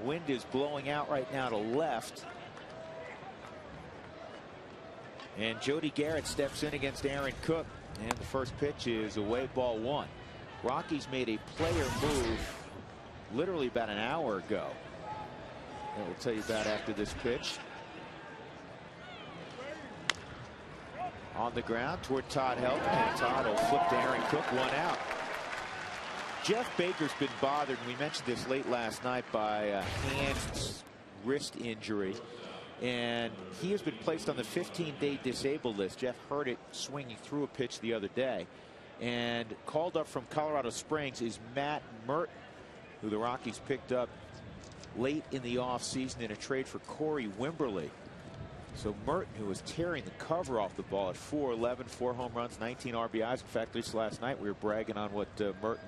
Wind is blowing out right now to left. And Jody Garrett steps in against Aaron Cook. And the first pitch is away, ball one. Rockies made a player move literally about an hour ago. And we'll tell you about after this pitch. On the ground toward Todd Helton, and Todd will flip to Aaron Cook, one out. Jeff Baker's been bothered, and we mentioned this late last night, by a hand wrist injury. And he has been placed on the 15-day disabled list. Jeff hurt it swinging through a pitch the other day. And called up from Colorado Springs is Matt Merton, who the Rockies picked up late in the offseason in a trade for Corey Wimberly. So Merton, who was tearing the cover off the ball at 4-11, 4 home runs, 19 RBIs. In fact, just last night we were bragging on what Merton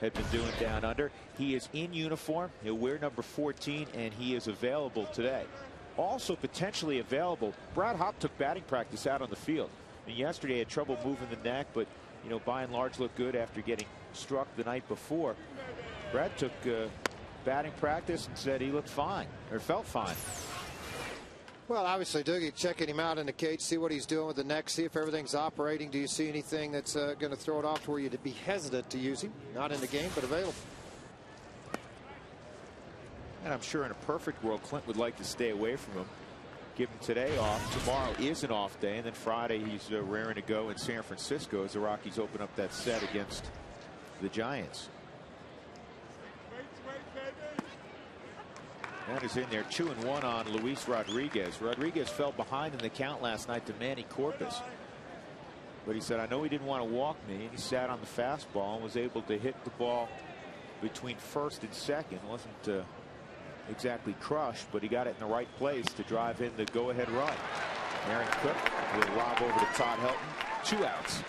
had been doing down under. He is in uniform. He'll wear number 14, and he is available today. Also potentially available, Brad Hopp took batting practice out on the field. I mean, yesterday he had trouble moving the neck, but you know, by and large looked good after getting struck the night before. Brad took batting practice and said he looked fine, or felt fine. Well, obviously, Doogie checking him out in the cage, see what he's doing with the neck, see if everything's operating. Do you see anything that's going to throw it off to where you'd be hesitant to use him? Not in the game, but available. And I'm sure in a perfect world, Clint would like to stay away from him. Give him today off. Tomorrow is an off day, and then Friday he's raring to go in San Francisco as the Rockies open up that set against the Giants. That is in there, 2-1 on Luis Rodriguez. Rodriguez fell behind in the count last night to Manny Corpus. But he said, I know he didn't want to walk me, and he sat on the fastball and was able to hit the ball between first and second. Wasn't exactly crushed, but he got it in the right place to drive in the go-ahead run. Aaron Cook will lob over to Todd Helton. 2 outs.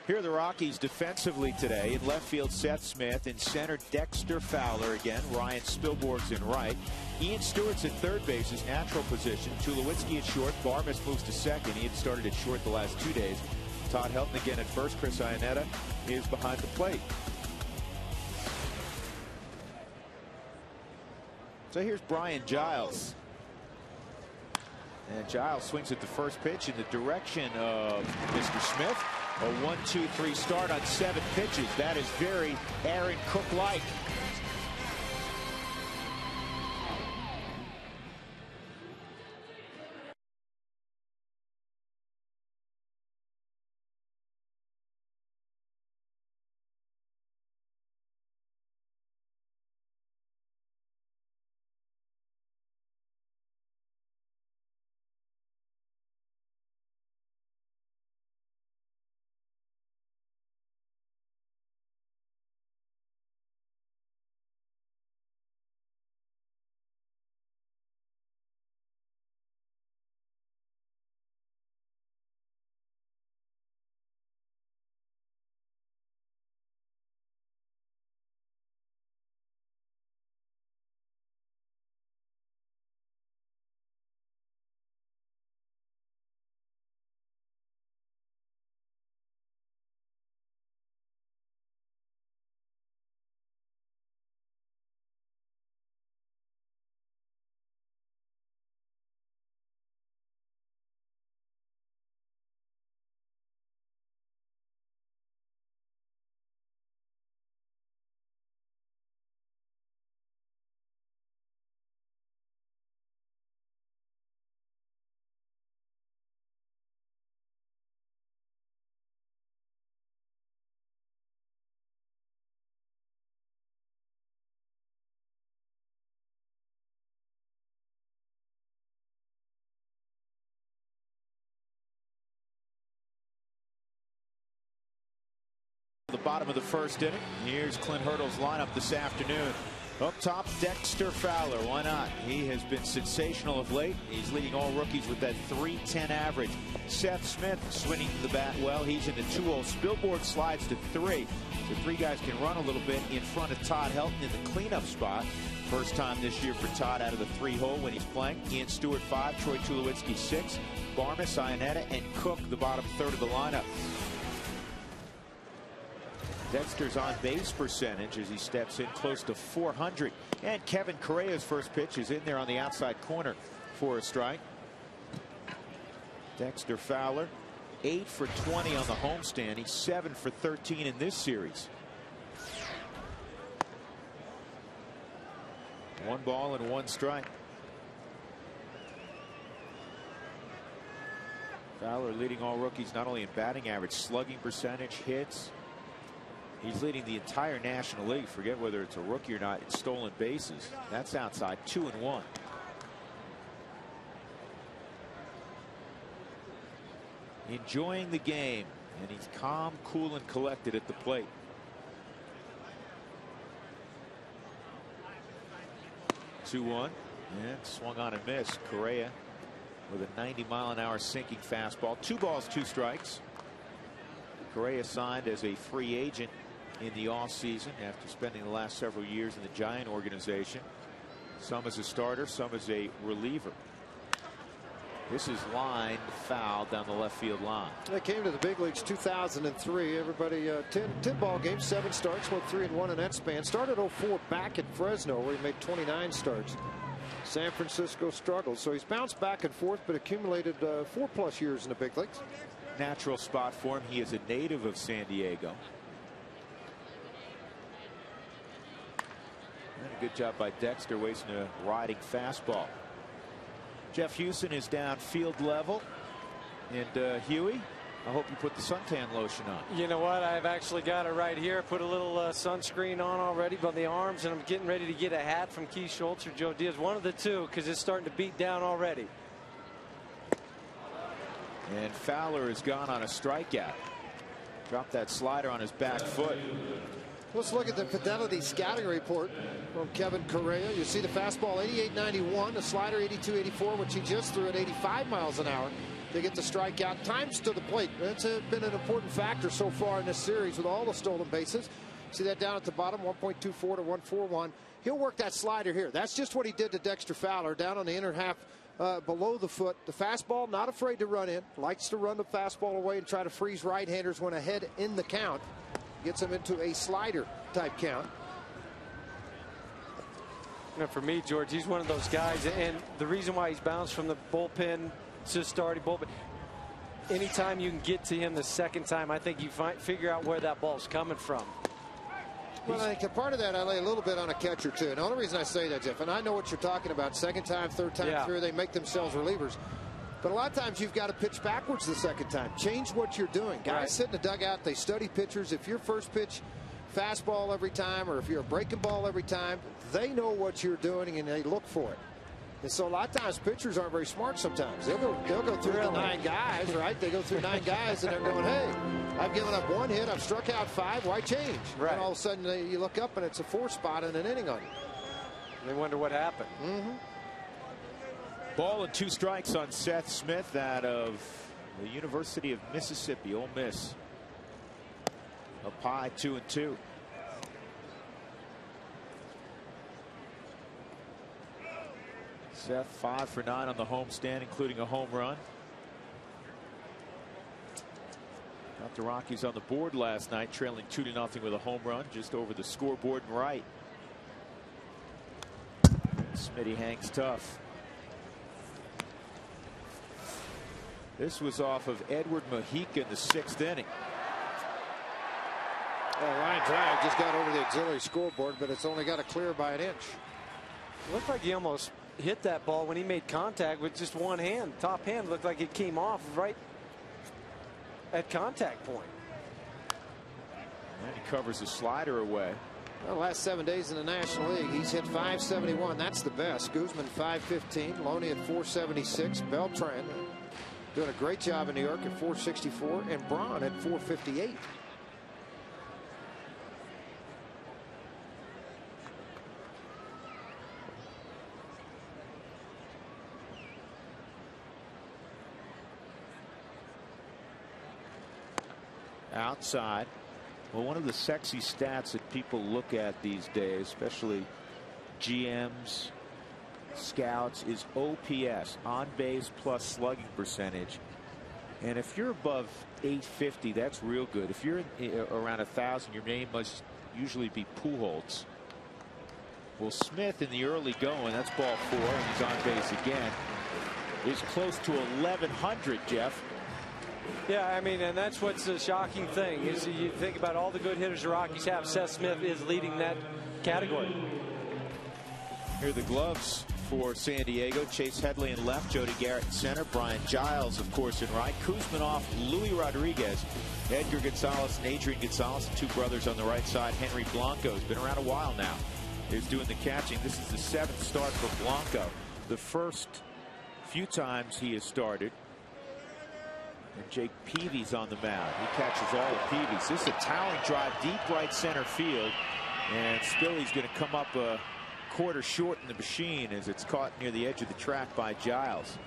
Here are the Rockies defensively today. In left field, Seth Smith. In center, Dexter Fowler again. Ryan Spilborgh's in right. Ian Stewart's at third base, his natural position. Tulowitzki at short. Barmes moves to second. He had started at short the last 2 days. Todd Helton again at first. Chris Iannetta is behind the plate. So here's Brian Giles. And Giles swings at the first pitch in the direction of Mr. Smith. A 1-2-3 start on 7 pitches. That is very Aaron Cook-like. The bottom of the first inning. Here's Clint Hurdle's lineup this afternoon. Up top, Dexter Fowler. Why not? He has been sensational of late. He's leading all rookies with that .310 average. Seth Smith swinging the bat well. He's in the 2-0. Spilborgh slides to 3. The 3 guys can run a little bit in front of Todd Helton in the cleanup spot. First time this year for Todd out of the 3-hole when he's playing. Ian Stewart 5, Troy Tulowitzki 6, Barmes, Iannetta, and Cook the bottom third of the lineup. Dexter's on base percentage as he steps in close to 400. And Kevin Correa's first pitch is in there on the outside corner for a strike. Dexter Fowler 8 for 20 on the homestand. He's 7 for 13 in this series. 1 ball and 1 strike. Fowler leading all rookies not only in batting average, slugging percentage, hits. He's leading the entire National League. Forget whether it's a rookie or not. It's stolen bases. That's outside 2 and 1. Enjoying the game, and he's calm, cool, and collected at the plate. Two one, and swung on and missed. Correa with a 90-mile-an-hour sinking fastball. 2 balls, 2 strikes. Correa signed as a free agent in the offseason after spending the last several years in the Giant organization. Some as a starter, some as a reliever. This is lined foul down the left field line. They came to the big leagues 2003. Everybody 10 ball games, 7 starts, went 3-1 in that span. Started 04 back at Fresno where he made 29 starts. San Francisco struggled, so he's bounced back and forth, but accumulated 4+ years in the big leagues. Natural spot for him. He is a native of San Diego. And a good job by Dexter wasting a riding fastball. Jeff Houston is down field level. And Huey, I hope you put the suntan lotion on. You know what? I've actually got it right here. Put a little sunscreen on already by the arms, and I'm getting ready to get a hat from Keith Schultz or Joe Diaz. One of the two, because it's starting to beat down already. And Fowler has gone on a strikeout. Dropped that slider on his back foot. Let's look at the Fidelity scouting report from Kevin Correa. You see the fastball 88-91, the slider 82-84, which he just threw at 85 miles an hour to get the strikeout. Times to the plate. That's been an important factor so far in this series with all the stolen bases. See that down at the bottom, 1.24 to 141. He'll work that slider here. That's just what he did to Dexter Fowler down on the inner half below the foot. The fastball, not afraid to run in. Likes to run the fastball away and try to freeze right-handers when ahead in the count. Gets him into a slider type count. You know, for me, George, he's one of those guys, and the reason why he's bounced from the bullpen to starting bullpen, anytime you can get to him the second time, I think you figure out where that ball's coming from. Well, I think a part of that I lay a little bit on a catcher too. And the only reason I say that, Jeff, and I know what you're talking about, second time, third time through, they make themselves relievers. But a lot of times you've got to pitch backwards the second time. Change what you're doing. Guys sit in the dugout, they study pitchers. If your first pitch fastball every time, or if you're a breaking ball every time, they know what you're doing and they look for it. And so a lot of times pitchers aren't very smart sometimes. They'll go through the 9 guys, right? They go through 9 guys and they're going, hey, I've given up 1 hit, I've struck out 5, why change? Right. And all of a sudden you look up and it's a 4 spot in an inning on you. They wonder what happened. Ball and 2 strikes on Seth Smith out of the University of Mississippi, Ole Miss. Up high, 2-2. Seth 5 for 9 on the homestand, including a home run. Got the Rockies on the board last night, trailing 2-0 with a home run just over the scoreboard and right. Smitty hangs tough. This was off of Edward Mojica in the 6th inning. Well, Ryan Drive just got over the auxiliary scoreboard, but it's only got to clear by an inch. It looked like he almost hit that ball when he made contact with just one hand. Top hand looked like it came off right at contact point. And he covers the slider away. Well, the last 7 days in the National League, he's hit .571. That's the best. Guzman .515. Loney at .476. Beltran doing a great job in New York at .464. And Braun at .458. Outside. Well, one of the sexy stats that people look at these days, especially GMs, scouts, is OPS, on base plus slugging percentage. And if you're above 850, that's real good. If you're around 1,000, your name must usually be Pujols. Well, Smith in the early going, that's ball 4, and he's on base again, is close to 1,100, Jeff. Yeah, I mean, and that's what's the shocking thing is you think about all the good hitters the Rockies have. Seth Smith is leading that category. Here are the gloves for San Diego. Chase Headley in left, Jody Garrett in center, Brian Giles, of course, in right, Kuzminoff, Louis Rodriguez, Edgar Gonzalez, and Adrian Gonzalez, the 2 brothers on the right side. Henry Blanco has been around a while now, is doing the catching. This is the 7th start for Blanco. The first few times he has started. And Jake Peavy's on the mound. He catches all of Peavy's. This is a towering drive, deep right center field. And Spilly's going to come up a quarter short in the machine as it's caught near the edge of the track by Giles.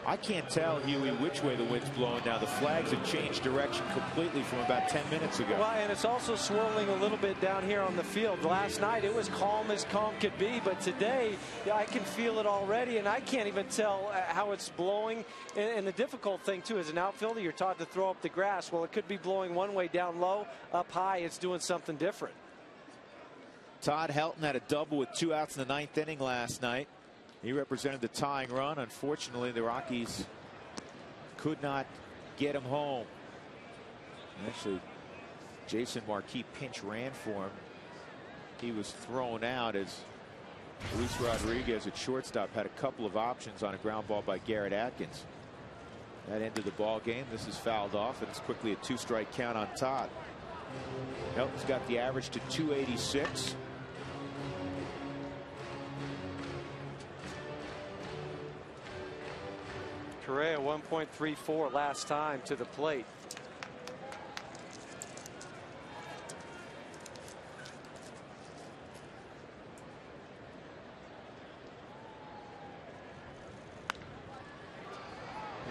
I can't tell, Huey, which way the wind's blowing now. The flags have changed direction completely from about 10 minutes ago. Well, and it's also swirling a little bit down here on the field. Last night it was calm as calm could be, but today I can feel it already, and I can't even tell how it's blowing. And the difficult thing, too, as an outfielder, you're taught to throw up the grass. Well, it could be blowing one way down low, up high. It's doing something different. Todd Helton had a double with 2 outs in the 9th inning last night. He represented the tying run. Unfortunately, the Rockies could not get him home. Actually, Jason Marquis pinch ran for him. He was thrown out as Luis Rodriguez at shortstop had a couple of options on a ground ball by Garrett Atkins. That ended the ball game. This is fouled off, and it's quickly a 2-strike count on Todd. Helton's got the average to 286. Correa 1.34 last time to the plate.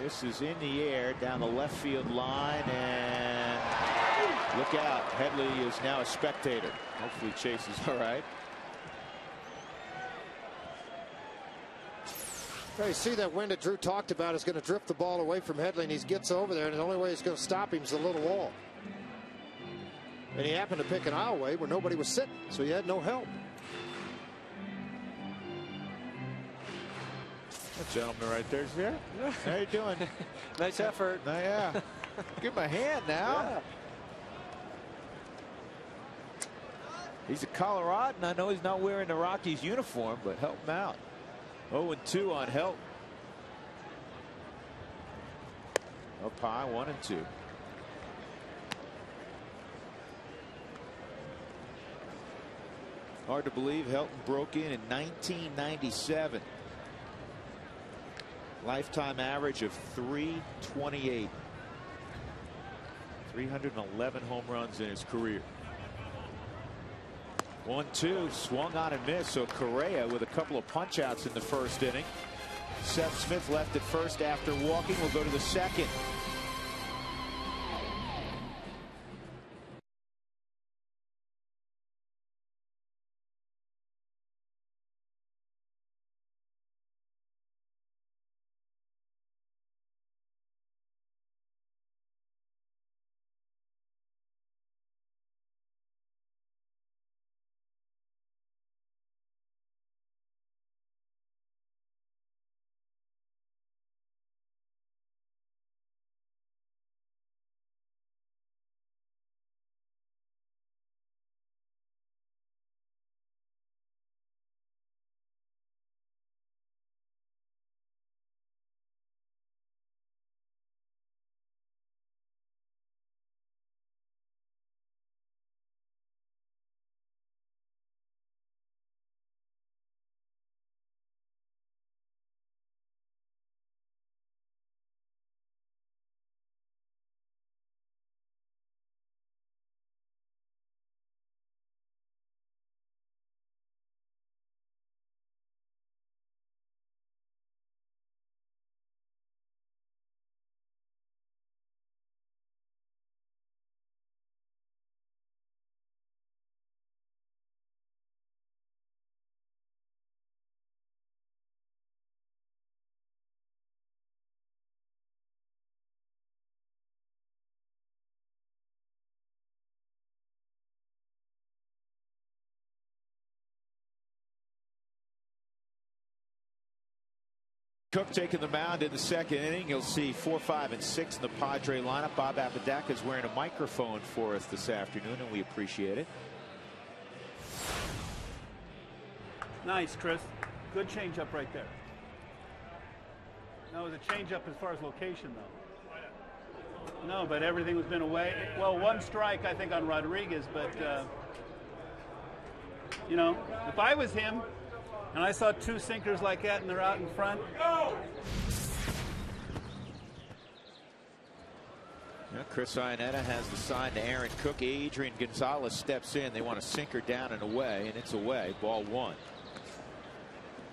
This is in the air down the left field line, and look out. Headley is now a spectator. Hopefully Chase is all right. Well, you see that wind that Drew talked about is going to drift the ball away from Headley, and he gets over there, and the only way he's going to stop him is the little wall. And he happened to pick an aisleway where nobody was sitting, so he had no help. That gentleman right there's here. How you doing? Nice effort. Yeah. Give him a hand now. Yeah. He's a Coloradan. I know he's not wearing the Rockies uniform, but help him out. 0-2 on Helton. Up high, 1-2. Hard to believe Helton broke in 1997. Lifetime average of 328. 311 home runs in his career. 1-2, swung on and missed. So Correa with a couple of punch outs in the first inning. Seth Smith left at first after walking. Will go to the second. Cook taking the mound in the second inning. You'll see 4, 5, and 6 in the Padre lineup. Bob Apodaca is wearing a microphone for us this afternoon, and we appreciate it. Nice, Chris. Good changeup right there. No, it was a changeup as far as location, though. No, but everything has been away. Well, one strike, I think, on Rodriguez, but, you know, if I was him and I saw 2 sinkers like that and they're out in front. Chris Iannetta has the sign to Aaron Cook. Adrian Gonzalez steps in. They want a sinker down and away, and it's away. Ball 1.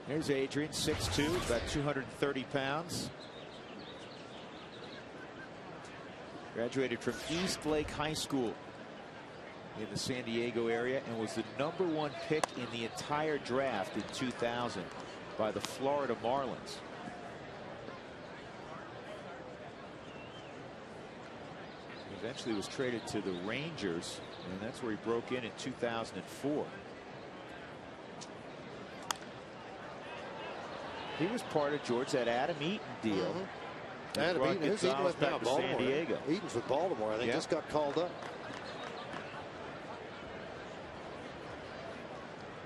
Here's Adrian, 6'2", about 230 pounds. Graduated from East Lake High School in the San Diego area and was the #1 pick in the entire draft in 2000 by the Florida Marlins. Eventually was traded to the Rangers, and that's where he broke in 2004. He was part of, George, that Adam Eaton deal. Adam Eaton, who's Eaton with now? San Diego. Eaton's with Baltimore. I think just got called up.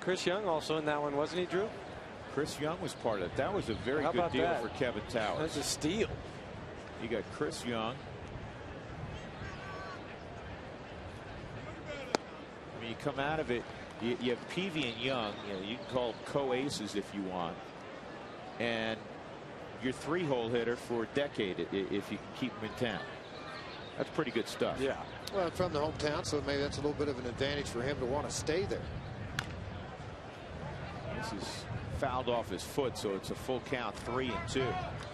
Chris Young also in that one, wasn't he, Drew? Chris Young was part of it. That was a very good deal for Kevin Towers. That's a steal. You got Chris Young. I mean, you come out of it, you have Peavy and Young. You know, you can call them co-aces if you want. And your 3-hole hitter for a decade if you can keep him in town. That's pretty good stuff. Yeah. Well, from the hometown, so maybe that's a little bit of an advantage for him to want to stay there. This is fouled off his foot, so it's a full count, 3-2.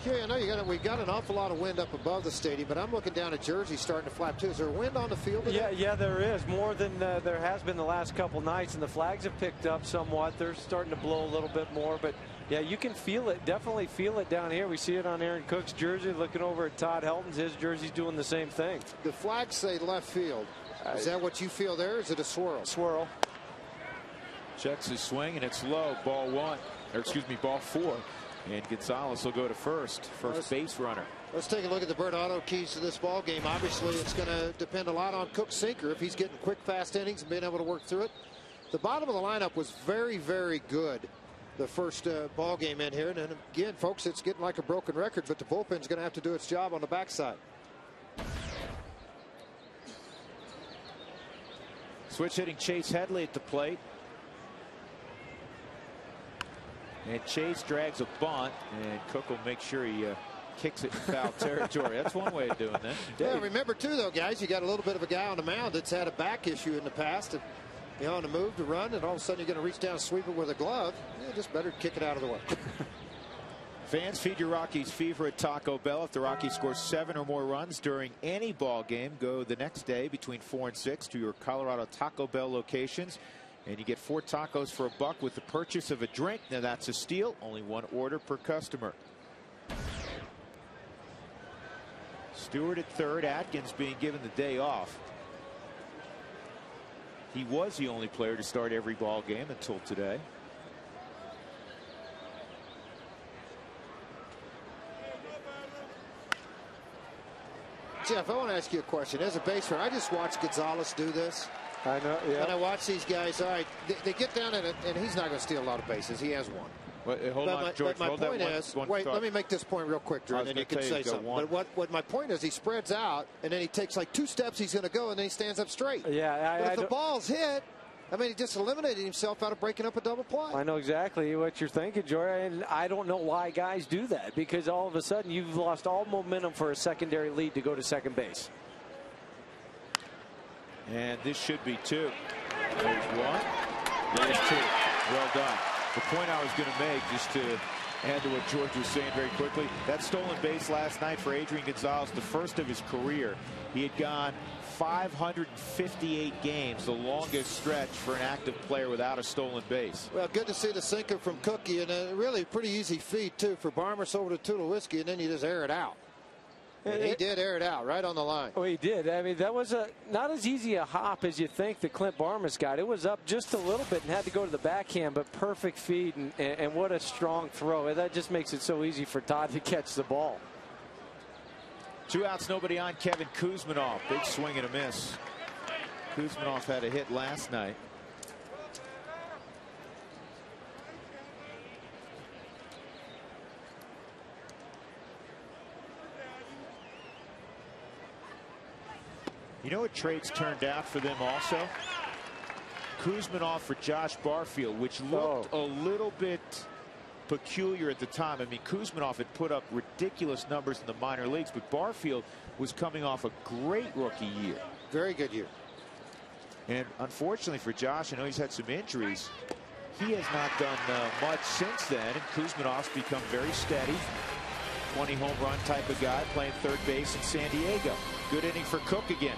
Yeah, I know we got an awful lot of wind up above the stadium, but I'm looking down at Jersey starting to flap too. Is there wind on the field today? Yeah, there is more than there has been the last couple nights, and the flags have picked up somewhat. They're starting to blow a little bit more, but yeah, you can feel it. Definitely feel it down here. We see it on Aaron Cook's jersey. Looking over at Todd Helton's, his jersey's doing the same thing. The flags say left field. Is that what you feel there? Or is it a swirl? Swirl. Checks his swing, and it's low. Ball 1, or excuse me, ball 4. And Gonzalez will go to first base runner. Let's take a look at the Bird Auto keys to this ball game. Obviously, it's going to depend a lot on Cook's sinker if he's getting quick, fast innings and being able to work through it. The bottom of the lineup was very, very good the first ball game in here. And then again, folks, it's getting like a broken record, but the bullpen's going to have to do its job on the backside. Switch hitting Chase Headley at the plate. And Chase drags a bunt, and Cook will make sure he kicks it in foul territory. That's one way of doing that. Yeah, remember too, though, guys, you got a little bit of a guy on the mound that's had a back issue in the past. And, you know, on the move to run, and all of a sudden you're going to reach down and sweep it with a glove. Yeah, just better kick it out of the way. Fans, feed your Rockies fever at Taco Bell. If the Rockies score 7 or more runs during any ball game, go the next day between 4 and 6 to your Colorado Taco Bell locations. And you get 4 tacos for $1 with the purchase of a drink. Now that's a steal. Only 1 order per customer. Stewart at third. Atkins being given the day off. He was the only player to start every ball game until today. Jeff, I want to ask you a question. As a baseman, I just watched Gonzalez do this. I know, yeah. And I watch these guys. All right, they get down in it, and he's not going to steal a lot of bases. He has 1. Well, hold on, George. But my point is, wait, let me make this point real quick, Drew, and then you can say something. But what my point is, he spreads out, and then he takes like 2 steps. He's going to go, and then he stands up straight. Yeah, but if the ball's hit, I mean, he just eliminated himself out of breaking up a double play. I know exactly what you're thinking, Jory, and I don't know why guys do that, because all of a sudden you've lost all momentum for a secondary lead to go to second base. And this should be 2. There's 1. There's 2. Well done. The point I was going to make, just to add to what George was saying very quickly, that stolen base last night for Adrian Gonzalez, the first of his career. He had gone 558 games, the longest stretch for an active player without a stolen base. Well, good to see the sinker from Cookie, and a really pretty easy feed, too, for Barmers over to Tulowitzki, and then you just air it out. And he did air it out right on the line. Oh, he did. I mean, that was not as easy a hop as you think that Clint Barmas got. It was up just a little bit and had to go to the backhand, but perfect feed, and what a strong throw. That just makes it so easy for Todd to catch the ball. 2 outs, nobody on. Kevin Kuzminov. Big swing and a miss. Kuzminov had a hit last night. You know what trades turned out for them also? Kuzminov for Josh Barfield, which looked a little bit peculiar at the time. I mean, Kuzminov had put up ridiculous numbers in the minor leagues, but Barfield was coming off a great rookie year. Very good year. And unfortunately for Josh, I know he's had some injuries. He has not done much since then, and Kuzminov's become very steady. 20 home run type of guy, playing third base in San Diego. Good inning for Cook again.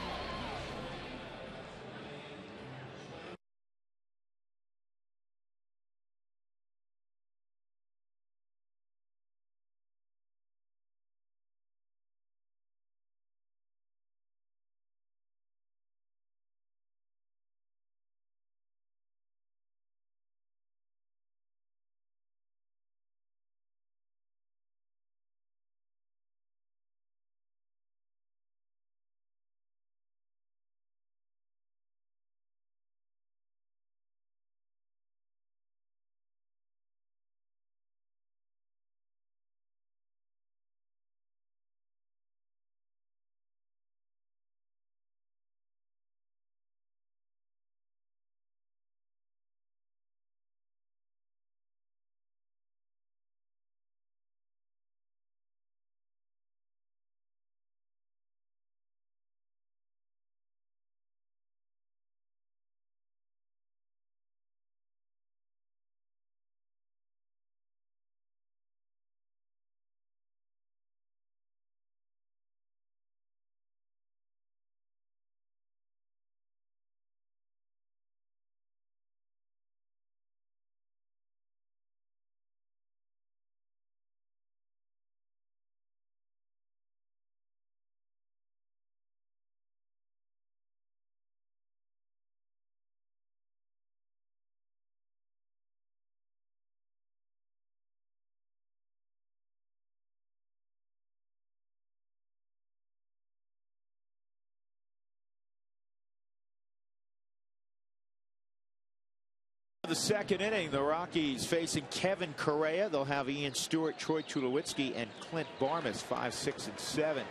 The second inning, the Rockies facing Kevin Correa. They'll have Ian Stewart, Troy Tulowitzki, and Clint Barmas, 5, 6, and 7,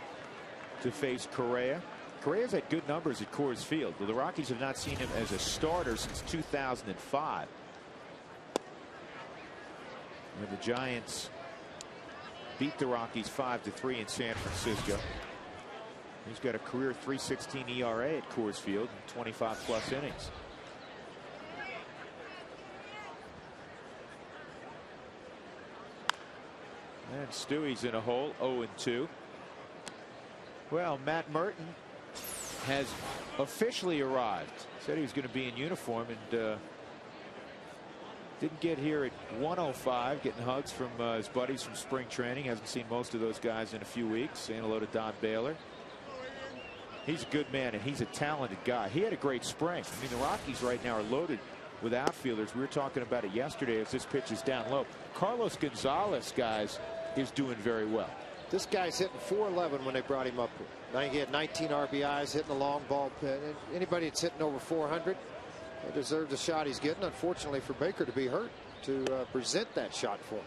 to face Correa. Correa's had good numbers at Coors Field, but the Rockies have not seen him as a starter since 2005. When the Giants beat the Rockies 5-3 in San Francisco. He's got a career .316 ERA at Coors Field in 25+ innings. And Stewie's in a hole, 0-2. Well, Matt Merton has officially arrived. Said he was going to be in uniform and didn't get here at 1:05, getting hugs from his buddies from spring training. Hasn't seen most of those guys in a few weeks. Saying hello to Don Baylor. He's a good man and he's a talented guy. He had a great spring. I mean, the Rockies right now are loaded with outfielders. We were talking about it yesterday as this pitch is down low. Carlos Gonzalez, guys, is doing very well. This guy's hitting .411 when they brought him up here. Now he had 19 RBIs, hitting a long ball. Anybody that's hitting over 400 deserves a shot he's getting. Unfortunately for Baker to be hurt to present that shot for him.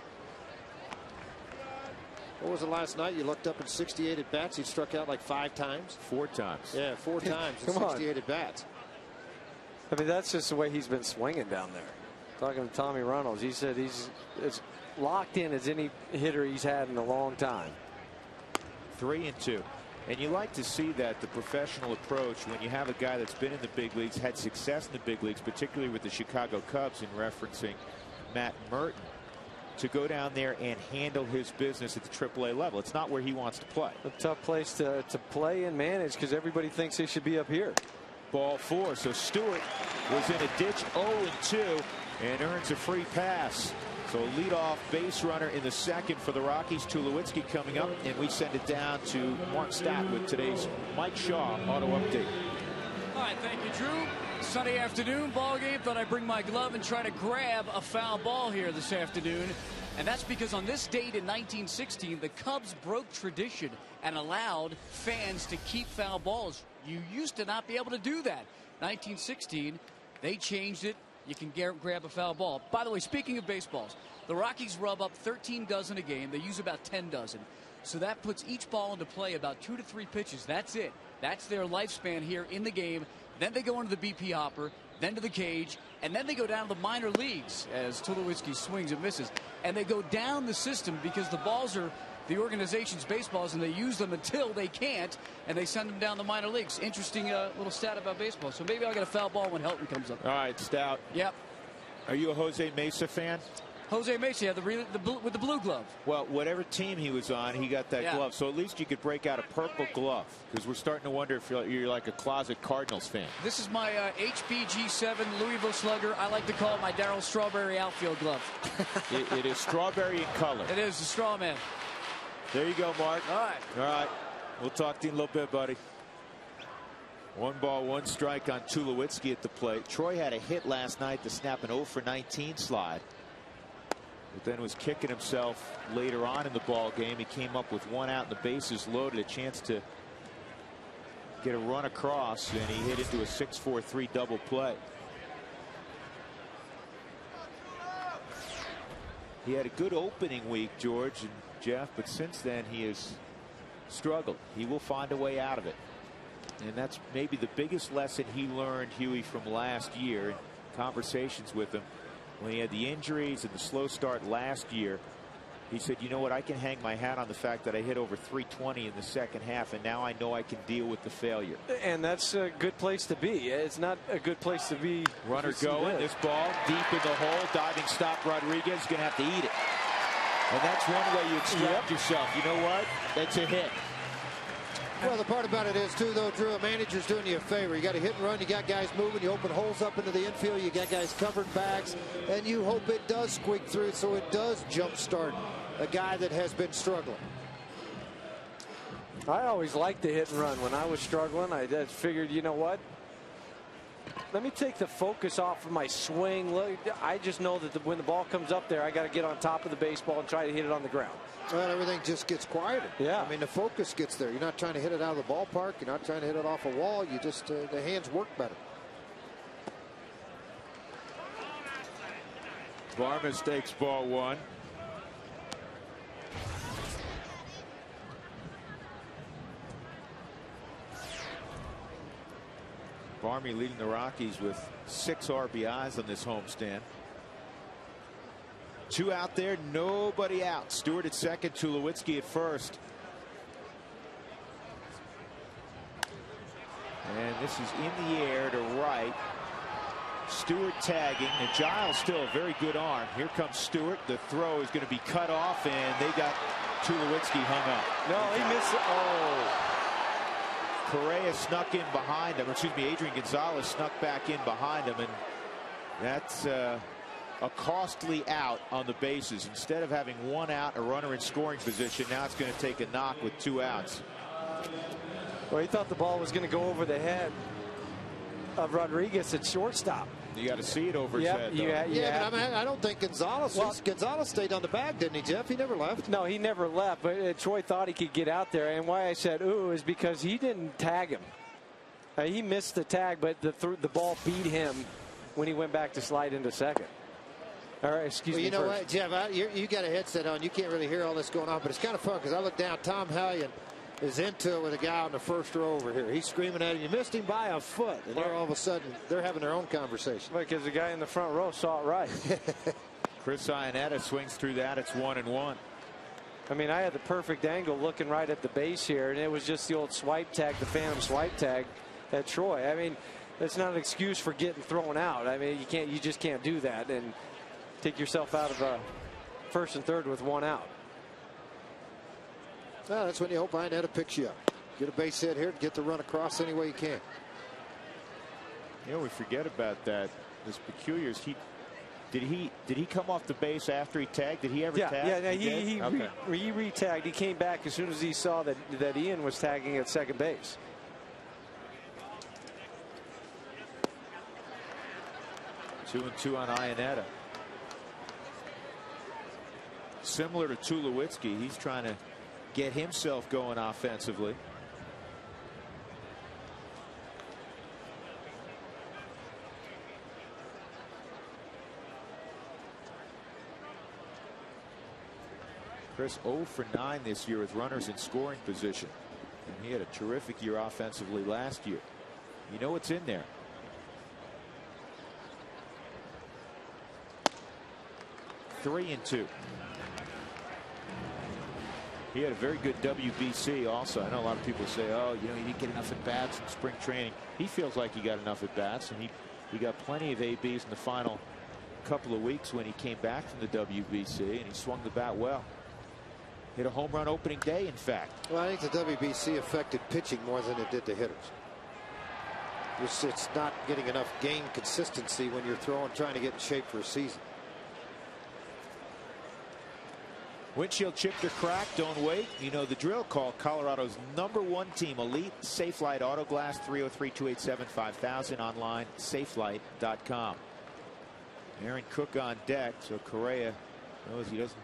What was it last night? You looked up in 68 at bats. He struck out like 5 times. 4 times. Yeah, 4 times in 68 at bats. I mean, that's just the way he's been swinging down there. Talking to Tommy Reynolds, he said he's as locked in as any hitter he's had in a long time. 3-2. And you like to see that, the professional approach, when you have a guy that's been in the big leagues, had success in the big leagues, particularly with the Chicago Cubs, in referencing Matt Merton, to go down there and handle his business at the AAA level. It's not where he wants to play. A tough place to play and manage because everybody thinks they should be up here. Ball 4. So Stewart was in a ditch, 0-2, and earns a free pass. So So leadoff base runner in the second for the Rockies. Tulowitzki coming up, and we send it down to Mark Stat with today's Mike Shaw Auto Update. All right, thank you, Drew. Sunday afternoon ball game. Thought I'd bring my glove and try to grab a foul ball here this afternoon. And that's because on this date in 1916, the Cubs broke tradition and allowed fans to keep foul balls. You used to not be able to do that. 1916, they changed it. You can grab a foul ball. By the way, speaking of baseballs, the Rockies rub up 13 dozen a game. They use about 10 dozen. So that puts each ball into play about 2 to 3 pitches. That's it. That's their lifespan here in the game. Then they go into the BP hopper, then to the cage, and then they go down to the minor leagues as Tulowitzki swings and misses. And they go down the system because the balls are the organization's baseballs, and they use them until they can't, and they send them down the minor leagues. Interesting little stat about baseball. So maybe I'll get a foul ball when Helton comes up. All right, Stout. Yep. Are you a Jose Mesa fan? Jose Mesa, with the blue glove. Well, whatever team he was on, he got that glove. So at least you could break out a purple glove, because we're starting to wonder if you're like a closet Cardinals fan. This is my HBG7 Louisville Slugger. I like to call it my Darryl Strawberry outfield glove. It is strawberry in color. It is the straw man. There you go, Mark. All right. All right. We'll talk to you in a little bit, buddy. 1 ball, 1 strike on Tulowitzki at the plate. Troy had a hit last night to snap an 0 for 19 slide. But then was kicking himself later on in the ball game. He came up with 1 out and the bases loaded, a chance to get a run across, and he hit into a 6-4-3 double play. He had a good opening week, George and Jeff, but since then he has struggled. He will find a way out of it. And that's maybe the biggest lesson he learned, Huey, from last year in conversations with him. When he had the injuries and the slow start last year, he said, you know what, I can hang my hat on the fact that I hit over 320 in the second half, and now I know I can deal with the failure. And that's a good place to be. It's not a good place to be. Runner going. This ball deep in the hole. Diving stop. Rodriguez is going to have to eat it. And that's one way you extract yourself. You know what? That's a hit. Well, the part about it is, too, though, Drew, a manager's doing you a favor. You got a hit and run. You got guys moving. You open holes up into the infield. You got guys covering bags. And you hope it does squeak through so it does jumpstart a guy that has been struggling. I always liked the hit and run. When I was struggling, I just figured, you know what? Let me take the focus off of my swing. I just know that when the ball comes up there, I got to get on top of the baseball and try to hit it on the ground. Well, everything just gets quieter. Yeah. I mean, the focus gets there. You're not trying to hit it out of the ballpark. You're not trying to hit it off a wall. You just, the hands work better. Varmus takes ball 1. Varmy leading the Rockies with 6 RBIs on this homestand. 2 out there, nobody out. Stewart at second, Tulowitzki at first. And this is in the air to right. Stewart tagging, and Giles still a very good arm. Here comes Stewart. The throw is going to be cut off, and they got Tulowitzki hung up. No, he missed it. Oh. Correa snuck in behind him. Excuse me, Adrian Gonzalez snuck back in behind him, and that's a costly out on the bases. Instead of having 1 out, a runner in scoring position, now it's going to take a knock with 2 outs. Well, he thought the ball was going to go over the head of Rodriguez at shortstop. You got to see it over his head, though. Yeah, but I don't think Gonzalez. Gonzalez stayed on the bag, didn't he, Jeff? He never left. No, he never left. But Troy thought he could get out there, and why I said ooh is because he didn't tag him. He missed the tag, but the ball beat him when he went back to slide into second. All right, excuse me. You know what, Jeff? You got a headset on. You can't really hear all this going on, but it's kind of fun because I look down. Tom Hallion is into it with a guy on the first row over here. He's screaming at him. You missed him by a foot. And they're all of a sudden, they're having their own conversation. Because the guy in the front row saw it right. Chris Iannetta swings through that. It's 1-1. I mean, I had the perfect angle looking right at the base here, and it was just the old swipe tag, the phantom swipe tag at Troy. I mean, that's not an excuse for getting thrown out. I mean, you just can't do that and take yourself out of first and third with 1 out. No, that's when you hope Iannetta picks you up. Get a base hit here, get the run across any way you can. You know, we forget about that. As peculiar as he Did he come off the base after he tagged? Did he ever tag? Yeah, he re-tagged. He came back as soon as he saw that Ian was tagging at second base. 2-2 on Iannetta. Similar to Tulowitzki, he's trying to get himself going offensively. Chris 0 for 9 this year with runners in scoring position. And he had a terrific year offensively last year. You know what's in there. Three and 2. He had a very good WBC also. I know a lot of people say, oh, you know, he didn't get enough at bats in spring training. He feels like he got enough at bats, and he got plenty of ABs in the final couple of weeks when he came back from the WBC, and he swung the bat well. Hit a home run opening day, in fact. Well, I think the WBC affected pitching more than it did the hitters. It's not getting enough game consistency when you're trying to get in shape for a season. Windshield chipped or cracked, don't wait. You know the drill. Call Colorado's #1 team, Elite Safelite Auto Glass, 303-287-5000, online, safelight.com. Aaron Cook on deck, so Correa knows he doesn't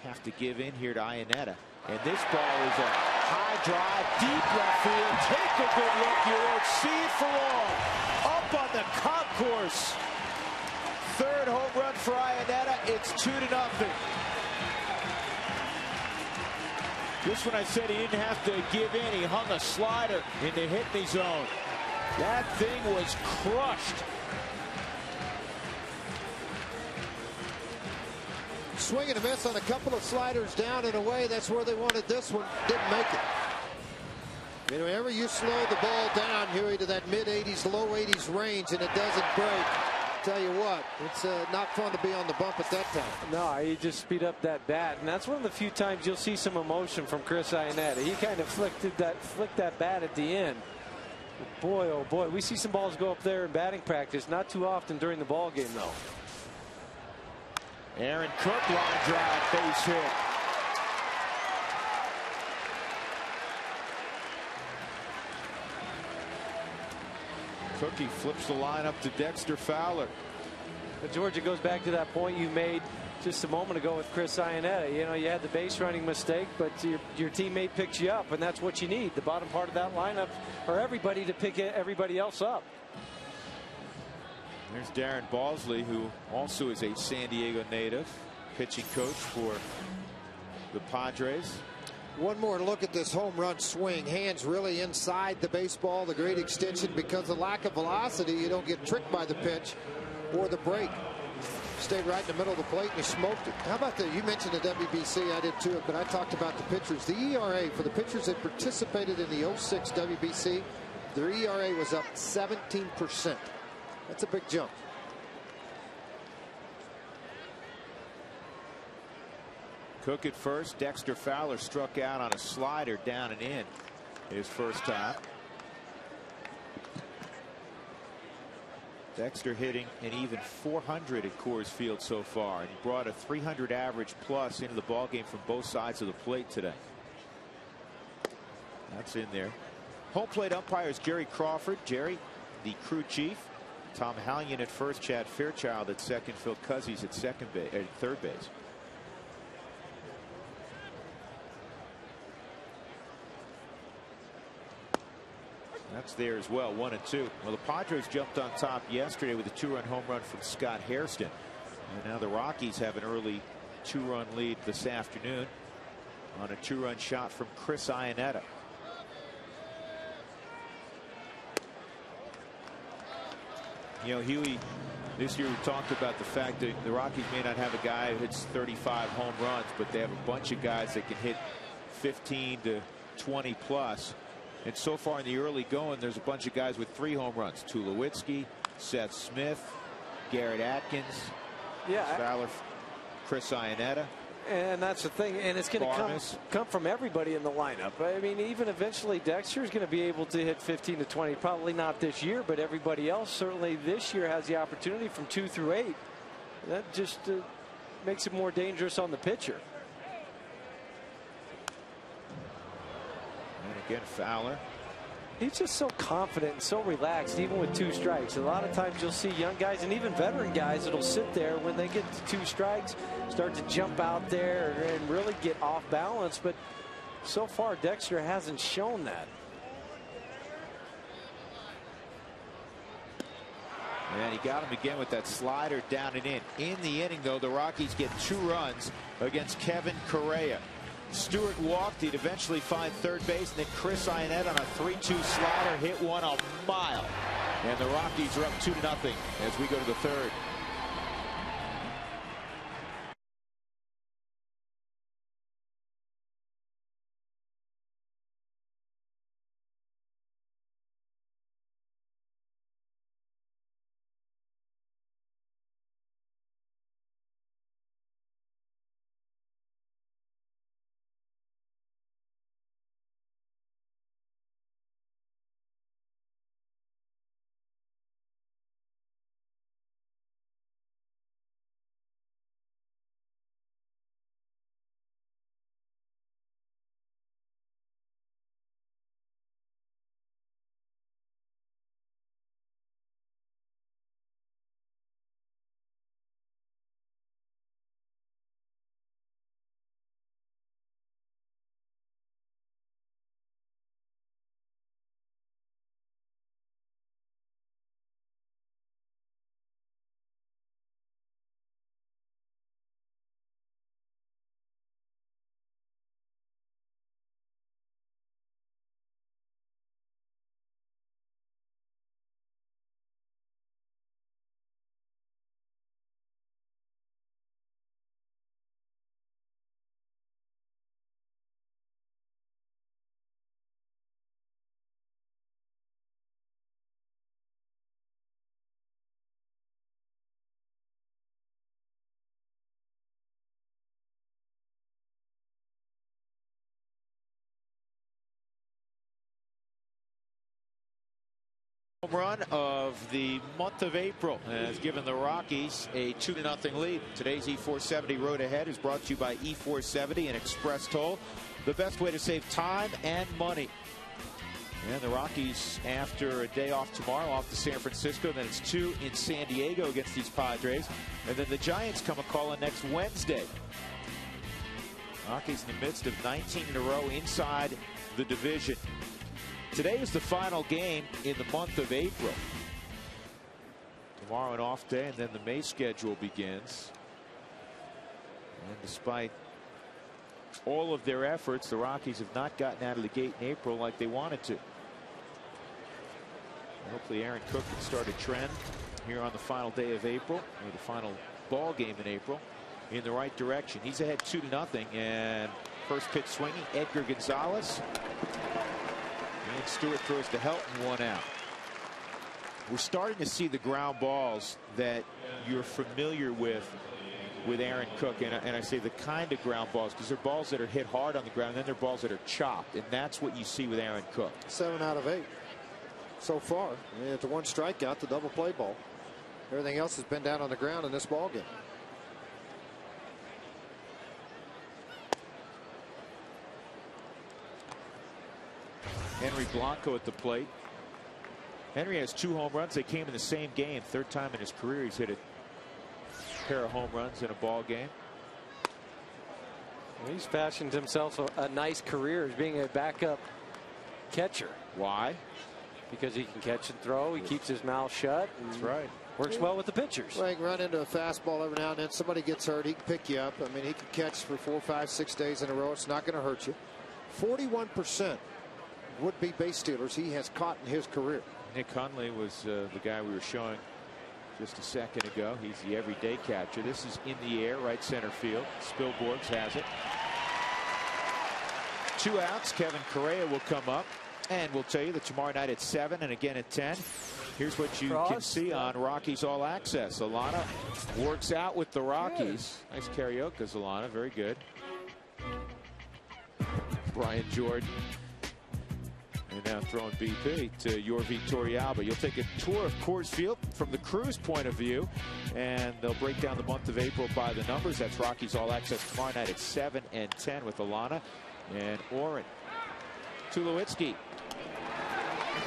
have to give in here to Iannetta. And this ball is a high drive, deep left field. Take a good look. You won't see it for long. Up on the concourse. Third home run for Iannetta. It's 2-0. Just when I said he didn't have to give in, he hung a slider in the hit-me zone. That thing was crushed. Swing and a miss on a couple of sliders down and away. That's where they wanted this one. Didn't make it. You know, whenever you slow the ball down, Huey, to that mid-80s, low 80s range, and it doesn't break, tell you what, it's not fun to be on the bump at that time. No, he just speed up that bat, and that's one of the few times you'll see some emotion from Chris Iannetta. He kind of flicked that bat at the end. Boy, oh boy, we see some balls go up there in batting practice, not too often during the ball game though. Aaron Cook, line drive, base hit. Cookie flips the line up to Dexter Fowler. But George, it goes back to that point you made just a moment ago with Chris Iannetta. You know, you had the base running mistake, but your teammate picks you up, and that's what you need. The bottom part of that lineup, or everybody to pick everybody else up. There's Darren Balsley, who also is a San Diego native, pitching coach for the Padres. One more look at this home run swing. Hands really inside the baseball, the great extension. Because of lack of velocity, you don't get tricked by the pitch or the break. Stayed right in the middle of the plate and he smoked it. How about you mentioned the WBC, I did too, but I talked about the pitchers. The ERA for the pitchers that participated in the 06 WBC, their ERA was up 17%. That's a big jump. Cook at first. Dexter Fowler struck out on a slider down and in his first time. Dexter hitting an even .400 at Coors Field so far, and he brought a .300 average plus into the ballgame from both sides of the plate today. That's in there. Home plate umpires Jerry Crawford. Jerry, the crew chief. Tom Hallion at first, Chad Fairchild at second, Phil Cuzzies at third base. That's there as well, 1-2. Well, the Padres jumped on top yesterday with a 2-run home run from Scott Hairston. And now the Rockies have an early 2-run lead this afternoon on a 2-run shot from Chris Iannetta. You know, Huey, this year we talked about the fact that the Rockies may not have a guy who hits 35 home runs, but they have a bunch of guys that can hit 15 to 20 plus. And so far in the early going, there's a bunch of guys with 3 home runs. Tulowitzki, Seth Smith, Garrett Atkins, Fowler, Chris Iannetta. And that's the thing, and it's going to come from everybody in the lineup. I mean, even eventually Dexter's going to be able to hit 15 to 20, probably not this year, but everybody else certainly this year has the opportunity from 2 through 8. That just makes it more dangerous on the pitcher. And again, Fowler. He's just so confident and so relaxed, even with 2 strikes. A lot of times you'll see young guys and even veteran guys that'll sit there when they get to 2 strikes, start to jump out there and really get off balance. But so far, Dexter hasn't shown that. And he got him again with that slider down and in. In the inning, though, the Rockies get 2 runs against Kevin Correa. Stewart walked. He'd eventually find third base, and then Chris Ionette on a 3-2 slider hit one a mile. And the Rockies are up 2-0 as we go to the third. Home run of the month of April has given the Rockies a 2-0 lead. Today's E470 Road Ahead is brought to you by E470 and Express Toll, the best way to save time and money. And the Rockies, after a day off tomorrow, off to San Francisco. Then it's 2 in San Diego against these Padres. And then the Giants come a-calling next Wednesday. Rockies in the midst of 19 in a row inside the division. Today is the final game in the month of April. Tomorrow an off day, and then the May schedule begins. And despite all of their efforts, the Rockies have not gotten out of the gate in April like they wanted to. Hopefully Aaron Cook can start a trend here on the final day of April, or the final ball game in April, in the right direction. He's ahead 2-0, and first pitch swinging, Edgar Gonzalez. And Stewart throws to Helton, 1 out. We're starting to see the ground balls that you're familiar with Aaron Cook, and I say the kind of ground balls because they're balls that are hit hard on the ground, and then they're balls that are chopped, and that's what you see with Aaron Cook. 7 out of 8 so far. I mean, it's a 1 strikeout, the double play ball. Everything else has been down on the ground in this ball game. Henry Blanco at the plate. Henry has 2 home runs. They came in the same game. 3rd time in his career he's hit a pair of home runs in a ball game. He's fashioned himself a nice career as being a backup catcher. Why? Because he can catch and throw. He keeps his mouth shut. That's right. Works well with the pitchers. Well, he can run into a fastball every now and then. Somebody gets hurt, he can pick you up. I mean, he can catch for 4, 5, 6 days in a row. It's not going to hurt you. 41% would-be base stealers he has caught in his career. Nick Hundley was the guy we were showing just a second ago. He's the everyday catcher. This is in the air, right center field. Spilborghs has it. 2 outs. Kevin Correa will come up, and we'll tell you that tomorrow night at 7 and again at 10. Here's what you can see on Rockies All Access. Alana works out with the Rockies. Nice karaoke, Alana. Very good. Brian Jordan And now throwing BP to your Victorialba. You'll take a tour of Coors Field from the crew's point of view, and they'll break down the month of April by the numbers. That's Rockies All Access tomorrow night at 7 and 10 with Alana and Oren. Tulowitzki.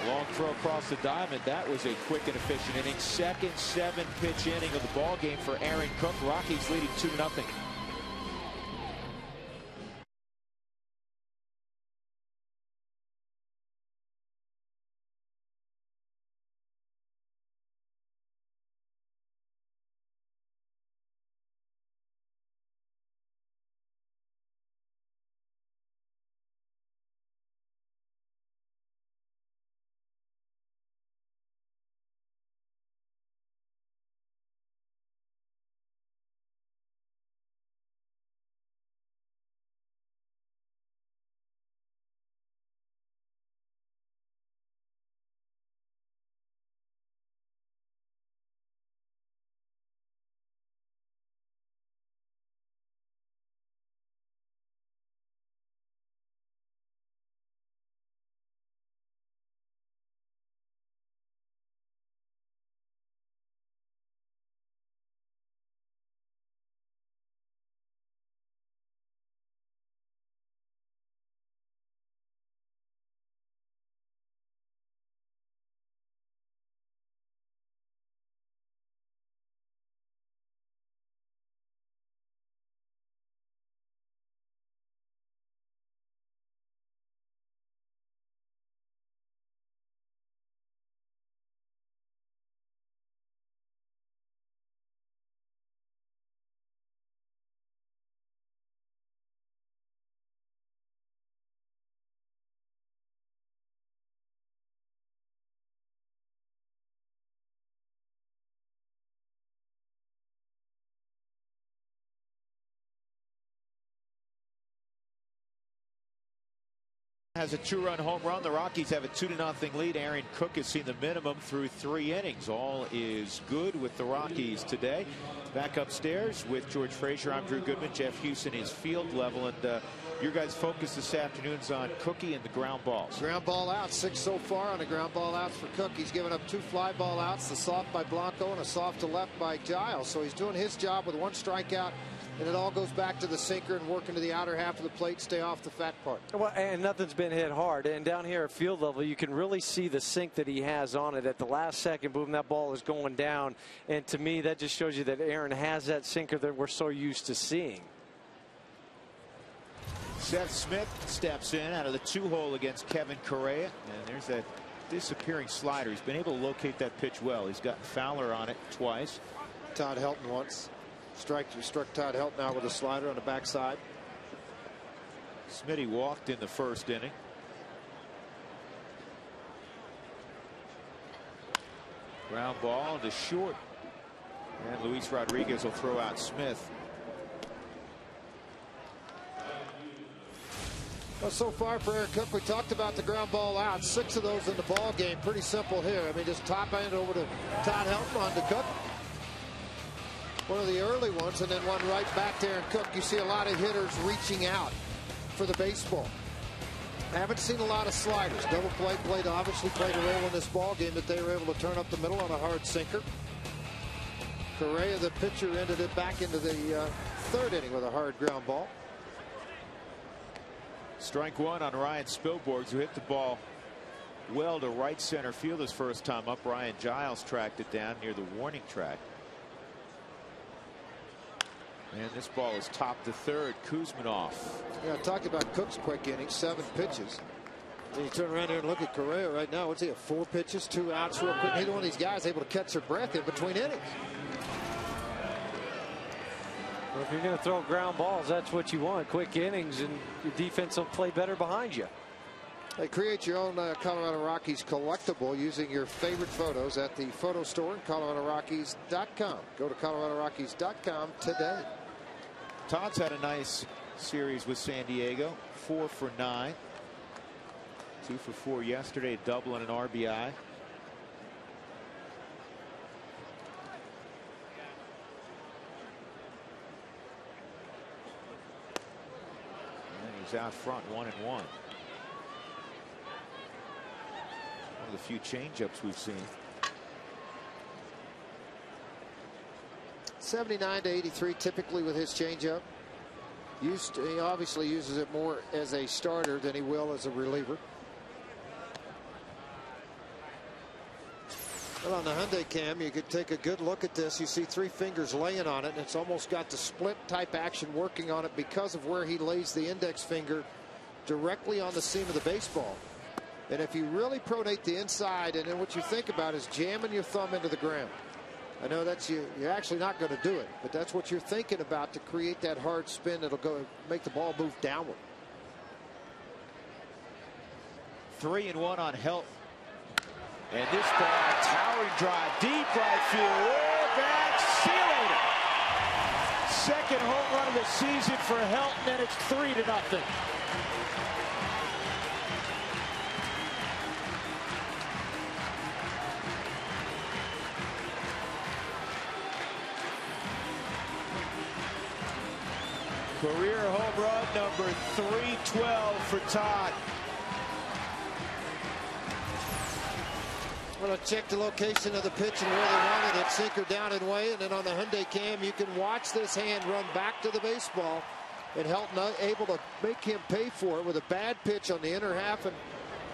Long throw across the diamond. That was a quick and efficient inning. Second 7-pitch inning of the ball game for Aaron Cook. Rockies leading 2-0. Has a 2-run home run. The Rockies have a 2-0 lead. Aaron Cook has seen the minimum through 3 innings. All is good with the Rockies today. Back upstairs with George Frazier. I'm Drew Goodman. Jeff Houston is field level. And your guys' focus this afternoon is on Cookie and the ground balls. Ground ball out. 6 so far on the ground ball outs for Cook. He's given up 2 fly ball outs. The soft by Blanco and a soft to left by Giles. So he's doing his job with 1 strikeout. And it all goes back to the sinker and working to the outer half of the plate, stay off the fat part. Well, and nothing's been hit hard. And down here at field level, you can really see the sink that he has on it. At the last second, boom, that ball is going down. And to me, that just shows you that Aaron has that sinker that we're so used to seeing. Seth Smith steps in out of the 2-hole against Kevin Correa. And there's that disappearing slider. He's been able to locate that pitch well. He's gotten Fowler on it twice. Todd Helton once. Struck Todd Helton out with a slider on the backside. Smitty walked in the first inning. Ground ball to short. And Luis Rodriguez will throw out Smith. Well, so far for Aaron Cook, we talked about the ground ball out. 6 of those in the ball game. Pretty simple here. I mean, just top end over to Todd Helton on to Cook. One of the early ones, and then one right back to Aaron Cook. You see a lot of hitters reaching out for the baseball. I haven't seen a lot of sliders. Double play obviously played a role in this ball game, that they were able to turn up the middle on a hard sinker. Correa, the pitcher, ended it back into the 3rd inning with a hard ground ball. Strike 1 on Ryan Spilborghs, who hit the ball well to right center field his first time up. Ryan Giles tracked it down near the warning track. And this ball is top to 3rd. Kuzmanov. Yeah, I talked about Cook's quick inning, 7 pitches. And you turn around here and look at Correa right now. What's he have? 4 pitches, 2 outs real quick. Neither one of these guys able to catch their breath in between innings. Well, if you're going to throw ground balls, that's what you want. Quick innings, and your defense will play better behind you. Hey, create your own Colorado Rockies collectible using your favorite photos at the photo store at ColoradoRockies.com. Go to ColoradoRockies.com today. Todd's had a nice series with San Diego. 4 for 9. 2 for 4 yesterday, a double and an RBI. And he's out front 1-1. One of the few changeups we've seen. 79 to 83 typically with his changeup. He obviously uses it more as a starter than he will as a reliever. Well, on the Hyundai cam, you could take a good look at this. You see 3 fingers laying on it, and it's almost got the split type action working on it because of where he lays the index finger directly on the seam of the baseball. And if you really pronate the inside, and then what you think about is jamming your thumb into the ground. I know that's you're actually not going to do it, but that's what you're thinking about to create that hard spin that'll go make the ball move downward. 3-1 on Helton. And this ball, towering drive, deep right field, way back, see you later. Second home run of the season for Helton, and it's 3-0. Career home run number 312 for Todd. Well, check the location of the pitch and where they wanted it. Sinker down and away, and then on the Hyundai cam, you can watch this hand run back to the baseball, and Helton able to make him pay for it with a bad pitch on the inner half. And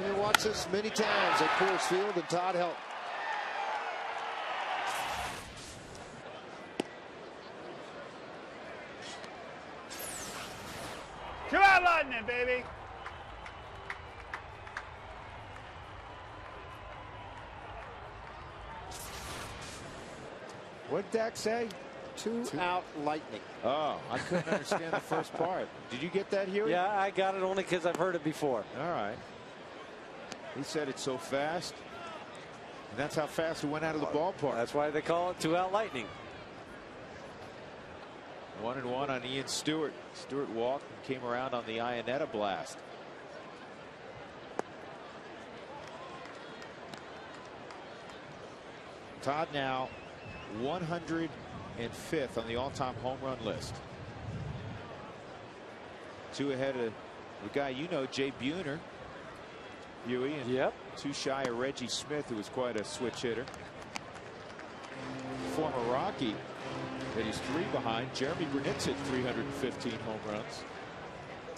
you watch this many times at Coors Field, and Todd Helton. Come on, Lightning, baby. What did Dak say? Two out Lightning. Oh, I couldn't understand the first part. Did you get that, Huey? Yeah, I got it only because I've heard it before. All right. He said it so fast. And that's how fast it went out of the ballpark. That's why they call it 2 out Lightning. 1-1 on Ian Stewart. Stewart walked and came around on the Ionetta blast. Todd now 105th on the all-time home run list. 2 ahead of the guy you know, Jay Buhner. Huey, and yep. 2 shy of Reggie Smith, who was quite a switch hitter. Former Rocky, that he's 3 behind. Jeremy Brunitz hit 315 home runs.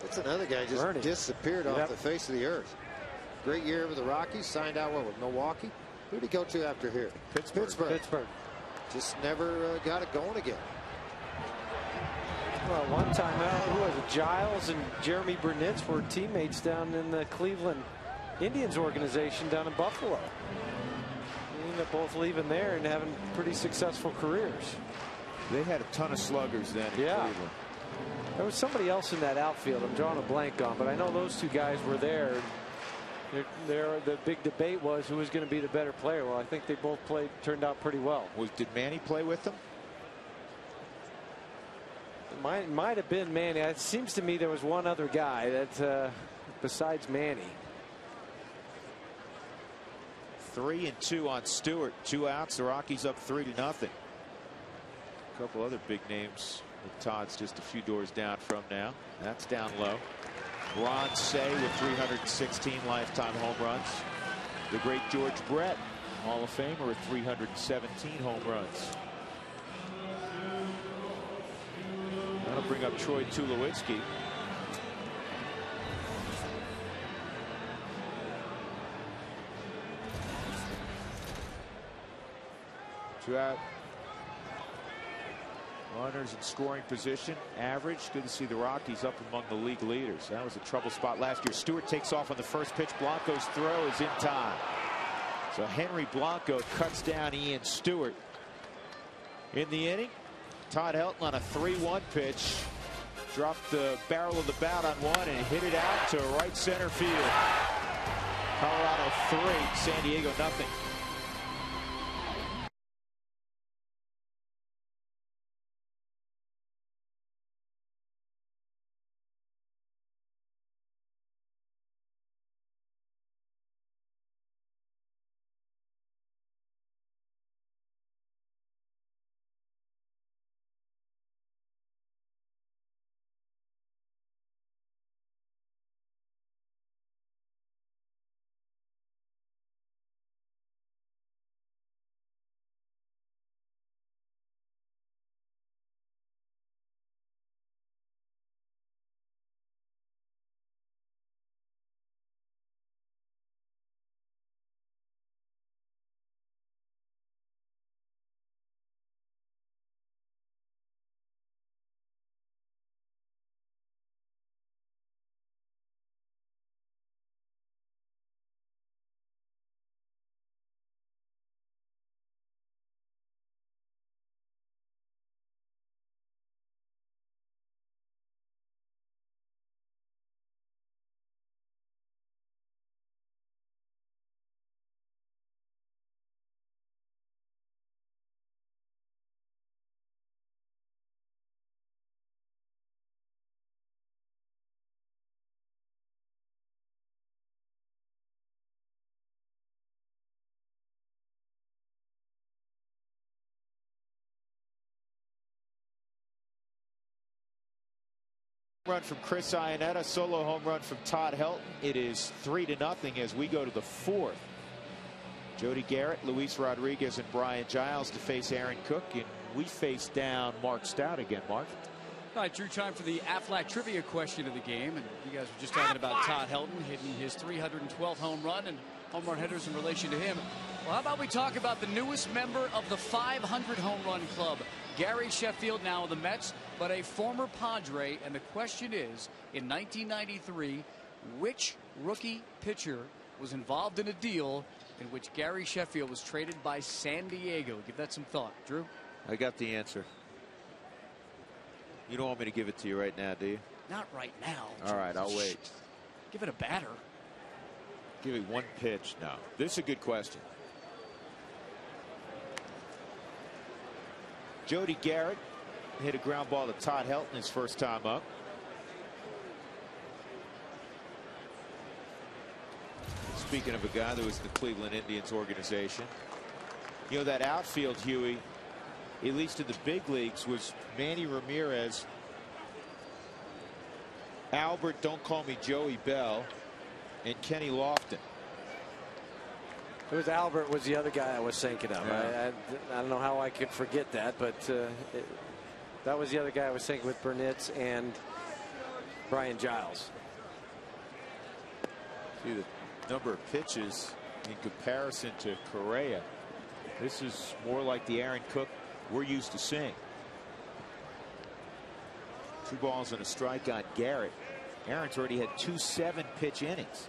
That's another guy just disappeared off the face of the earth. Great year with the Rockies. Signed out with Milwaukee. Who did he go to after here? Pittsburgh. Just never got it going again. Well, one time out, who was it? Giles and Jeremy Brunitz were teammates down in the Cleveland Indians organization down in Buffalo. They ended up both leaving there and having pretty successful careers. They had a ton of sluggers then in Cleveland. There was somebody else in that outfield I'm drawing a blank on, but I know those 2 guys were there. The big debate was who was going to be the better player. Well, I think they both turned out pretty well. Did Manny play with them? It might have been Manny. It seems to me there was one other guy that besides Manny. 3-2 on Stewart. 2 outs. The Rockies up 3-0. A couple other big names that Todd's just a few doors down from now. That's down low. Ron Say with 316 lifetime home runs. The great George Brett, Hall of Famer, with 317 home runs. That'll bring up Troy Tulowitzki. Two out. Runners in scoring position. Average. Good to see the Rockies up among the league leaders. That was a trouble spot last year. Stewart takes off on the first pitch. Blanco's throw is in time. So Henry Blanco cuts down Ian Stewart. In the inning, Todd Helton on a 3-1 pitch. Dropped the barrel of the bat on one and hit it out to right center field. Colorado 3, San Diego 0. Run from Chris Iannetta, solo home run from Todd Helton. It is 3-0 as we go to the fourth. Jody Garrett, Luis Rodriguez, and Brian Giles to face Aaron Cook, and we face down Mark Stout again. Mark. All right, Drew, time for the Aflac trivia question of the game. And you guys were just talking about Todd Helton hitting his 312th home run and home run hitters in relation to him. Well, how about we talk about the newest member of the 500 home run club, Gary Sheffield, now of the Mets, but a former Padre. And the question is, in 1993, which rookie pitcher was involved in a deal in which Gary Sheffield was traded by San Diego? Give that some thought. Drew? I got the answer. You don't want me to give it to you right now, do you? Not right now. All right, I'll wait. Give it a batter. Give me one pitch. No. This is a good question. Jody Garrett hit a ground ball to Todd Helton his first time up. Speaking of a guy that was in the Cleveland Indians organization, you know, that outfield, Huey, at least in the big leagues, was Manny Ramirez, Albert, don't call me Joey Bell, and Kenny Lofton. It was Albert was the other guy I was thinking of. Yeah. I don't know how I could forget that, but that was the other guy I was thinking with Burnitz and Brian Giles. See the number of pitches in comparison to Correa. This is more like the Aaron Cook we're used to seeing. 2 balls and a strike on Garrett. Aaron's already had 2 7-pitch innings.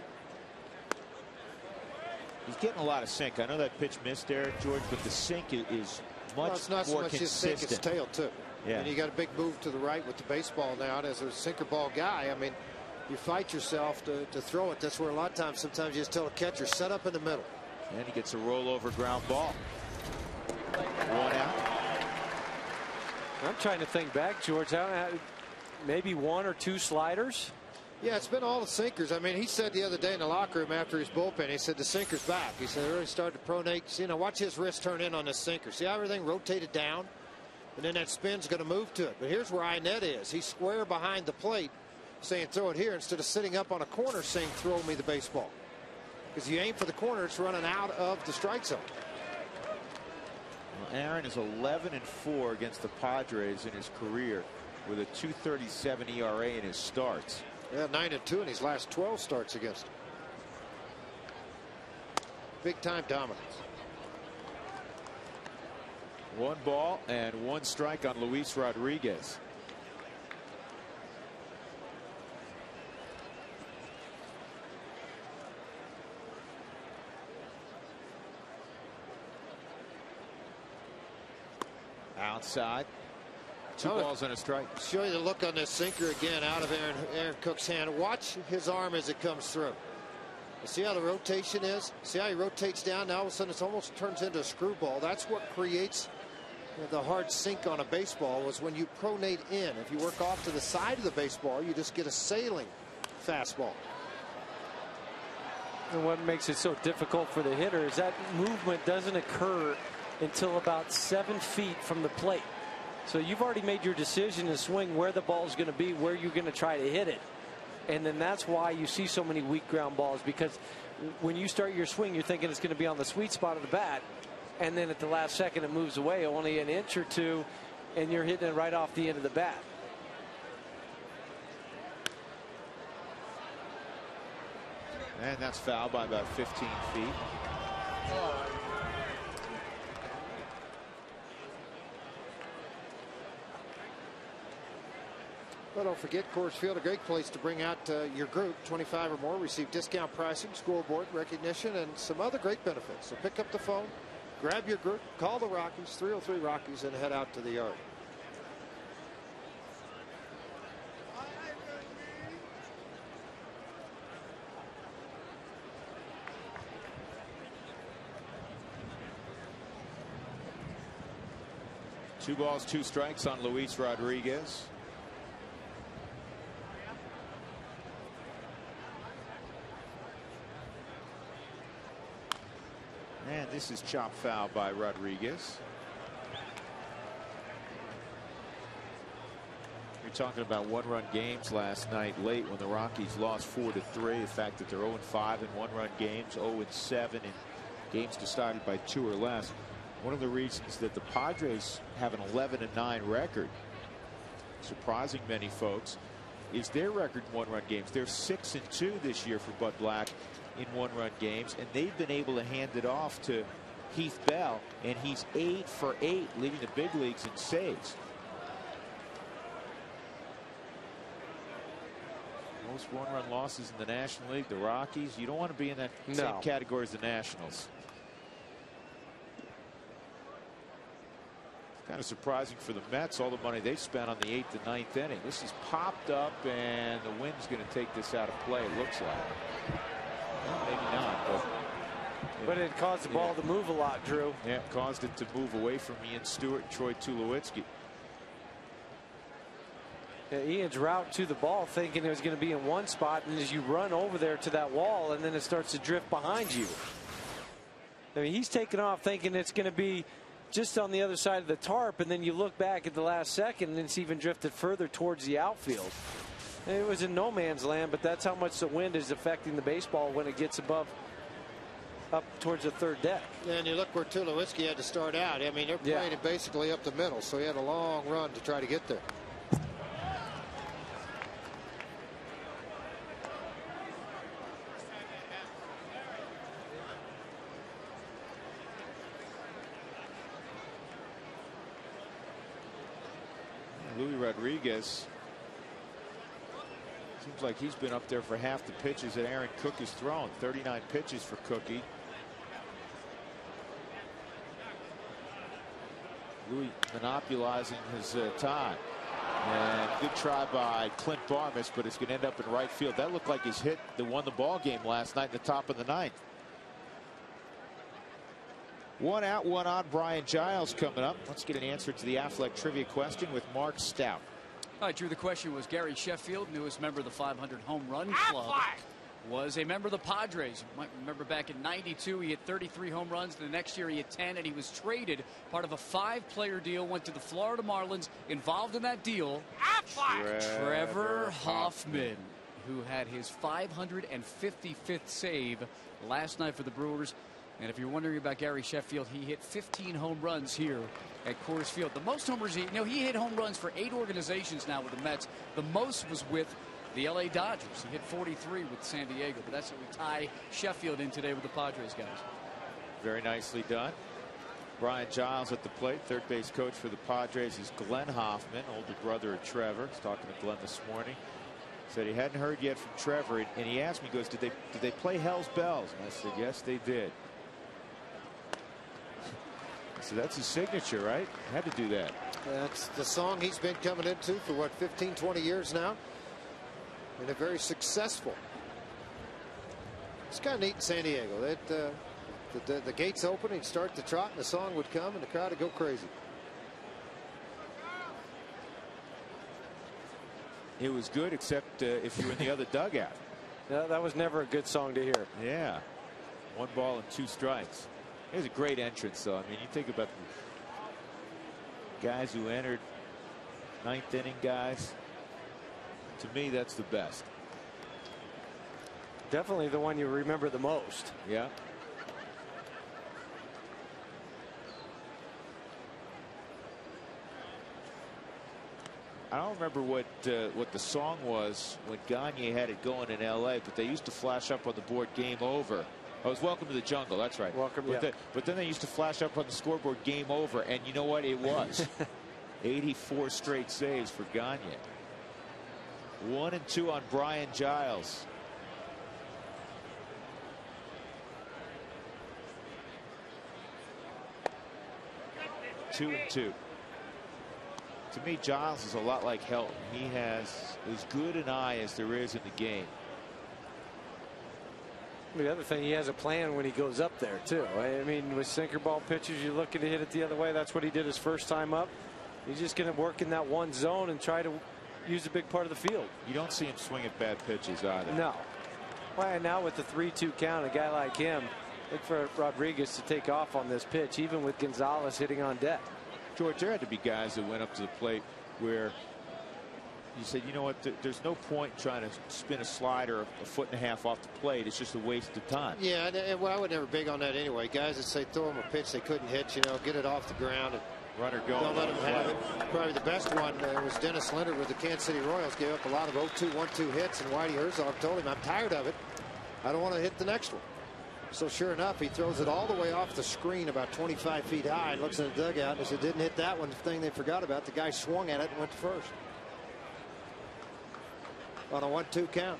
He's getting a lot of sink. I know that pitch missed there, George, but the sink is much it's not more so much consistent. his sink, it's tail too. Yeah. And you got a big move to the right with the baseball now. And as a sinker ball guy, I mean, you fight yourself to throw it. That's where a lot of times, sometimes you just tell a catcher, set up in the middle. And he gets a rollover ground ball. 1 out. I'm trying to think back, George. Maybe 1 or 2 sliders. Yeah, it's been all the sinkers. I mean, he said the other day in the locker room after his bullpen, he said the sinker's back. He said they already started to pronate. You know, watch his wrist turn in on this sinker. See how everything rotated down? And then that spin's going to move to it. But here's where Iannetta is. He's square behind the plate saying throw it here instead of sitting up on a corner saying throw me the baseball. Because you aim for the corner, it's running out of the strike zone. Well, Aaron is 11-4 against the Padres in his career with a 2.37 ERA in his starts. Yeah, 9-2 in his last 12 starts against him. Big time dominance. 1 ball and 1 strike on Luis Rodriguez. Outside. 2 balls and a strike. Show you the look on this sinker again out of Aaron Cook's hand. Watch his arm as it comes through. You see how the rotation is? See how he rotates down? Now all of a sudden it almost turns into a screwball. That's what creates the hard sink on a baseball, was when you pronate in. If you work off to the side of the baseball, you just get a sailing fastball. And what makes it so difficult for the hitter is that movement doesn't occur until about 7 feet from the plate. So you've already made your decision to swing where the ball is going to be, where you're going to try to hit it. And then that's why you see so many weak ground balls, because when you start your swing, you're thinking it's going to be on the sweet spot of the bat. And then at the last second, it moves away only an inch or 2, and you're hitting it right off the end of the bat. And that's foul by about 15 feet. Well, don't forget, Coors Field, a great place to bring out your group. 25 or more, receive discount pricing, scoreboard recognition, and some other great benefits. So pick up the phone, grab your group, call the Rockies, 303 Rockies, and head out to the yard. Two balls, 2 strikes on Luis Rodriguez. And this is chopped foul by Rodriguez. talking about one-run games last night late when the Rockies lost 4-3. The fact that they're 0-5 in one-run games, 0-7 in games decided by 2 or less. One of the reasons that the Padres have an 11-9 record, surprising many folks, is their record in one-run games. They're 6-2 this year for Bud Black in one-run games, and they've been able to hand it off to Heath Bell, and he's 8 for 8, leading the big leagues in saves. Most one-run losses in the National League, the Rockies. You don't want to be in that same category as the Nationals. Kind of surprising for the Mets, all the money they spent on the 8th and 9th inning. This is popped up, and the wind's going to take this out of play, it looks like. Well, maybe not, but it caused the ball to move a lot, Drew. Yeah, it caused it to move away from Ian Stewart and Troy Tulowitzki. Yeah, Ian's route to the ball, thinking it was going to be in one spot, and as you run over there to that wall, and then it starts to drift behind you. I mean, he's taking off thinking it's going to be just on the other side of the tarp, and then you look back at the last second, and it's even drifted further towards the outfield. And it was in no man's land, but that's how much the wind is affecting the baseball when it gets up towards the third deck. And you look where Tulowitzki had to start out. I mean, they're playing it basically up the middle, so he had a long run to try to get there. Luis Rodriguez seems like he's been up there for half the pitches that Aaron Cook has thrown. 39 pitches for Cookie. Luis monopolizing his time. And good try by Clint Barmas, but it's going to end up in right field. That looked like his hit that won the ball game last night in the top of the 9th. 1 out, 1 on. Brian Giles coming up. Let's get an answer to the Affleck trivia question with Mark Stout. All right, Drew, the question was Gary Sheffield, newest member of the 500 home run club, was a member of the Padres. You might remember back in '92, he hit 33 home runs. The next year he hit 10, and he was traded. Part of a 5-player deal, went to the Florida Marlins. Involved in that deal, Trevor Hoffman, who had his 555th save last night for the Brewers. And if you're wondering about Gary Sheffield, he hit 15 home runs here at Coors Field. The most homers, he hit home runs for 8 organizations now with the Mets. The most was with the LA Dodgers. He hit 43 with San Diego. But that's what we tie Sheffield in today with the Padres guys. Very nicely done. Brian Giles at the plate. Third base coach for the Padres is Glenn Hoffman, older brother of Trevor. I was talking to Glenn this morning. Said he hadn't heard yet from Trevor, and he asked me, he goes, did they play Hell's Bells? And I said, yes, they did. So that's his signature, right? Had to do that. That's the song he's been coming into for what, 15, 20 years now, and a very successful. It's kind of neat in San Diego. That the gates open, he'd start the trot, and the song would come, and the crowd would go crazy. It was good, except if you were in the other dugout. No, that was never a good song to hear. Yeah, 1 ball and 2 strikes. It was a great entrance, though. I mean, you think about the guys who entered, 9th inning guys. To me, that's the best. Definitely the one you remember the most. Yeah. I don't remember what the song was when Gagne had it going in L.A., but they used to flash up on the board, "Game Over." Oh, it was "Welcome to the Jungle." That's right. Welcome. But then they used to flash up on the scoreboard, "Game Over," and you know what? It was 84 straight saves for Gagne. 1 and 2 on Brian Giles. Two and 2. To me, Giles is a lot like Helton. He has as good an eye as there is in the game. The other thing, he has a plan when he goes up there, too. I mean, with sinker ball pitchers, you're looking to hit it the other way. That's what he did his first time up. He's just going to work in that one zone and try to use a big part of the field. You don't see him swing at bad pitches either. No. Well, and now with the 3-2 count, a guy like him, look for Rodriguez to take off on this pitch, even with Gonzalez hitting on deck. George, there had to be guys that went up to the plate where you said, you know what, there's no point trying to spin a slider a foot and a half off the plate. It's just a waste of time. Yeah, and well, I would never big on that anyway. Guys that say throw them a pitch they couldn't hit, you know, get it off the ground and runner going. Don't let them have it. Probably the best one was Dennis Leonard with the Kansas City Royals. Gave up a lot of 0-2, 1-2 hits, and Whitey Herzog told him, I'm tired of it. I don't want to hit the next one. So sure enough, he throws it all the way off the screen about 25 feet high and looks in the dugout and said, didn't hit that one. The thing they forgot about, the guy swung at it and went to first. On a 1-2 count.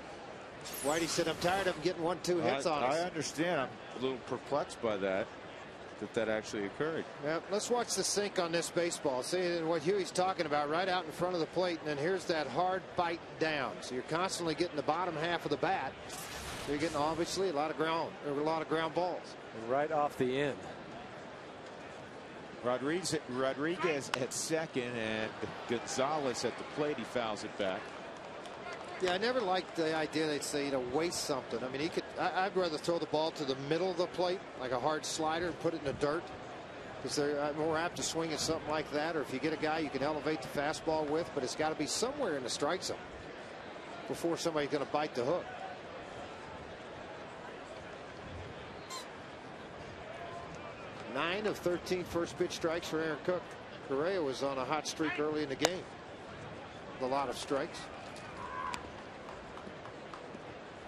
Whitey said, I'm tired of him getting 1-2 hits on us. I understand. I'm a little perplexed by that actually occurred. Yeah, let's watch the sink on this baseball. See what Huey's talking about, right out in front of the plate, and then here's that hard bite down. So you're constantly getting the bottom half of the bat. So you're getting obviously a lot of ground balls. And right off the end. Rodriguez at second and Gonzalez at the plate. He fouls it back. Yeah, I never liked the idea they'd say, you know, waste something. I mean, he could. I'd rather throw the ball to the middle of the plate, like a hard slider, and put it in the dirt, because they're more apt to swing at something like that. Or if you get a guy you can elevate the fastball with, but it's got to be somewhere in the strike zone before somebody's going to bite the hook. Nine of 13 first pitch strikes for Aaron Cook. Correa was on a hot streak early in the game. A lot of strikes.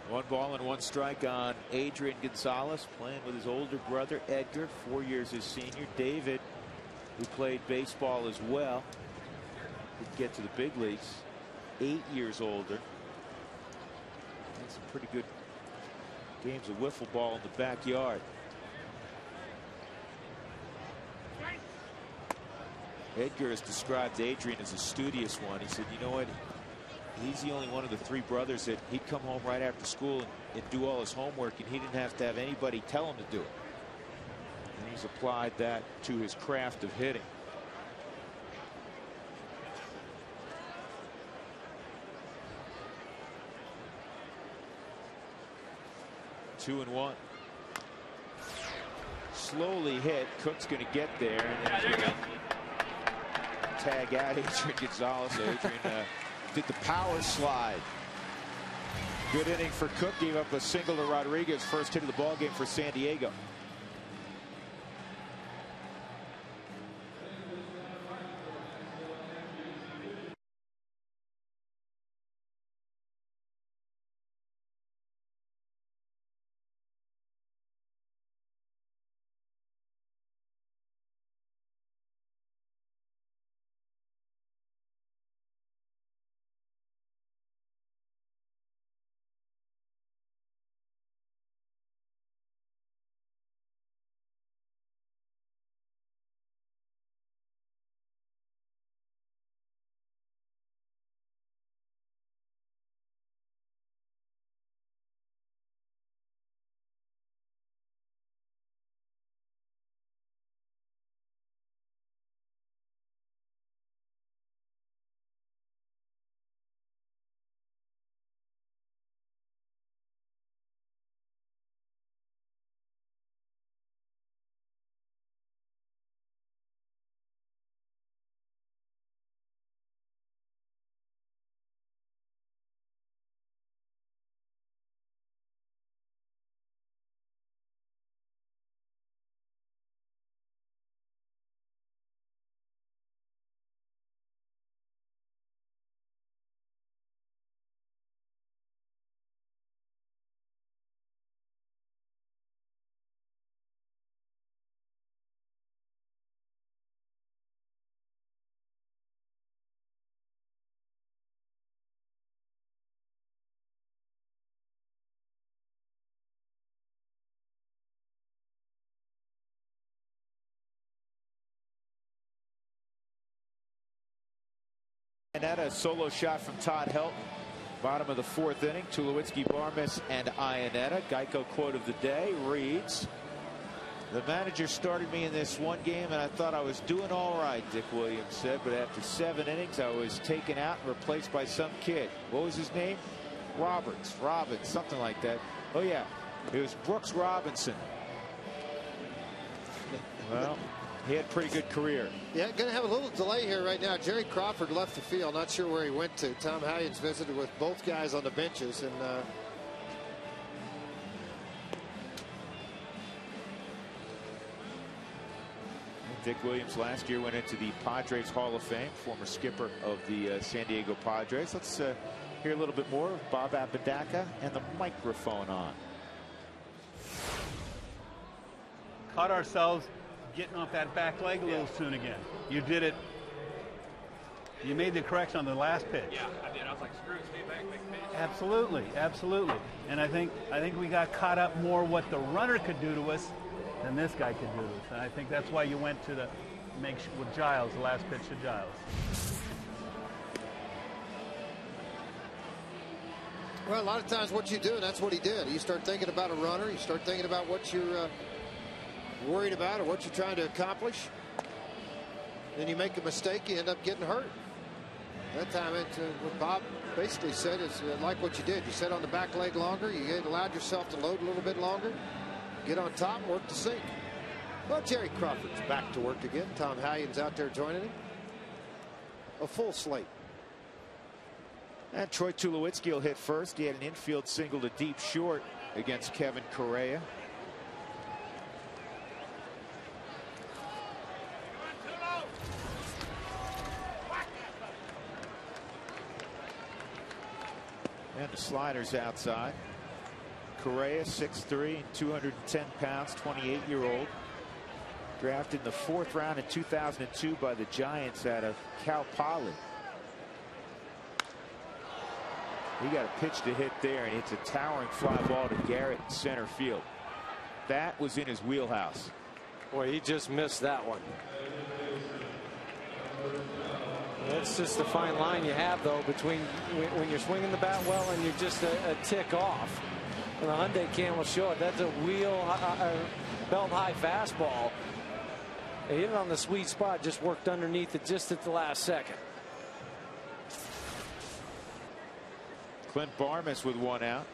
1 ball and 1 strike on Adrian Gonzalez, playing with his older brother Edgar, 4 years his senior. David, who played baseball as well, didn't get to the big leagues, 8 years older. And some pretty good games of wiffle ball in the backyard. Edgar has described Adrian as a studious one. He said, you know what? He's the only one of the 3 brothers that he'd come home right after school and do all his homework, and he didn't have to have anybody tell him to do it. And he's applied that to his craft of hitting. Two and one. Slowly hit. Cook's going to get there, and then he's going to tag out Adrian Gonzalez. Adrian did the power slide. Good inning for Cook. Gave up a single to Rodriguez. First hit of the ball game for San Diego. Iannetta, a solo shot from Todd Helton. Bottom of the 4th inning. Tulowitzki, Barmes, and Iannetta. Geico quote of the day reads, "The manager started me in this one game and I thought I was doing all right," Dick Williams said, "but after 7 innings I was taken out and replaced by some kid." What was his name? Robbins, something like that. Oh yeah, it was Brooks Robinson. Well, He had a pretty good career. Yeah, going to have a little delay here right now. Jerry Crawford left the field. Not sure where he went to. Tom Hallions visited with both guys on the benches. And Dick Williams last year went into the Padres Hall of Fame, former skipper of the San Diego Padres. Let's hear a little bit more of Bob Apodaca and the microphone on. Caught ourselves getting off that back leg a little soon again. You did it. You made the correction on the last pitch. Yeah, I did. I was like, screw it, stay back, make pitch. Absolutely, absolutely. And I think we got caught up more what the runner could do to us than this guy could do to us. And I think that's why you went to the with Giles, the last pitch to Giles. well, a lot of times what you do, and that's what he did. You start thinking about a runner. You start thinking about what you're worried about or what you're trying to accomplish. Then you make a mistake, you end up getting hurt. That time, what Bob basically said is like what you did. You sat on the back leg longer. You allowed yourself to load a little bit longer. Get on top, work the sink. Well, Jerry Crawford's back to work again. Tom Hallions out there joining him. A full slate. And Troy Tulowitzki will hit first. He had an infield single to deep short against Kevin Correa. And the slider's outside. Correa, 6'3", 210 pounds, 28-year-old. Drafted in the 4th round in 2002 by the Giants out of Cal Poly. He got a pitch to hit there, and it's a towering fly ball to Garrett in center field. That was in his wheelhouse. Boy, he just missed that one. That's just the fine line you have, though, between when you're swinging the bat well and you're just a tick off. And the Hyundai cam will show it. That's a belt-high fastball. They hit it on the sweet spot, just worked underneath it just at the last second. Clint Barmes with one out.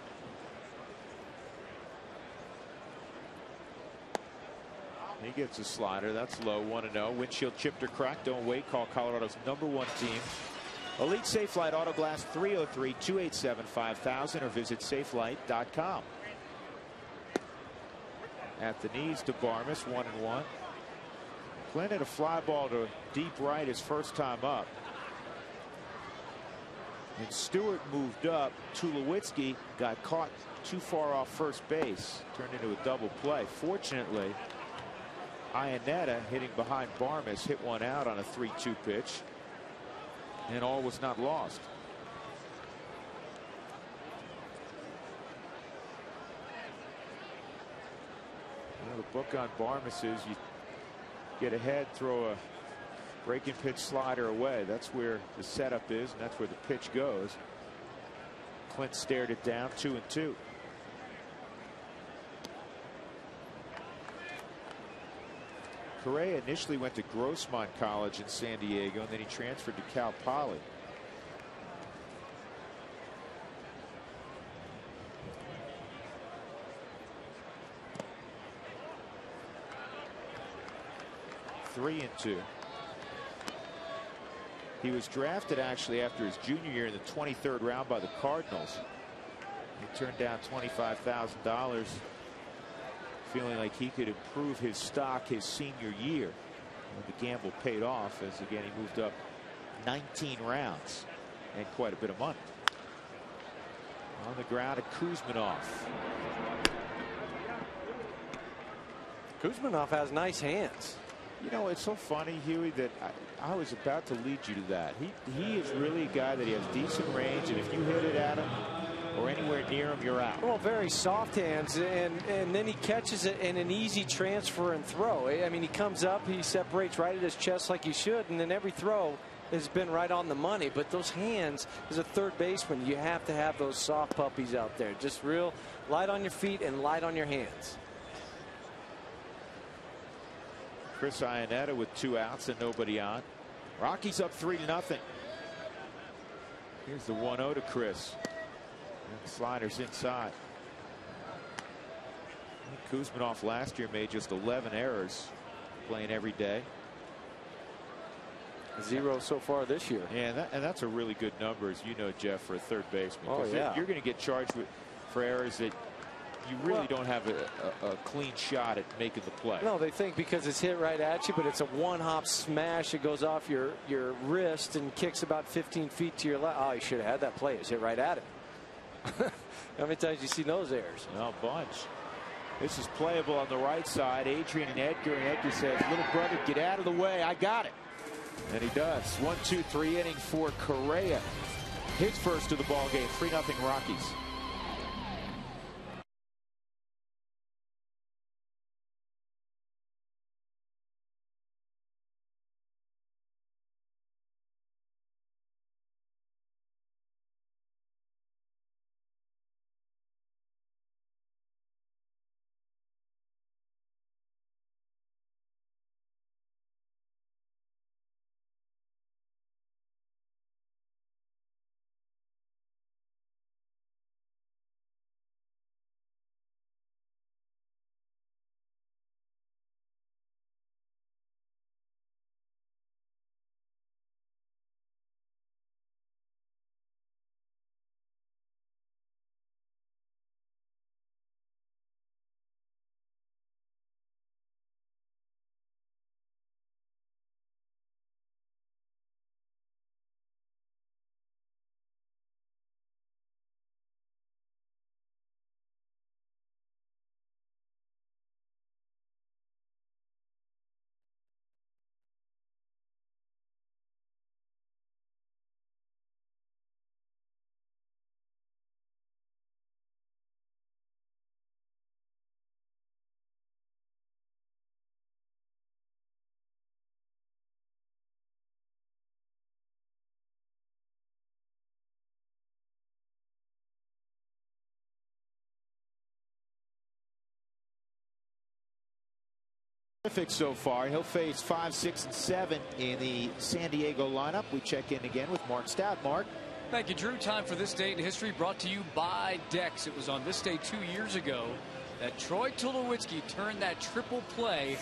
He gets a slider. That's low. 1-0. Windshield chipped or cracked. Don't wait. Call Colorado's #1 team. Elite Safelite Auto Glass 303-287-5000 or visit safelight.com. At the knees to Barmes. 1-1. Clint had a fly ball to deep right his first time up. And Stewart moved up. Tulowitzki got caught too far off first base. Turned into a double play. Fortunately, Iannetta, hitting behind Barmes, hit one out on a 3-2 pitch. And all was not lost. Well, the book on Barmes is you get ahead, throw a breaking pitch slider away. That's where the setup is, and that's where the pitch goes. Clint stared it down. 2-2. Correa initially went to Grossmont College in San Diego, and then he transferred to Cal Poly. Three and two. He was drafted actually after his junior year in the 23rd round by the Cardinals. He turned down $25,000, feeling like he could improve his stock his senior year. And the gamble paid off, as again he moved up 19 rounds and quite a bit of money. On the ground at Kuzminov. Kuzminov has nice hands. You know, it's so funny, Huey, that I was about to lead you to that. He is really a guy that he has decent range, and if you hit it at him or anywhere near him, you're out. Well, very soft hands, and then he catches it in an easy transfer and throw. I mean, he comes up, he separates right at his chest like he should, and then every throw has been right on the money. But those hands, as a third baseman, you have to have those soft puppies out there. Just real light on your feet and light on your hands. Chris Iannetta with 2 outs and nobody on. Rockies up 3-0. Here's the 1-0 to Chris. And the slider's inside. Kuzminov last year made just 11 errors. playing every day. 0 so far this year. Yeah, and that's a really good number, as you know, Jeff, for a third baseman. Oh, yeah. You're going to get charged for errors that you really don't have a clean shot at making the play. No, they think because it's hit right at you, but it's a one-hop smash. It goes off your wrist and kicks about 15 feet to your left. Oh, you should have had that play. It's hit right at it. How many times do you see those errors? No, a bunch. This is playable on the right side. Adrian and Edgar says, little brother, get out of the way. I got it. And he does. 1-2-3 inning for Correa. His first of the ball game. 3-0 Rockies. Terrific so far. He'll face 5, 6, and 7 in the San Diego lineup. We check in again with Mark Stout. Mark. Thank you, Drew. Time for This Day in History, brought to you by Dex. It was on this day 2 years ago that Troy Tulowitzki turned that triple play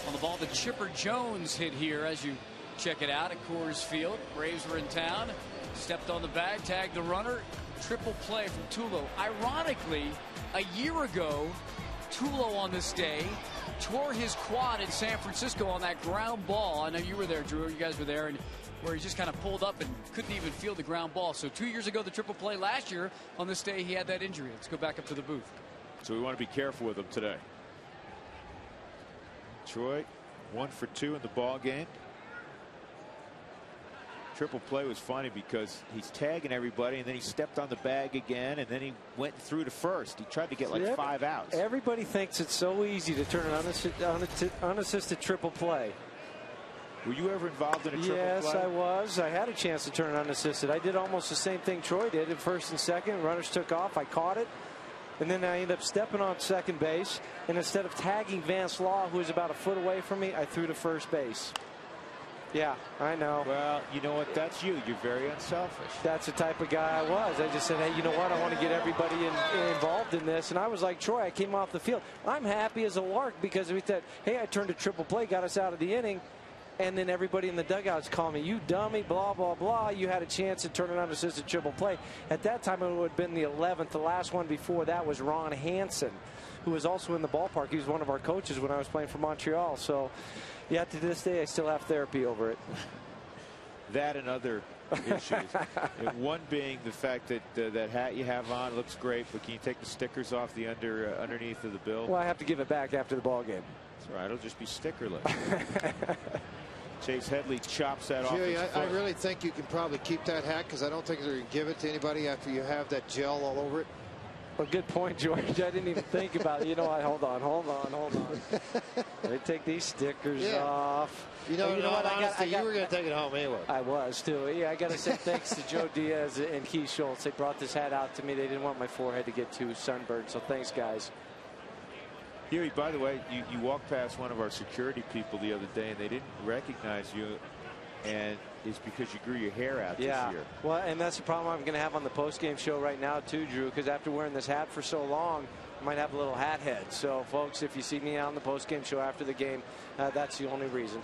on the ball that Chipper Jones hit here. As you check it out at Coors Field, Braves were in town, stepped on the bag, tagged the runner. Triple play from Tulo. Ironically, a year ago, Tulo on this day tore his quad in San Francisco on that ground ball. I know you were there, Drew. You guys were there, and where he just kind of pulled up and couldn't even feel the ground ball. So 2 years ago, the triple play. Last year, on this day, he had that injury. Let's go back up to the booth. So we want to be careful with him today. Troy, 1 for 2 in the ball game. Triple play was funny because he's tagging everybody, and then he stepped on the bag again, and then he went through to first. He tried to get like 5 outs. Everybody thinks it's so easy to turn an unassisted triple play. Were you ever involved in a triple play? Yes, I was. I had a chance to turn it unassisted. I did almost the same thing Troy did at first and second. Runners took off. I caught it. And then I ended up stepping on second base. And instead of tagging Vance Law, who was about a foot away from me, I threw to first base. Yeah, I know. Well, you know what? That's you. You're very unselfish. That's the type of guy I was. I just said, hey, you know what? I want to get everybody involved in this. And I was like, Troy, I came off the field. I'm happy as a lark because we said, hey, I turned a triple play, got us out of the inning. And then everybody in the dugouts called me, you dummy, blah, blah, blah. You had a chance to turn an unassisted triple play. At that time, it would have been the 11th. The last one before that was Ron Hansen, who was also in the ballpark. He was one of our coaches when I was playing for Montreal. So, yeah, to this day, I still have therapy over it. That and other issues. And one being the fact that that hat you have on looks great, but can you take the stickers off the underneath of the bill? Well, I have to give it back after the ball game. That's right. It'll just be stickerless. Chase Headley chops that off. I really think you can probably keep that hat because I don't think they're going to give it to anybody after you have that gel all over it. Well, good point, George. I didn't even think about it. You know what? Hold on. Let me take these stickers off. You know what? Honestly, you were going to take it home anyway. I was, too. Yeah, I got to say thanks to Joe Diaz and Keith Schultz. They brought this hat out to me. They didn't want my forehead to get too sunburned, so thanks, guys. Huey, by the way, you walked past one of our security people the other day, and they didn't recognize you, and it's because you grew your hair out this year. Well, and that's the problem I'm going to have on the post-game show right now, too, Drew, because after wearing this hat for so long, might have a little hat head. So, folks, if you see me on the post-game show after the game, that's the only reason.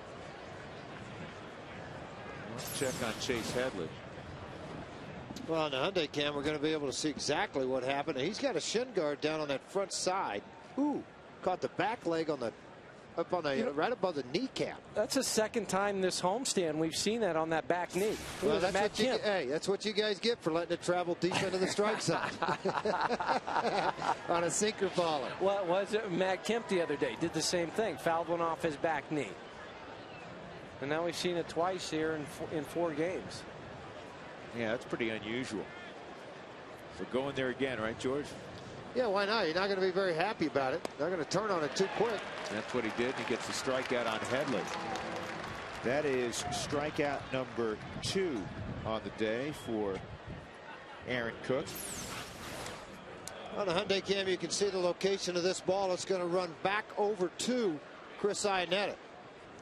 Let's check on Chase Headley. Well, on the Hyundai cam, we're going to be able to see exactly what happened. He's got a shin guard down on that front side. Ooh, caught the back leg on the right above the kneecap. That's the second time this homestand we've seen that on that back knee. Well, that's what you guys get for letting it travel deep into the strike zone on a sinker baller. Well, was it Matt Kemp the other day? Did the same thing. Fouled one off his back knee. And now we've seen it twice here in 4 games. Yeah, that's pretty unusual. So going there again, right, George? Yeah, why not? You're not going to be very happy about it. They're going to turn on it too quick. That's what he did. He gets the strikeout on Headley. That is strikeout number 2 on the day for Aaron Cook. On the Hyundai cam, you can see the location of this ball. It's going to run back over to Chris Iannetta.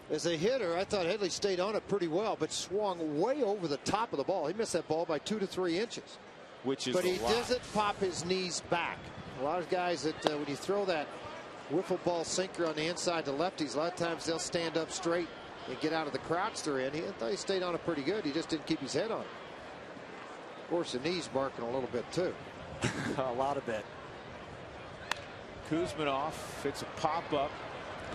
As a hitter, I thought Headley stayed on it pretty well, but swung way over the top of the ball. He missed that ball by 2 to 3 inches. Which is but he doesn't pop his knees back. A lot of guys that when you throw that wiffle ball sinker on the inside to lefties, a lot of times they'll stand up straight and get out of the crouch they're in. I thought he stayed on it pretty good. He just didn't keep his head on it. Of course, the knee's barking a little bit too. A lot of it. Kuzminoff fits a pop-up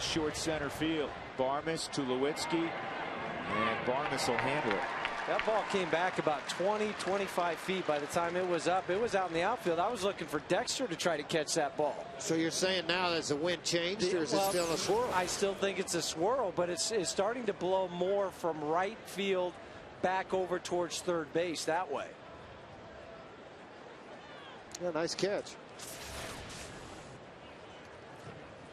short center field. Barmes to Lewitsky, and Barmes will handle it. That ball came back about 20-25 feet. By the time it was up, it was out in the outfield. I was looking for Dexter to try to catch that ball. So you're saying now there's a wind changed, or is it still a swirl? I still think it's a swirl, but it's starting to blow more from right field back over towards third base that way. Yeah, nice catch.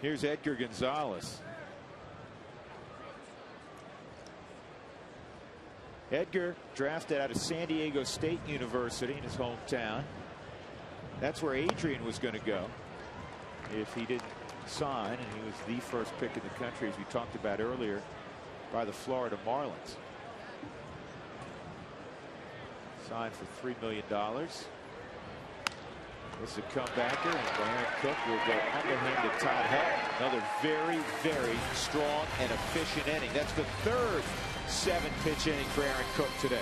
Here's Edgar Gonzalez. Edgar drafted out of San Diego State University in his hometown. That's where Adrian was going to go if he didn't sign, and he was the first pick in the country, as we talked about earlier, by the Florida Marlins. Signed for $3 million. This is a comebacker, and Aaron Cook will go underhand to Todd Helton. Another very, very strong and efficient inning. That's the third 7-pitch inning for Aaron Cook today.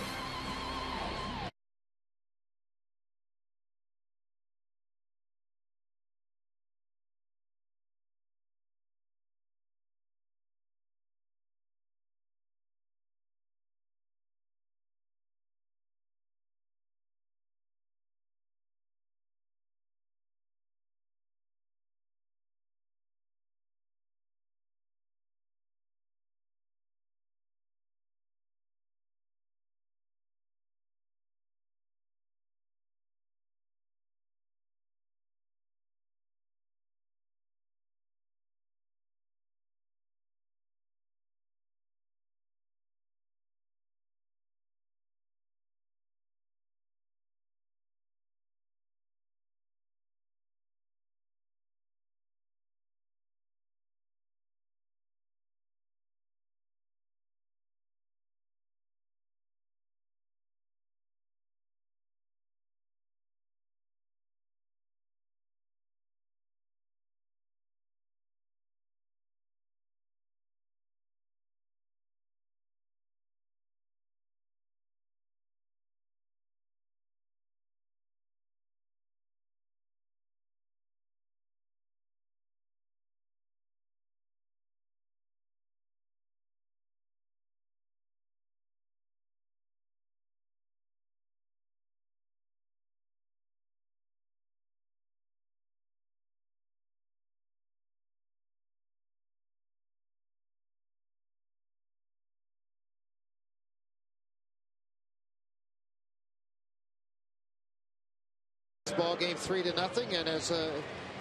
Ball game 3-0, and as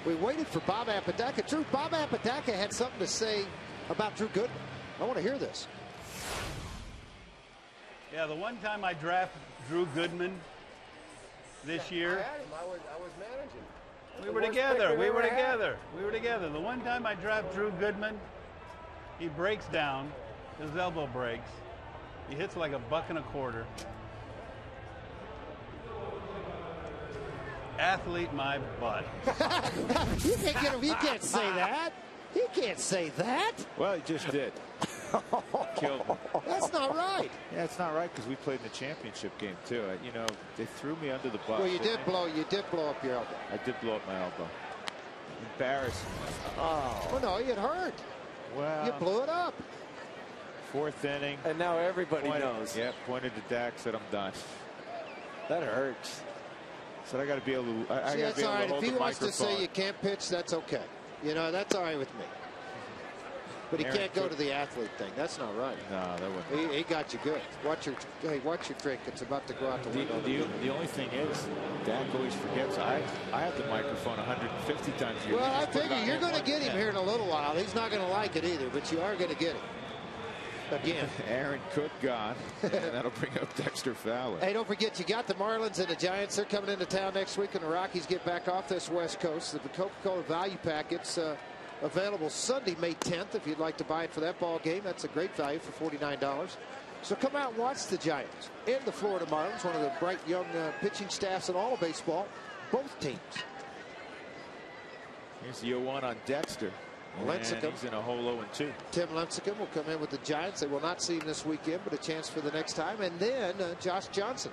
we waited for Bob Apodaca, Bob Apodaca had something to say about Drew Goodman. I want to hear this. Yeah, the one time I drafted Drew Goodman this year. I had him. I was managing. We were together. We were together. The one time I drafted Drew Goodman, he breaks down. His elbow breaks. He hits like $1.25. athlete my butt. You can't get him. You can't say that. You can't say that. Well, he just did. Killed me. That's not right. Yeah, it's not right because we played in the championship game too. You know, they threw me under the bus. Well, you did blow up your elbow. I did blow up my elbow. Embarrassing. Oh no, it hurt. Well, You blew it up. fourth inning. And now everybody knows. Yeah, pointed to Dak, said I'm done. That hurts. Said I got to be able to. I See, got to that's be all able right. to hold If he the wants to say microphone. you can't pitch, that's okay. You know, that's all right with me. But he Aaron can't go Cook- to the athlete thing. That's not right. No, that wasn't. He got you good. Watch your drink. It's about to go out the window. The only thing is, Dak always forgets. I have the microphone 150 times a year. Well, You I just put it figure on you're him going to one get him time. here in a little while. He's not going to like it either, but you are going to get him. Again. Aaron Cook gone, and that'll bring up Dexter Fowler. Hey, don't forget, you got the Marlins and the Giants. They're coming into town next week, and the Rockies get back off this West Coast. The Coca-Cola value packet's available Sunday, May 10th. If you'd like to buy it for that ball game, that's a great value for $49. So come out and watch the Giants and the Florida Marlins, one of the bright young pitching staffs in all of baseball, both teams. Here's the 0-1 on Dexter. And Lincecum. he's in a whole 0-2. Tim Lincecum will come in with the Giants. They will not see him this weekend, but a chance for the next time. And then Josh Johnson.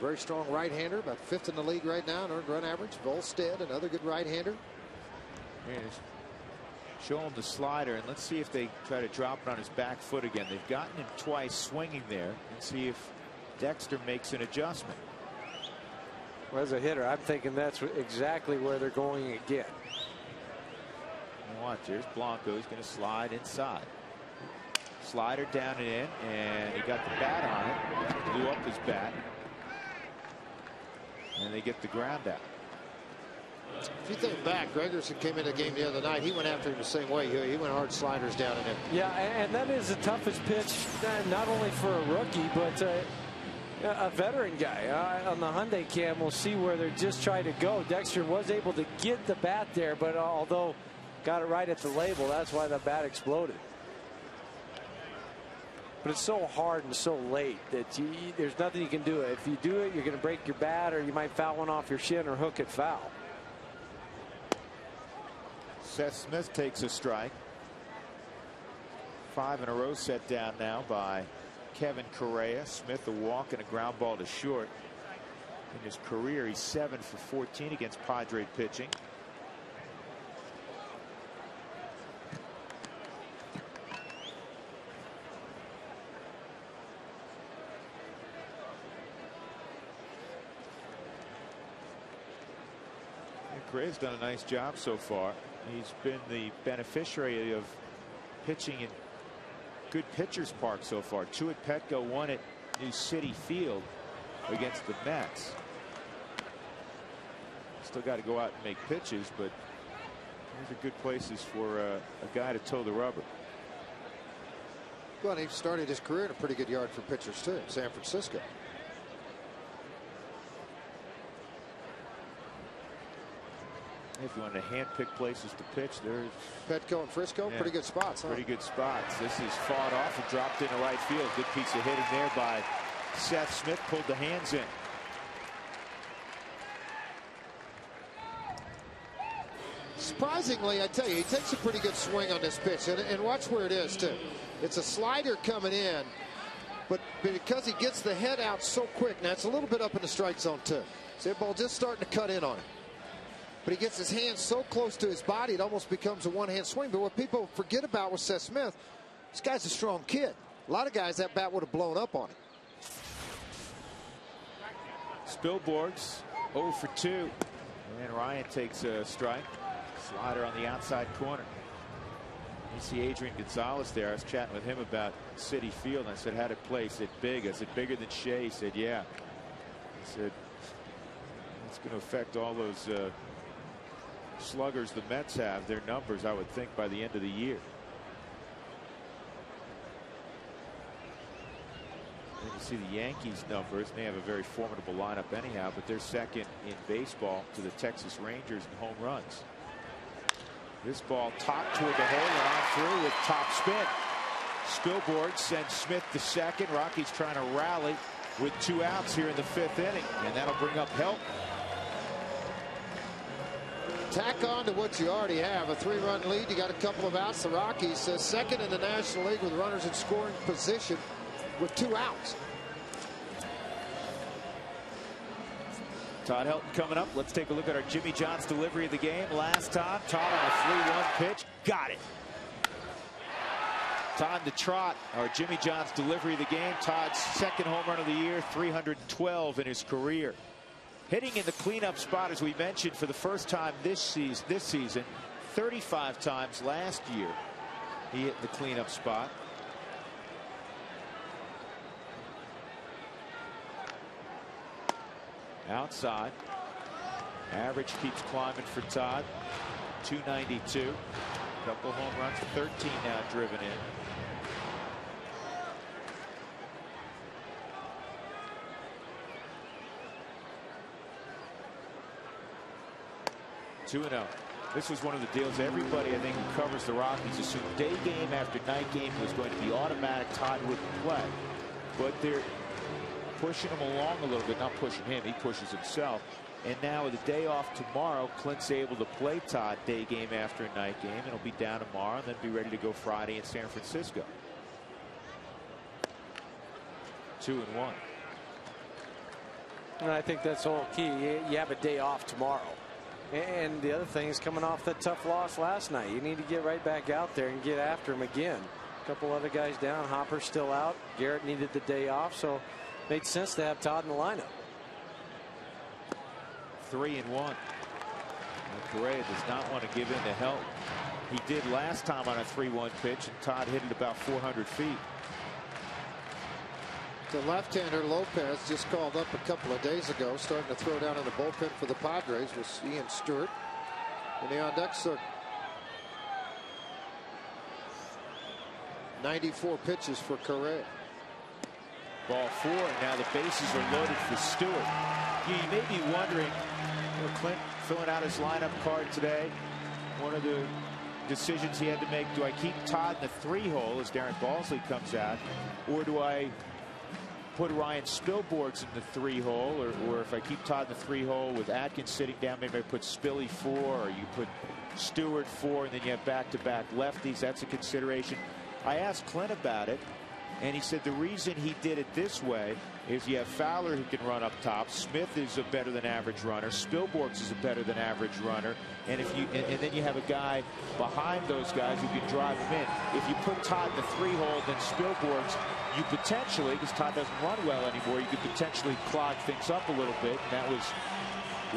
Very strong right-hander, about 5th in the league right now in earned run average. Volstead, another good right-hander. Show him the slider, and let's see if they try to drop it on his back foot again. They've gotten him twice swinging there, and see if Dexter makes an adjustment. Well, as a hitter, I'm thinking that's exactly where they're going again. Watch, there's Blanco. He's going to slide inside. Slider down and in, and he got the bat on it. Blew up his bat. And they get the ground out. If you think back, Gregerson came in the game the other night. He went after him the same way. He went hard sliders down and in. Yeah, and that is the toughest pitch, not only for a rookie, but a veteran guy. On the Hyundai cam, we'll see where they're just trying to go. Dexter was able to get the bat there, but although got it right at the label, that's why the bat exploded. But it's so hard and so late that there's nothing you can do. If you do it, you're going to break your bat, or you might foul one off your shin or hook it foul. Seth Smith takes a strike. 5 in a row set down now by Kevin Correa. Smith a walk and a ground ball to short. In his career, he's 7 for 14 against Padre pitching. Correa's done a nice job so far. He's been the beneficiary of pitching in good pitchers park so far. 2 at Petco, 1 at New City Field against the Mets. Still got to go out and make pitches, but these are good places for a guy to toe the rubber. Well, he started his career in a pretty good yard for pitchers too, San Francisco. If you want to hand-pick places to pitch, there's Petco and Frisco, pretty good spots. Huh? Pretty good spots. This is fought off and dropped into right field. Good piece of hitting there by Seth Smith. Pulled the hands in. Surprisingly, I tell you, he takes a pretty good swing on this pitch, and watch where it is too. It's a slider coming in, but because he gets the head out so quick, now it's a little bit up in the strike zone too. See that ball just starting to cut in on him. But he gets his hand so close to his body, it almost becomes a one-hand swing. But what people forget about with Seth Smith, this guy's a strong kid. A lot of guys, that bat would have blown up on him. Spilborghs 0 for 2. And Ryan takes a strike. Slider on the outside corner. You see Adrian Gonzalez there. I was chatting with him about City Field. I said, how'd it play? He said, big. I said, bigger than Shea? He said, yeah. He said, it's going to affect all those sluggers the Mets have, their numbers, I would think, by the end of the year. And you see the Yankees numbers. They have a very formidable lineup anyhow, but they're second in baseball to the Texas Rangers in home runs. This ball topped toward the hole and on through with top spin. Spilborghs sends Smith to second. Rockies trying to rally with 2 outs here in the 5th inning, and that'll bring up help. tack on to what you already have. A 3-run lead. You got a couple of outs. The Rockies second in the National League with runners in scoring position with 2 outs. Todd Helton coming up. Let's take a look at our Jimmy John's delivery of the game. Last time, Todd on a 3-1 pitch. Got it. Todd to trot, our Jimmy John's delivery of the game. Todd's second home run of the year, 312 in his career. Hitting in the cleanup spot, as we mentioned, for the first time this season, 35 times last year he hit in the cleanup spot. Outside. Average keeps climbing for Todd. 292. Couple home runs, 13 now driven in. (2-0). This was one of the deals everybody, I think, who covers the Rockies assumed day game after night game was going to be automatic. Todd wouldn't play, but they're pushing him along a little bit. Not pushing him, he pushes himself. And now with a day off tomorrow, Clint's able to play Todd day game after a night game, and he'll be down tomorrow and then be ready to go Friday in San Francisco. 2-1. And I think that's all key. You have a day off tomorrow. And the other thing is coming off that tough loss last night. You need to get right back out there and get after him again. A couple other guys down. Hopper's still out. Garrett needed the day off, so it made sense to have Todd in the lineup. 3-1. Correa does not want to give in to help. He did last time on a 3-1 pitch, and Todd hit it about 400 feet. The left-hander Lopez just called up a couple of days ago, starting to throw down in the bullpen for the Padres with Ian Stewart. And the on deck circuit. 94 pitches for Correa. Ball 4, and now the bases are loaded for Stewart. You may be wondering, Clint filling out his lineup card today. One of the decisions he had to make: do I keep Todd in the 3-hole as Darren Balsley comes out, or do I put Ryan Spilborghs in the 3-hole, or if I keep Todd in the 3-hole with Atkins sitting down, maybe I put Spilly 4, or you put Stewart 4, and then you have back-to-back lefties. That's a consideration. I asked Clint about it, and he said the reason he did it this way is you have Fowler who can run up top. Smith is a better than average runner. Spilborghs is a better than average runner. And if you and then you have a guy behind those guys who can drive them in. If you put Todd in the 3-hole, then Spilborghs, you potentially, because Todd doesn't run well anymore, you could potentially clog things up a little bit. And that was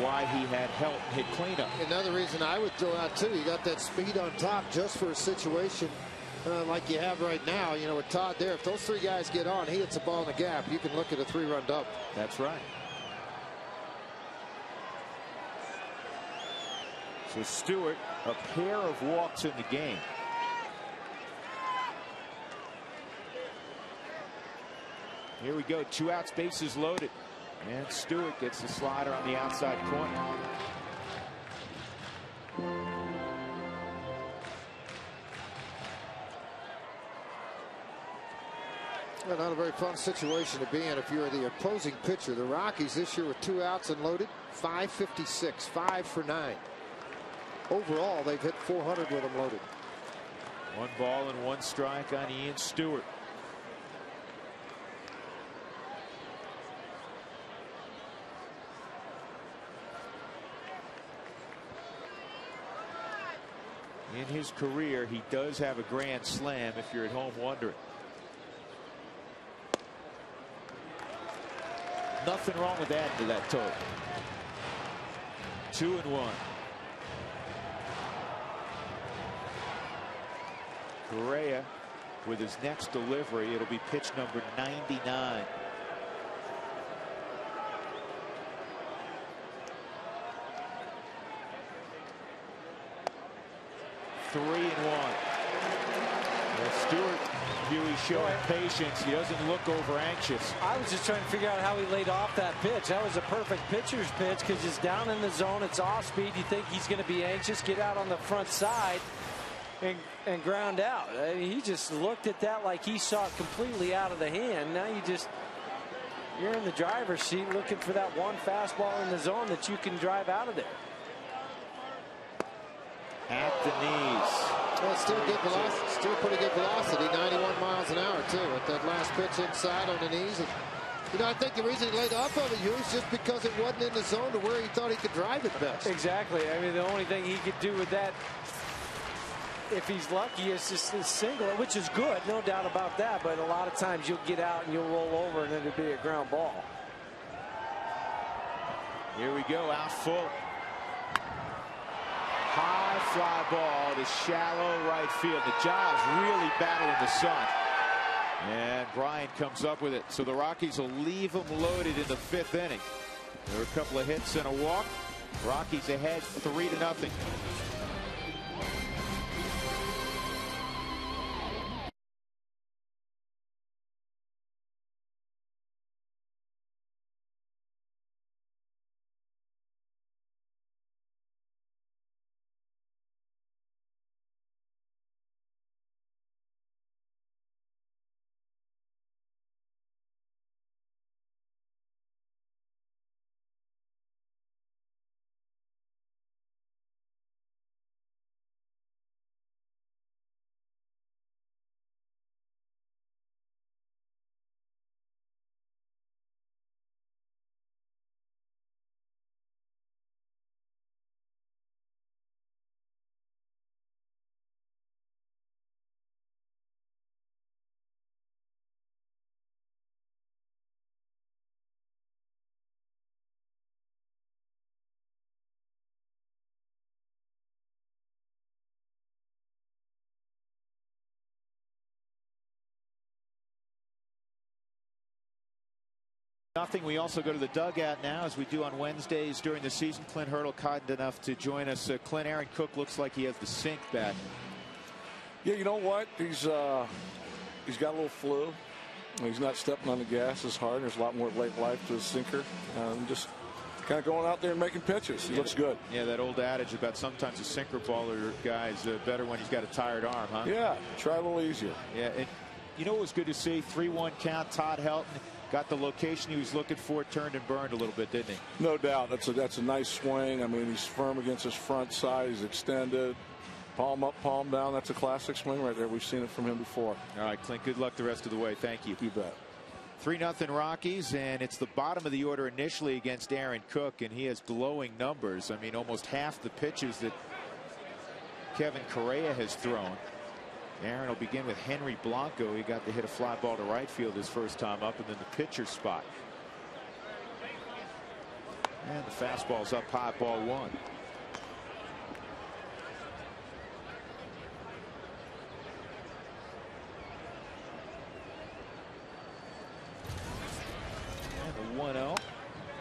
why he had help hit cleanup. Another reason I would throw out too, you got that speed on top just for a situation like you have right now, you know, with Todd there. If those 3 guys get on, he hits a ball in the gap, you can look at a 3-run double. That's right. So Stewart, a pair of walks in the game. Here we go, 2 outs, bases loaded, and Stewart gets the slider on the outside corner. Well, not a very fun situation to be in if you're the opposing pitcher. The Rockies this year with 2 outs and loaded, 556, 5 for 9. Overall, they've hit 400 with them loaded. 1 ball and 1 strike on Ian Stewart. In his career, he does have a grand slam, if you're at home wondering. Nothing wrong with adding to that total. 2-1. Correa with his next delivery. It'll be pitch number 99. Stewart, Huey showing patience. He doesn't look over anxious. I was just trying to figure out how he laid off that pitch. That was a perfect pitcher's pitch because it's down in the zone. It's off speed. You think he's going to be anxious, get out on the front side and ground out. I mean, he just looked at that like he saw it completely out of the hand. Now you're in the driver's seat looking for that one fastball in the zone that you can drive out of there. at the knees. Well, still good velocity, still pretty good velocity, 91 miles an hour too at that last pitch inside on the knees. And, you know, I think the reason he laid off of it, Hugh, is just because it wasn't in the zone to where he thought he could drive it best. Exactly. I mean, the only thing he could do with that, if he's lucky, is just a single, which is good, no doubt about that. But a lot of times you'll get out and you'll roll over and it'll be a ground ball. Here we go, out full. High fly ball to shallow right field. The Giles really battling the sun. And Bryant comes up with it. So the Rockies will leave him loaded in the 5th inning. There were a couple of hits and a walk. Rockies ahead 3-0. Nothing. We also go to the dugout now, as we do on Wednesdays during the season. Clint Hurdle kind enough to join us. Clint, Aaron Cook looks like he has the sink back. Yeah, you know what? He's got a little flu. He's not stepping on the gas as hard. There's a lot more late life to his sinker. Just kind of going out there and making pitches. He looks good. Yeah, that old adage about sometimes a sinker baller guy's better when he's got a tired arm, huh? Yeah, try a little easier. Yeah, and you know what was good to see? 3-1 count. Todd Helton got the location he was looking for, turned and burned a little bit, didn't he? No doubt. That's a nice swing. I mean, he's firm against his front side. He's extended. Palm up, palm down. That's a classic swing right there. We've seen it from him before. All right, Clint, good luck the rest of the way. Thank you. You bet. 3-0 Rockies, and it's the bottom of the order initially against Aaron Cook, and he has glowing numbers. I mean, almost half the pitches that Kevin Correa has thrown. Aaron will begin with Henry Blanco. He got to hit a fly ball to right field his first time up, and then the pitcher spot. And the fastball's up high, ball 1. And the 1-0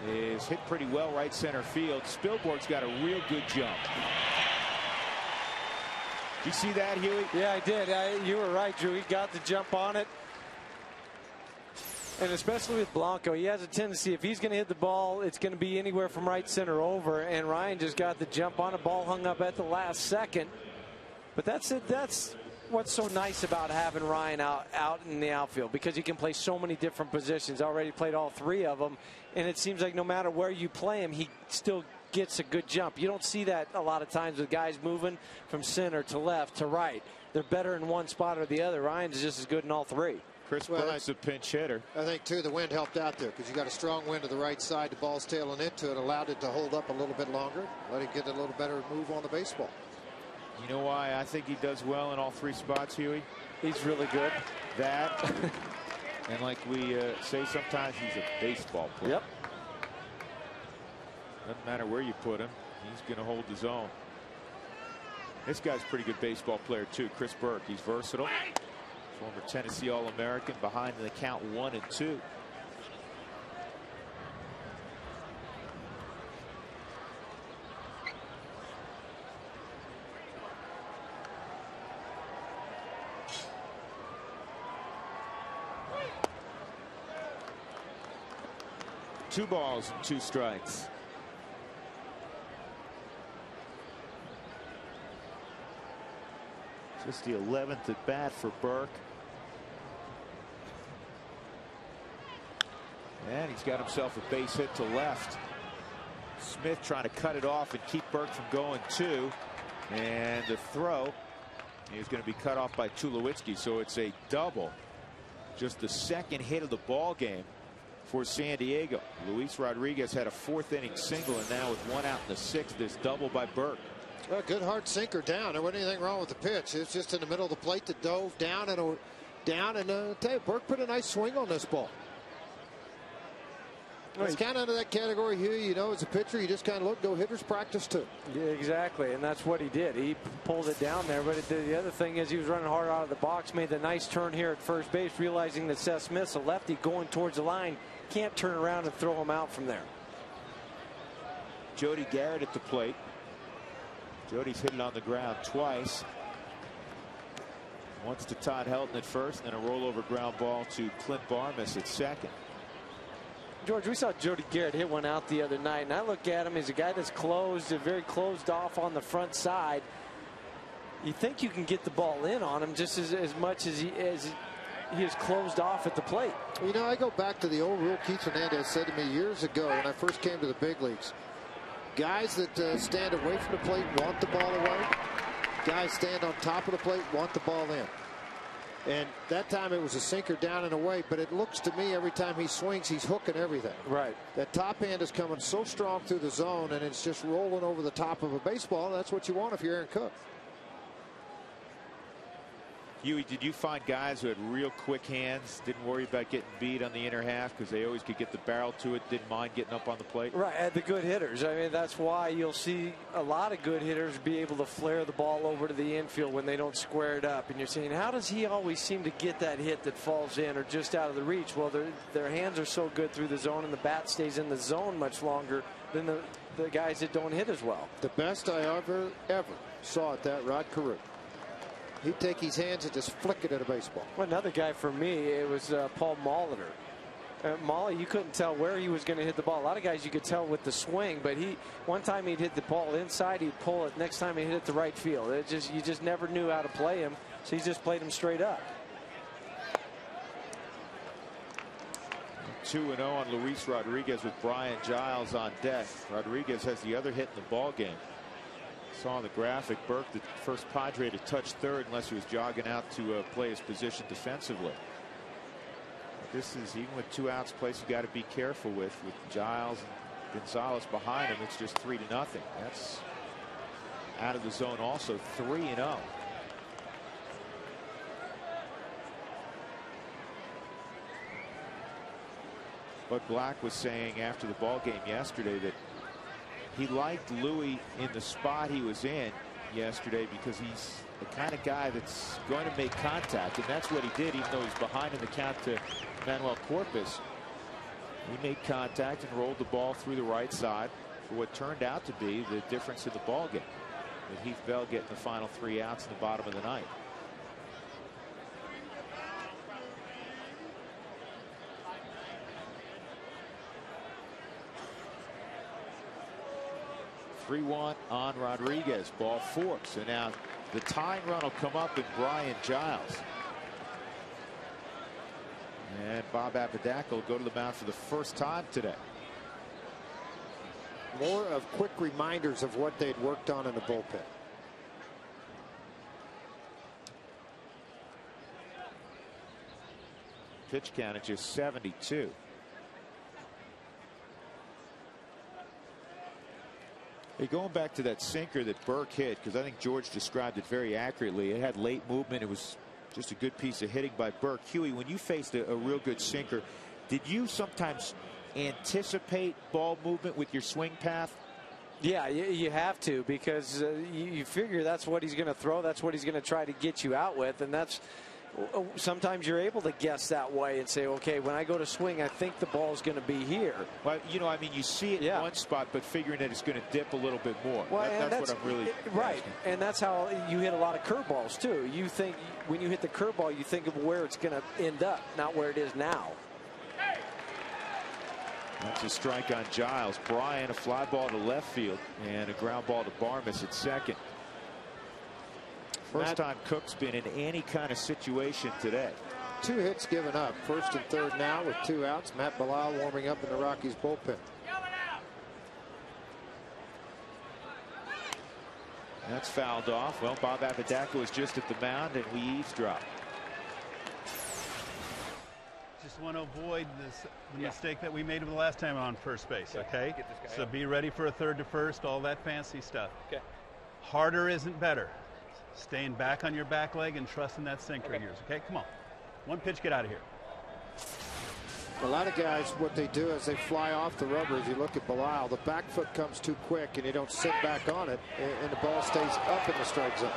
is hit pretty well right center field. Spielborg's got a real good jump. Did you see that, Huey? Yeah, I did. You were right, Drew. He got the jump on it. And especially with Blanco, he has a tendency, if he's going to hit the ball, it's going to be anywhere from right center over. And Ryan just got the jump on it. Ball hung up at the last second. But that's it. That's what's so nice about having Ryan out in the outfield, because he can play so many different positions. Already played all 3 of them. And it seems like no matter where you play him, he still gets a good jump. You don't see that a lot of times with guys moving from center to left to right. They're better in one spot or the other. Ryan's just as good in all 3. Chris Burke's a pinch hitter. I think, too, the wind helped out there, because you got a strong wind to the right side. The ball's tailing into it, allowed it to hold up a little bit longer, let it get a little better move on the baseball. You know why I think he does well in all 3 spots, Huey? He's really good. That, and like we say sometimes, he's a baseball player. Yep. Doesn't matter where you put him, he's going to hold his own. This guy's a pretty good baseball player, too. Chris Burke. He's versatile. Former Tennessee All-American, behind in the count 1 and 2. Two balls and 2 strikes. Just the 11th at bat for Burke. And he's got himself a base hit to left. Smith trying to cut it off and keep Burke from going 2. And the throw is going to be cut off by Tulowitzki, so it's a double. Just the second hit of the ball game for San Diego. Luis Rodriguez had a 4th inning single, and now with 1 out in the 6th, this double by Burke. A good hard sinker down. There wasn't anything wrong with the pitch. It's just in the middle of the plate that dove down and tell you, Burke put a nice swing on this ball. It's kind of under that category here. You know, as a pitcher, you just kind of look, go hitters practice too. Yeah, exactly, and that's what he did. He pulled it down there, but the other thing is he was running hard out of the box, made the nice turn here at first base, realizing that Seth Smith's a lefty going towards the line. Can't turn around and throw him out from there. Jody Garrett at the plate. Jody's hit it on the ground twice. Once to Todd Helton at first, and a rollover ground ball to Clint Barmes at second. George, we saw Jody Garrett hit one out the other night, and I look at him as a guy that's closed, very closed off on the front side. You think you can get the ball in on him just as much as he is closed off at the plate. You know, I go back to the old rule Keith Hernandez said to me years ago when I first came to the big leagues. Guys that stand away from the plate want the ball away. Guys stand on top of the plate want the ball in. And that time it was a sinker down and away, but it looks to me every time he swings, he's hooking everything. Right. That top hand is coming so strong through the zone, and it's just rolling over the top of a baseball. That's what you want if you're Aaron Cook. Huey, did you find guys who had real quick hands, didn't worry about getting beat on the inner half because they always could get the barrel to it, didn't mind getting up on the plate? Right, the good hitters. I mean, that's why you'll see a lot of good hitters be able to flare the ball over to the infield when they don't square it up. And you're saying, how does he always seem to get that hit that falls in or just out of the reach? Well, their hands are so good through the zone, and the bat stays in the zone much longer than the guys that don't hit as well. The best I ever saw at that, Rod Carew. He'd take his hands and just flick it at a baseball. Well, another guy for me, it was Paul Molitor. Molly, you couldn't tell where he was going to hit the ball. A lot of guys you could tell with the swing, but one time he'd hit the ball inside, he'd pull it. Next time he hit it to right field. You just never knew how to play him, so he just played him straight up. 2-0 on Luis Rodriguez with Brian Giles on deck. Rodriguez has the other hit in the ball game. Saw on the graphic, Burke, the first Padre to touch third unless he was jogging out to play his position defensively. But this is, even with 2 outs, place you got to be careful with Giles and Gonzalez behind him. It's just 3-0. That's out of the zone also. 3-0. But Black was saying after the ball game yesterday that he liked Louis in the spot he was in yesterday because he's the kind of guy that's going to make contact, and that's what he did, even though he's behind in the count to Manuel Corpus. He made contact and rolled the ball through the right side for what turned out to be the difference in the ball game, with Heath Bell getting the final 3 outs in the bottom of the ninth. (3-1) on Rodriguez. Ball 4. So now the tying run will come up in Brian Giles. And Bob Apodaca will go to the mound for the first time today. More of quick reminders of what they'd worked on in the bullpen. Pitch count at just 72. Hey, going back to that sinker that Burke hit, because I think George described it very accurately. It had late movement. It was just a good piece of hitting by Burke. Huey, when you faced a real good sinker, did you sometimes anticipate ball movement with your swing path? Yeah, you have to, because you figure that's what he's going to throw. That's what he's going to try to get you out with. And that's sometimes you're able to guess that way and say, OK, when I go to swing, I think the ball's going to be here. Well, you know, I mean, you see it in one spot, but figuring that it's going to dip a little bit more. Well, that's what I'm really right. asking. And that's how you hit a lot of curveballs, too. You think when you hit the curveball, you think of where it's going to end up, not where it is now. That's a strike on Giles. Brian, a fly ball to left field, and a ground ball to Barmes at second. First time Cook's been in any kind of situation today. 2 hits given up. First and third now with 2 outs. Matt Bilal warming up in the Rockies bullpen. That's fouled off. Well, Bob Abadaka was just at the mound, and we eavesdrop. Just want to avoid the mistake that we made the last time on first base, okay? So be ready for a third to first, all that fancy stuff. Okay. Harder isn't better. Staying back on your back leg and trusting that sinker of yours, okay? Come on. One pitch, get out of here. A lot of guys, what they do is they fly off the rubber. If you look at Belisle, the back foot comes too quick and you don't sit back on it, and the ball stays up in the strike zone.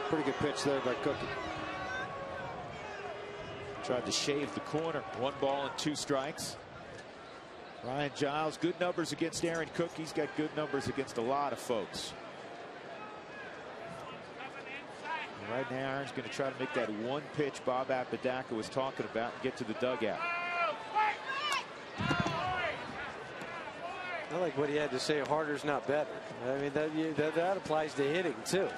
Pretty good pitch there by Cookie. Tried to shave the corner. 1 ball and 2 strikes. Ryan Giles, good numbers against Aaron Cook. He's got good numbers against a lot of folks. And right now, Aaron's going to try to make that one pitch Bob Abadaka was talking about and get to the dugout. I like what he had to say. Harder's not better. I mean, that applies to hitting too.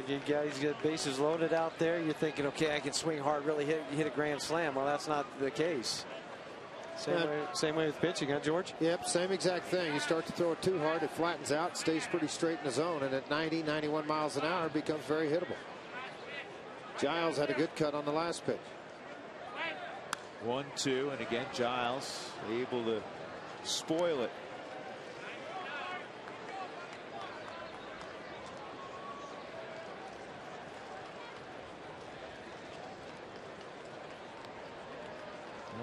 You guys got bases loaded out there. You're thinking, okay, I can swing hard, really hit a grand slam. Well, that's not the case. Same way with pitching, huh, George? Yep, same exact thing. You start to throw it too hard, it flattens out, stays pretty straight in the zone, and at 90, 91 miles an hour, it becomes very hittable. Giles had a good cut on the last pitch. 1-2, and again, Giles able to spoil it.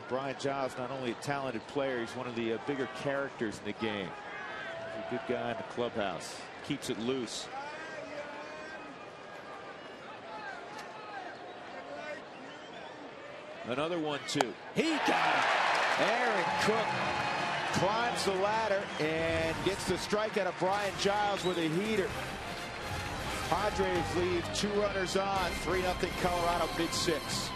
Brian Giles, not only a talented player, he's one of the bigger characters in the game. He's a good guy in the clubhouse. Keeps it loose. Another 1-2. He got it. Aaron Cook climbs the ladder and gets the strikeout of Brian Giles with a heater. Padres leave 2 runners on. 3-0 Colorado, mid-6.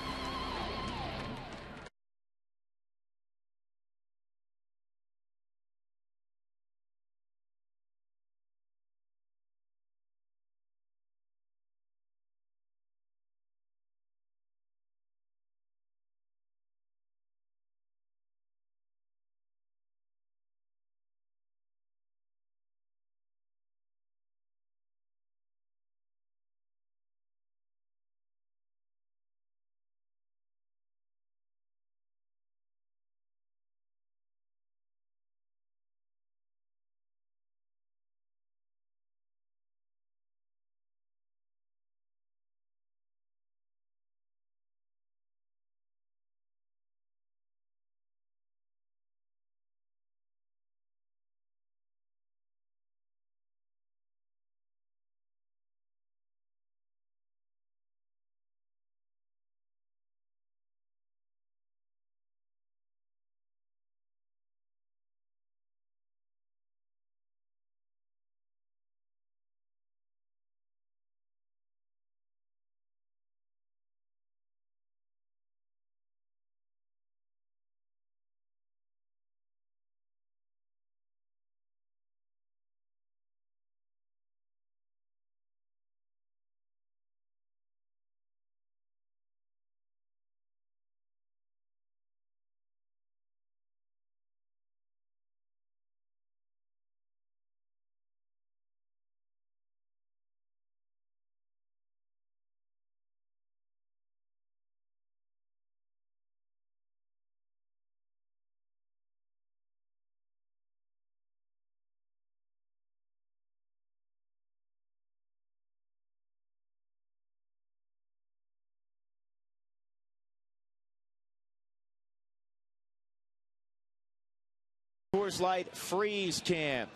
Coors Light freeze can.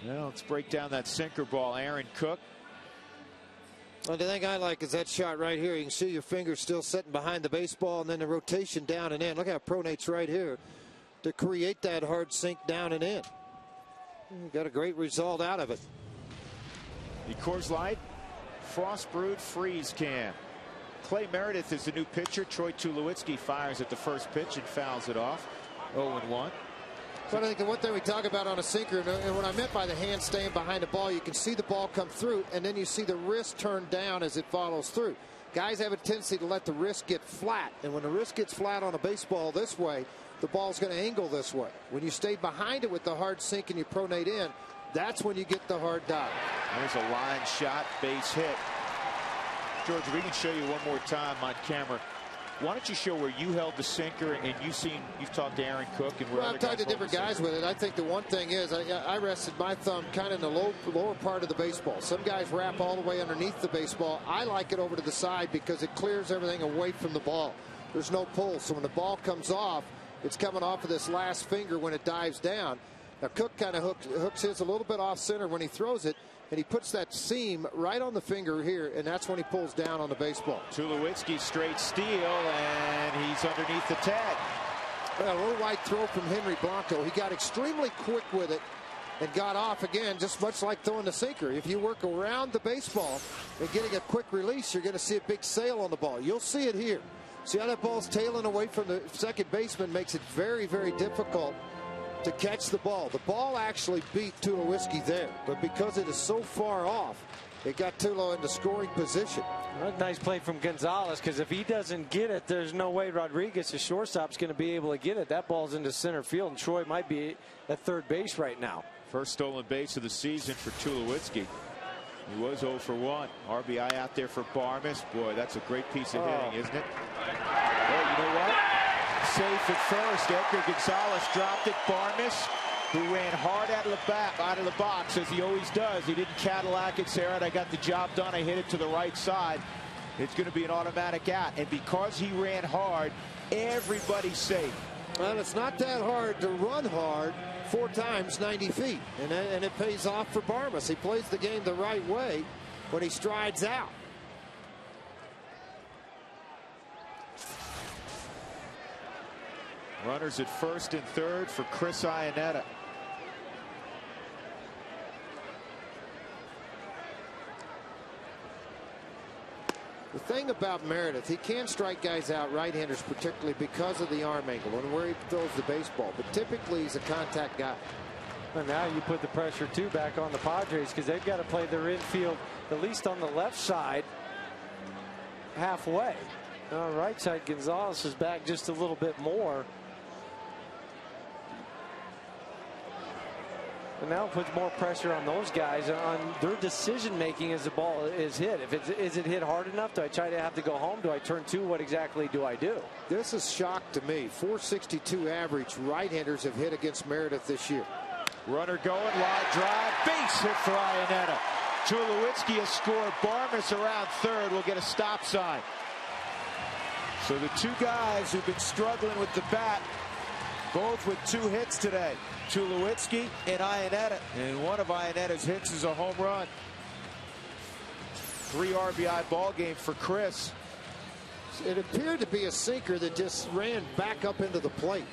Well, let's break down that sinker ball. Aaron Cook. Well, the thing I like is that shot right here. You can see your fingers still sitting behind the baseball, and then the rotation down and in. Look how it pronates right here to create that hard sink down and in. You got a great result out of it. The Coors Light frost brewed freeze can. Clay Meredith is the new pitcher. Troy Tulowitzki fires at the first pitch and fouls it off. 0-1. But I think the one thing we talk about on a sinker, and what I meant by the hand staying behind the ball, you can see the ball come through, and then you see the wrist turn down as it follows through. Guys have a tendency to let the wrist get flat, and when the wrist gets flat on a baseball this way, the ball's going to angle this way. When you stay behind it with the hard sink and you pronate in, That's when you get the hard dive. There's a line shot, base hit. George, if we can show you one more time on camera, why don't you show where you held the sinker, and you've talked to Aaron Cook and where I've talked to different guys with it. I think the one thing is I rested my thumb kind of in the lower part of the baseball. Some guys wrap all the way underneath the baseball. I like it over to the side because it clears everything away from the ball. There's no pull, so when the ball comes off, it's coming off of this last finger when it dives down. Now Cook kind of hooks his a little bit off center when he throws it, and he puts that seam right on the finger here, and that's when he pulls down on the baseball. Tulowitzki straight steal, and he's underneath the tag. Well, a little wide throw from Henry Blanco. He got extremely quick with it and got off again, just much like throwing the sinker. If you work around the baseball and getting a quick release, you're going to see a big sail on the ball. You'll see it here. See how that ball's tailing away from the second baseman, makes it very, very difficult to catch the ball. The ball actually beat Tulowitzki there, but because it is so far off, it got Tulo into scoring position. Well, nice play from Gonzalez, because if he doesn't get it, there's no way Rodriguez, the shortstop, is going to be able to get it. That ball's into center field, and Troy might be at third base right now. First stolen base of the season for Tulowitzki. He was 0 for 1. RBI out there for Barmes. Boy, that's a great piece of hitting, isn't it? Well, you know what? Safe at first. Edgar Gonzalez dropped it. Barmes, who ran hard out of the box, as he always does. He didn't Cadillac it, say, all right, I got the job done. I hit it to the right side. It's going to be an automatic out. And because he ran hard, everybody's safe. Well, it's not that hard to run hard 4 times 90 feet. And it pays off for Barmes. He plays the game the right way when he strides out. Runners at first and third for Chris Iannetta. The thing about Meredith, he can strike guys out, right-handers particularly, because of the arm angle and where he throws the baseball. But typically he's a contact guy. And now you put the pressure too back on the Padres, because they've got to play their infield at least on the left side halfway. Now, right side, Gonzalez is back just a little bit more. And now it puts more pressure on those guys on their decision making as the ball is hit. Is it hit hard enough? Do I try to have to go home? Do I turn 2? What exactly do I do? This is shock to me. 462 average right-handers have hit against Meredith this year. Runner going, line drive, base hit for Iannetta. Tulowitzki has scored. Barmes around third will get a stop sign. So the 2 guys who've been struggling with the bat, both with 2 hits today. Tulowitzki and Iannetta. And one of Iannetta's hits is a home run. 3 RBI ball game for Chris. It appeared to be a sinker that just ran back up into the plate.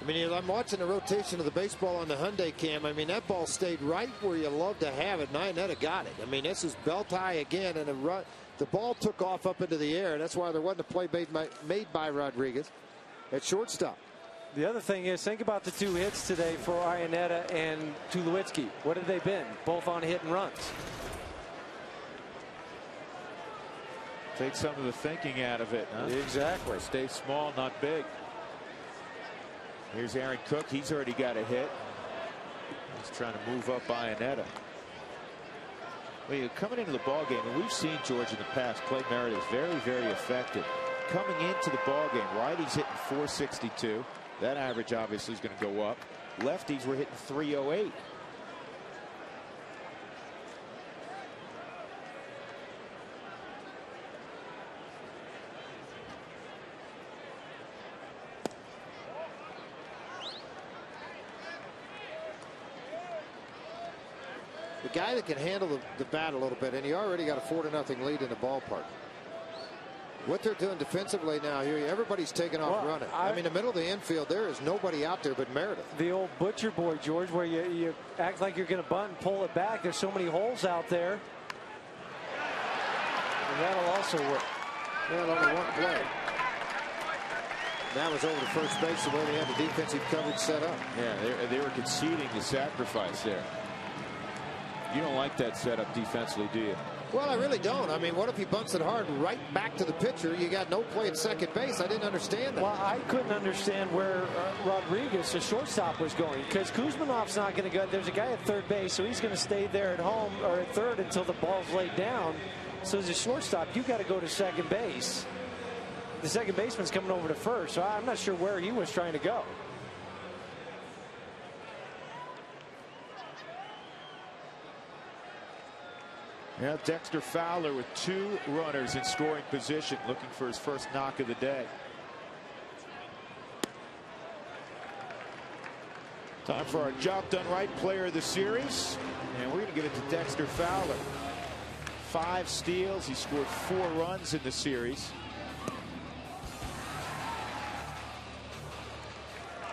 I mean, I'm watching the rotation of the baseball on the Hyundai cam. I mean, that ball stayed right where you love to have it, and Iannetta got it. I mean, this is belt high again, and the ball took off up into the air. That's why there wasn't a play made by Rodriguez at shortstop. The other thing is, think about the 2 hits today for Iannetta and Tulowitzki. What have they been? Both on hit and runs. Take some of the thinking out of it, huh? Exactly. Stay small, not big. Here's Aaron Cook. He's already got a hit. He's trying to move up Iannetta. Well, you're coming into the ball game, and we've seen George in the past. Clay Meredith very, very effective. Coming into the ball game, righties hitting 462. That average obviously is going to go up. Lefties were hitting 308. The guy that can handle the bat a little bit, and he already got a 4-0 lead in the ballpark. What they're doing defensively now here, everybody's taking off running. I mean, the middle of the infield, there is nobody out there but Meredith. The old butcher boy, George, where you act like you're going to bunt and pull it back. There's so many holes out there. And that'll also work. Well, only one play. That was over to first base the way they had the defensive coverage set up. Yeah, they were conceding the sacrifice there. You don't like that setup defensively, do you? Well, I really don't. I mean, what if he bunts it hard right back to the pitcher? You got no play at second base. I didn't understand that. Well, I couldn't understand where Rodriguez, the shortstop, was going, because Kuzminov's not going to go. There's a guy at third base, so he's going to stay there at home or at third until the ball's laid down. So as a shortstop, you got to go to second base. The second baseman's coming over to first, so I'm not sure where he was trying to go. Yeah, Dexter Fowler with 2 runners in scoring position, looking for his first knock of the day. Time for our job done right player of the series, and we're going to give it to Dexter Fowler. 5 steals. He scored 4 runs in the series.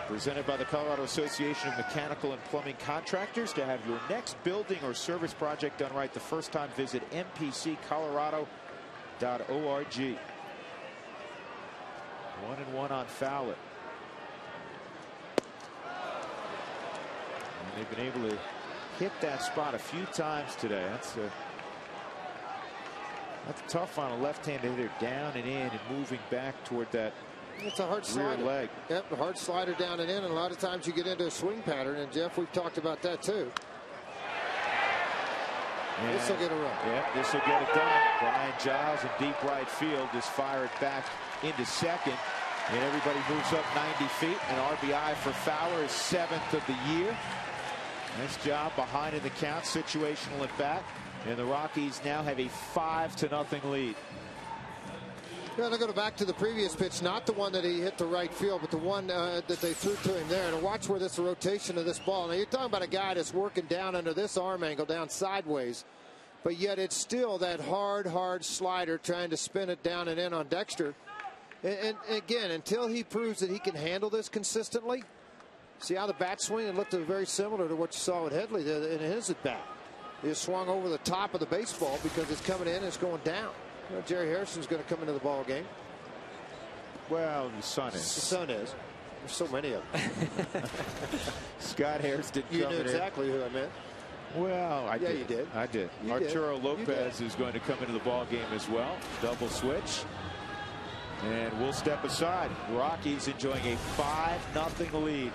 Presented by the Colorado Association of Mechanical and Plumbing Contractors. To have your next building or service project done right the first time, visit mpccolorado.org. 1-1 on Fowler. And they've been able to hit that spot a few times today. That's tough on a left-handed hitter, down and in and moving back toward that. It's a hard slider. Leg. Yep, a hard slider down and in, and a lot of times you get into a swing pattern. And Jeff, we've talked about that too. This will get a run. Yep, this will get it done. Brian Giles in deep right field just fire it back into second, and everybody moves up 90 feet. An RBI for Fowler, his 7th of the year. Nice job behind in the count, situational at bat, and the Rockies now have a 5-0 lead. Yeah, they'll go back to the previous pitch, not the one that he hit to right field, but the one that they threw to him there. And watch where this rotation of this ball. Now, you're talking about a guy that's working down under this arm angle, down sideways, but yet it's still that hard slider trying to spin it down and in on Dexter. And again, until he proves that he can handle this consistently, see how the bat swing, it looked very similar to what you saw with Headley in his at bat. He swung over the top of the baseball because it's coming in and it's going down. Well, Jerry Harrison's going to come into the ball game. Well, the son is. The son is. There's so many of them. Scott Harris didn't You come knew in. exactly who I meant. Well, I did. You did. I did. You Arturo did. Lopez is going to come into the ball game as well. Double switch. And we'll step aside. Rockies enjoying a 5-0 lead.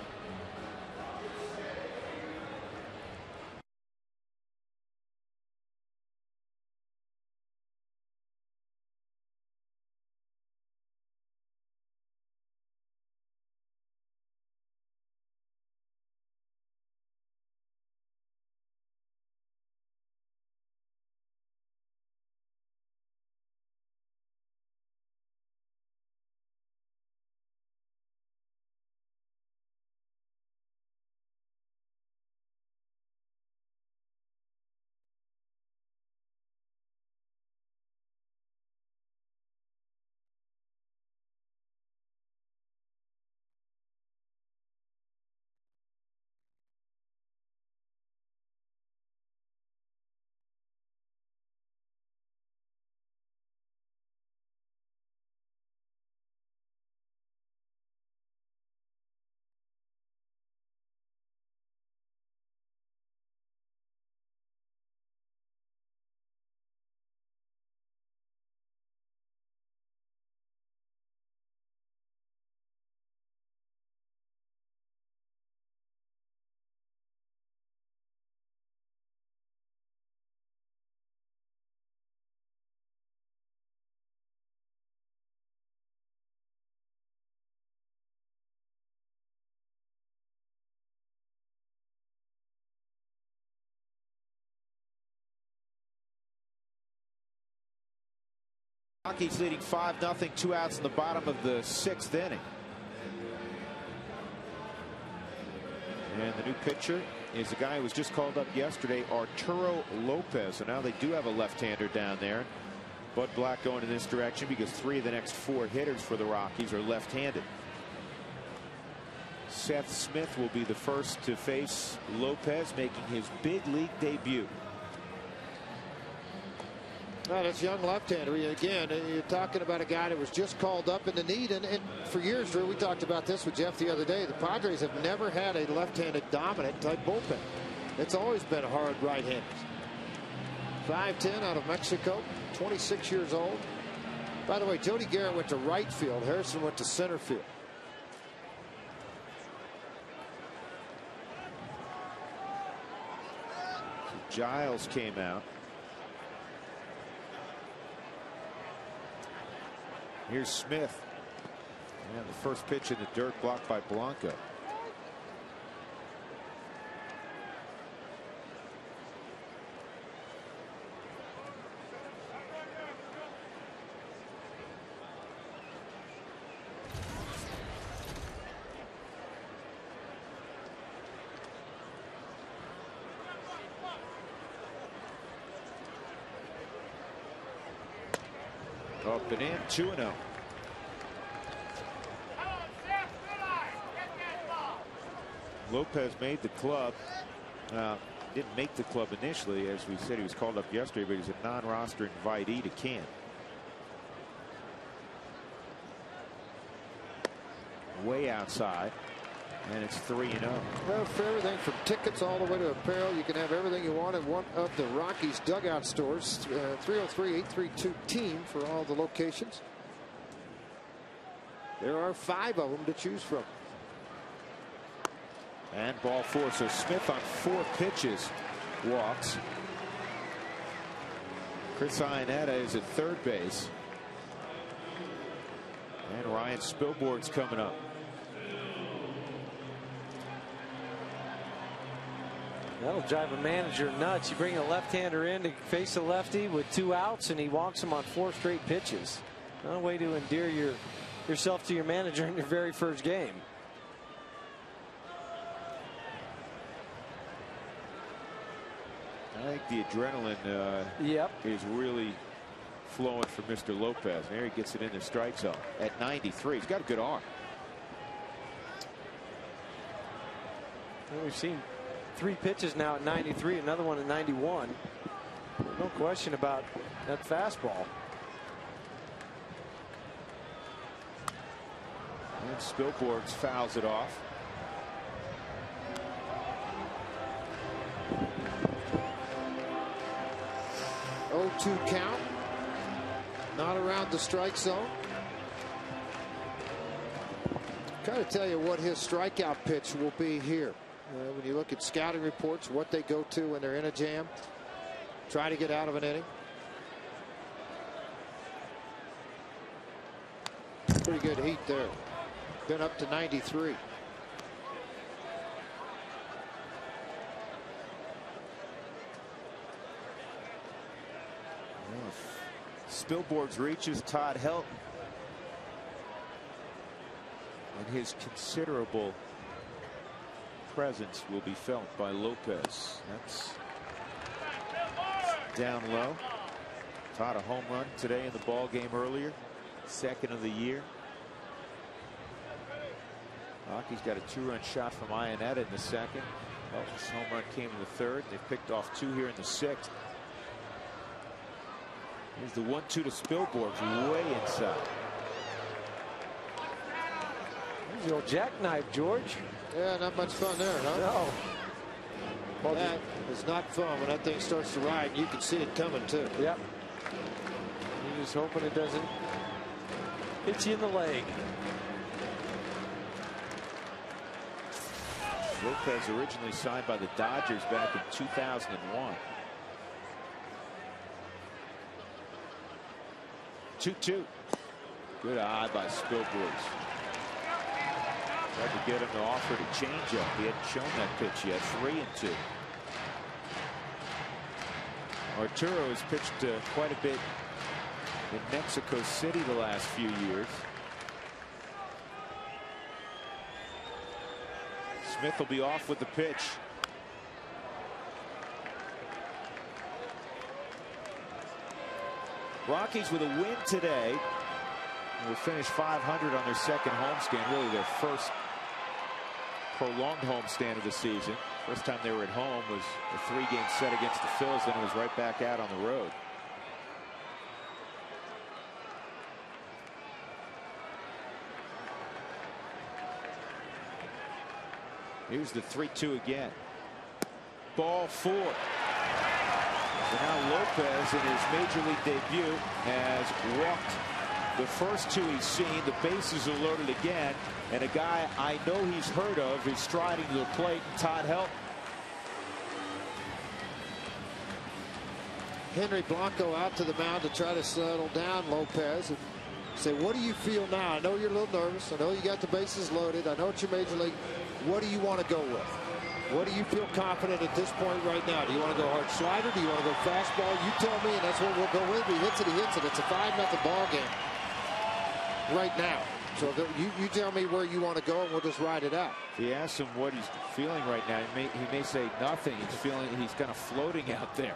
Rockies leading 5-0, 2 outs in the bottom of the 6th inning. And the new pitcher is the guy who was just called up yesterday, Arturo Lopez. So now they do have a left-hander down there. Bud Black going in this direction because 3 of the next 4 hitters for the Rockies are left-handed. Seth Smith will be the first to face Lopez, making his big league debut. No, that's young left-hander. Again, you're talking about a guy that was just called up in the need. And for years, Drew, we talked about this with Jeff the other day. The Padres have never had a left-handed dominant type bullpen. It's always been hard right-handers. 5'10" out of Mexico, 26 years old. By the way, Jody Garrett went to right field. Harrison went to center field. So Giles came out. Here's Smith. And the first pitch in the dirt blocked by Blanco. Up and in, 2-0. Lopez made the club. Didn't make the club initially. As we said, he was called up yesterday, but he's a non-roster invitee to camp. Way outside. And it's 3-0. Well, for everything from tickets all the way to apparel, you can have everything you want in one of the Rockies dugout stores. 303-832-TEAM for all the locations. There are 5 of them to choose from. And ball 4. So Smith on 4 pitches walks. Chris Iannetta is at third base. And Ryan Spilborgh's coming up. That'll drive a manager nuts. You bring a left-hander in to face a lefty with 2 outs, and he walks him on 4 straight pitches. No way to endear yourself to your manager in your very first game. I think the adrenaline is really flowing for Mr. Lopez. There he gets it in the strike zone at 93. He's got a good arm. Well, we've seen 3 pitches now at 93, another one at 91. No question about that fastball. And Spilborghs fouls it off. Oh, 2 count. Not around the strike zone. Kind of tell you what his strikeout pitch will be here. When you look at scouting reports, what they go to when they're in a jam, try to get out of an inning. Pretty good heat there. Been up to 93. Spilborghs reaches Todd Helton. And his considerable presence will be felt by Lopez. That's down low. Todd a home run today in the ball game earlier. 2nd of the year. Rocky's got a 2-run shot from Iannetta in the 2nd. Helton's home run came in the 3rd. They've picked off 2 here in the 6th. Here's the 1-2 to Spilborghs, way inside. There's the old jackknife, George. Yeah, not much fun there, huh? No. Well, that is not fun when that thing starts to ride. You can see it coming, too. Yep. You're just hoping it doesn't hit you in the leg. Lopez originally signed by the Dodgers back in 2001. 2-2. Good eye by Spilborghs. Tried to get him to offer a changeup. He hadn't shown that pitch yet. 3-2. Arturo has pitched quite a bit in Mexico City the last few years. Smith will be off with the pitch. Rockies with a win today will finish 500 on their 2nd homestand, really their first prolonged homestand of the season. First time they were at home was a 3-game set against the Phils, then it was right back out on the road. Here's the 3-2 again. Ball 4. And now Lopez in his major league debut has walked the first two he's seen. The bases are loaded again, and a guy I know he's heard of is striding to the plate, Todd Helton. Henry Blanco out to the mound to try to settle down Lopez and say, what do you feel now? I know you're a little nervous. I know you got the bases loaded. I know it's your major league. What do you want to go with? What do you feel confident at this point right now? Do you want to go hard slider? Do you want to go fastball? You tell me, and that's what we'll go with. If he hits it, he hits it. It's a 5-0 ball game right now. So you tell me where you want to go, and we'll just ride it out. If you ask him what he's feeling right now, he may say nothing. He's kind of floating out there.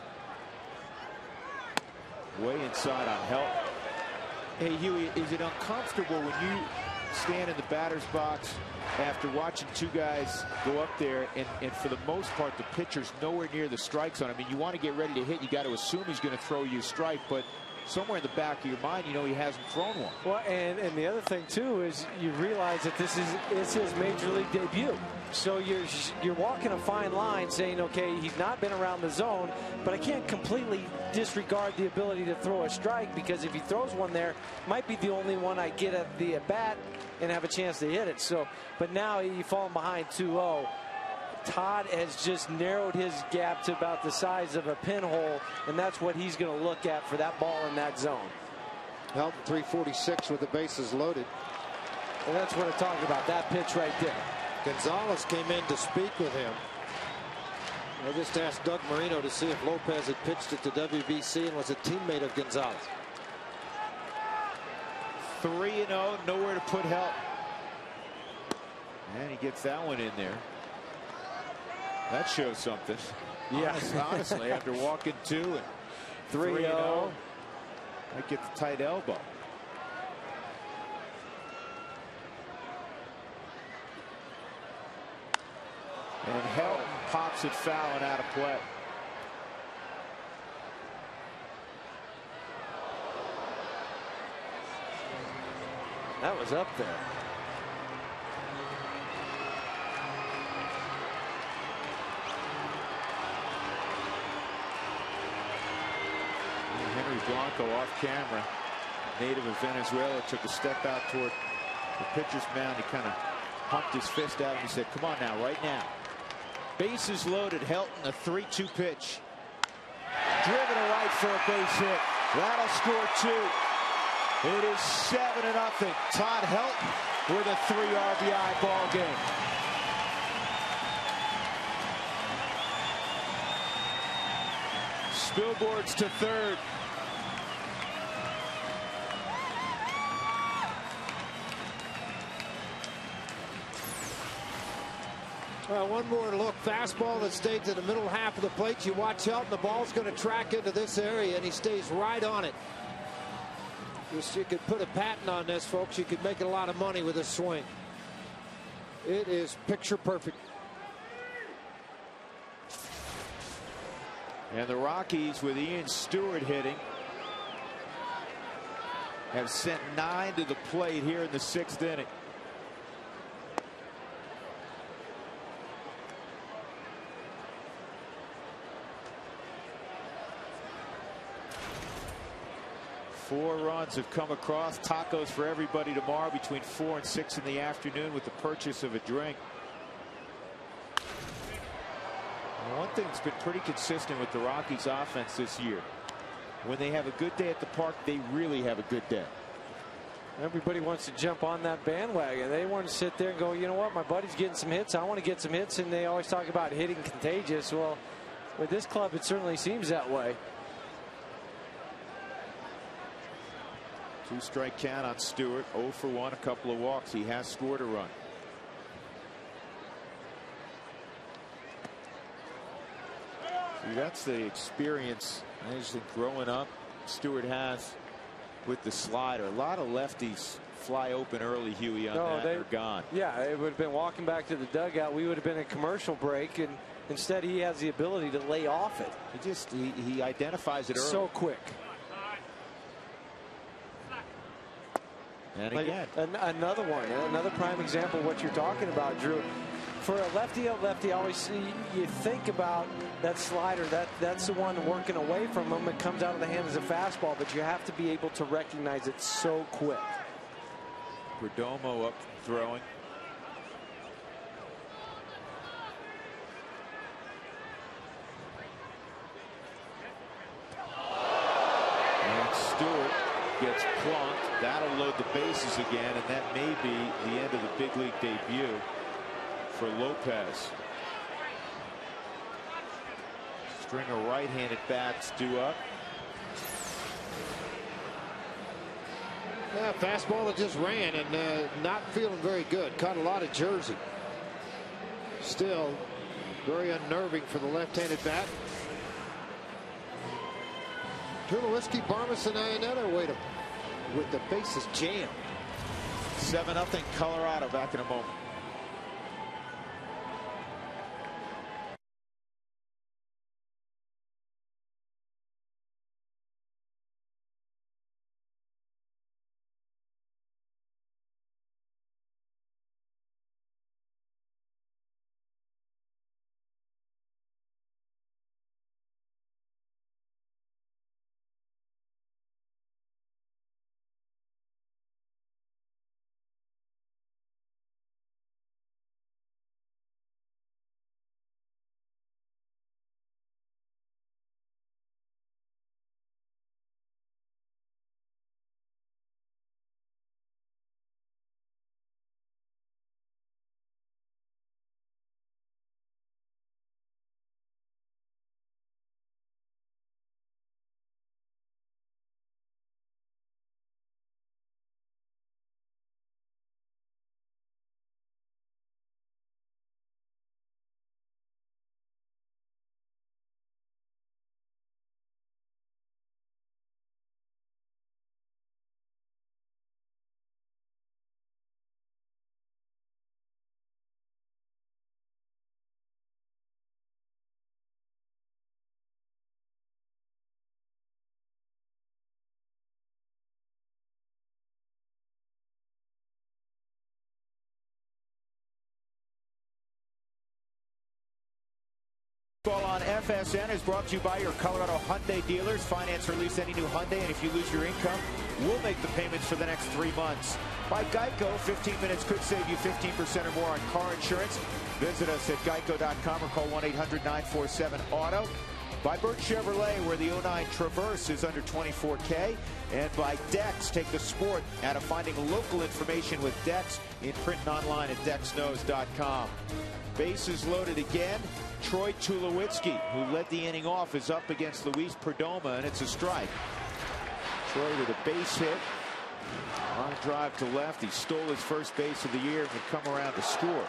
Way inside on Helton. Hey, Huey, is it uncomfortable when you stand in the batter's box after watching two guys go up there and for the most part the pitcher's nowhere near the strike zone? I mean, you want to get ready to hit, you got to assume he's going to throw you a strike, but somewhere in the back of your mind you know he hasn't thrown one. Well, and the other thing too is you realize that this is his major league debut. So you're walking a fine line saying, okay, he's not been around the zone, but I can't completely disregard the ability to throw a strike, because if he throws one there, might be the only one I get at the at bat and have a chance to hit it. So, but now you fall behind 2-0. Todd has just narrowed his gap to about the size of a pinhole, and that's what he's going to look at for that ball in that zone. Helton 346 with the bases loaded. And that's what I'm talking about, that pitch right there. Gonzalez came in to speak with him. I just asked Doug Marino to see if Lopez had pitched it to WBC and was a teammate of Gonzalez. 3-0, nowhere to put Helton. And he gets that one in there. That shows something. Yeah. Honestly, after walking 2 and 3-0, I get the tight elbow. And Helton pops it foul and out of play. That was up there. Henry Blanco off camera, native of Venezuela, took a step out toward the pitcher's mound. He kind of pumped his fist out and he said, come on now, right now. Bases loaded. Helton, a 3-2 pitch. Driven to right for a base hit. That'll score 2. It is 7-0. Todd Helton with a 3 RBI ball game. Spilboards to third. Well, one more look. Fastball that stayed to the middle half of the plate. You watch Helton. The ball's going to track into this area, and he stays right on it. You could put a patent on this, folks. You could make a lot of money with this swing. It is picture perfect. And the Rockies, with Ian Stewart hitting, have sent 9 to the plate here in the 6th inning. Four runs have come across. Tacos for everybody tomorrow between 4 and 6 in the afternoon with the purchase of a drink. One thing that's been pretty consistent with the Rockies offense this year, when they have a good day at the park, they really have a good day. Everybody wants to jump on that bandwagon. They want to sit there and go, you know what, my buddy's getting some hits, I want to get some hits, and they always talk about hitting contagious. Well, with this club, it certainly seems that way. 2-strike count on Stewart. 0 for 1, a couple of walks. He has scored a run. See, that's the experience I just think growing up Stewart has with the slider. A lot of lefties fly open early, Huey, on that. They're gone. Yeah, it would have been walking back to the dugout. We would have been in commercial break, and instead he has the ability to lay off it. He identifies it early. So quick. And again, another one, another prime example of what you're talking about, Drew. for a lefty, I always see, you think about that slider. That's the one working away from him. It comes out of the hand as a fastball, but you have to be able to recognize it so quick. Perdomo up throwing. And Stewart gets plunked. That'll load the bases again, and that may be the end of the big league debut for Lopez. String of right-handed bats due up. Yeah, fastball that just ran and not feeling very good. Caught a lot of jersey. Still very unnerving for the left-handed bat. Tulowitzki, Barmes, and Iannetta wait with the bases jammed. 7-0 Colorado. Back in a moment. Ball on FSN is brought to you by your Colorado Hyundai dealers. Finance or lease any new Hyundai, and if you lose your income, we'll make the payments for the next 3 months. By Geico, 15 minutes could save you 15% or more on car insurance. Visit us at geico.com or call 1-800-947-AUTO. By Burt Chevrolet, where the 09 Traverse is under $24K. And by Dex, take the sport out of finding local information with Dex in print and online at dexknows.com. Bases loaded again. Troy Tulowitzki, who led the inning off, is up against Luis Perdomo, and it's a strike. Troy with a base hit. On a drive to left. He stole his first base of the year and would come around to score.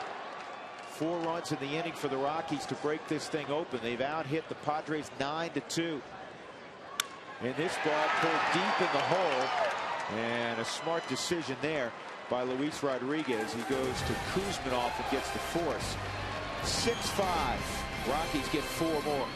4 runs in the inning for the Rockies to break this thing open. They've out-hit the Padres 9-2. And this ball pulled deep in the hole. And a smart decision there by Luis Rodriguez. He goes to Kuzminoff and gets the force. 6-5. Rockies get 4 more.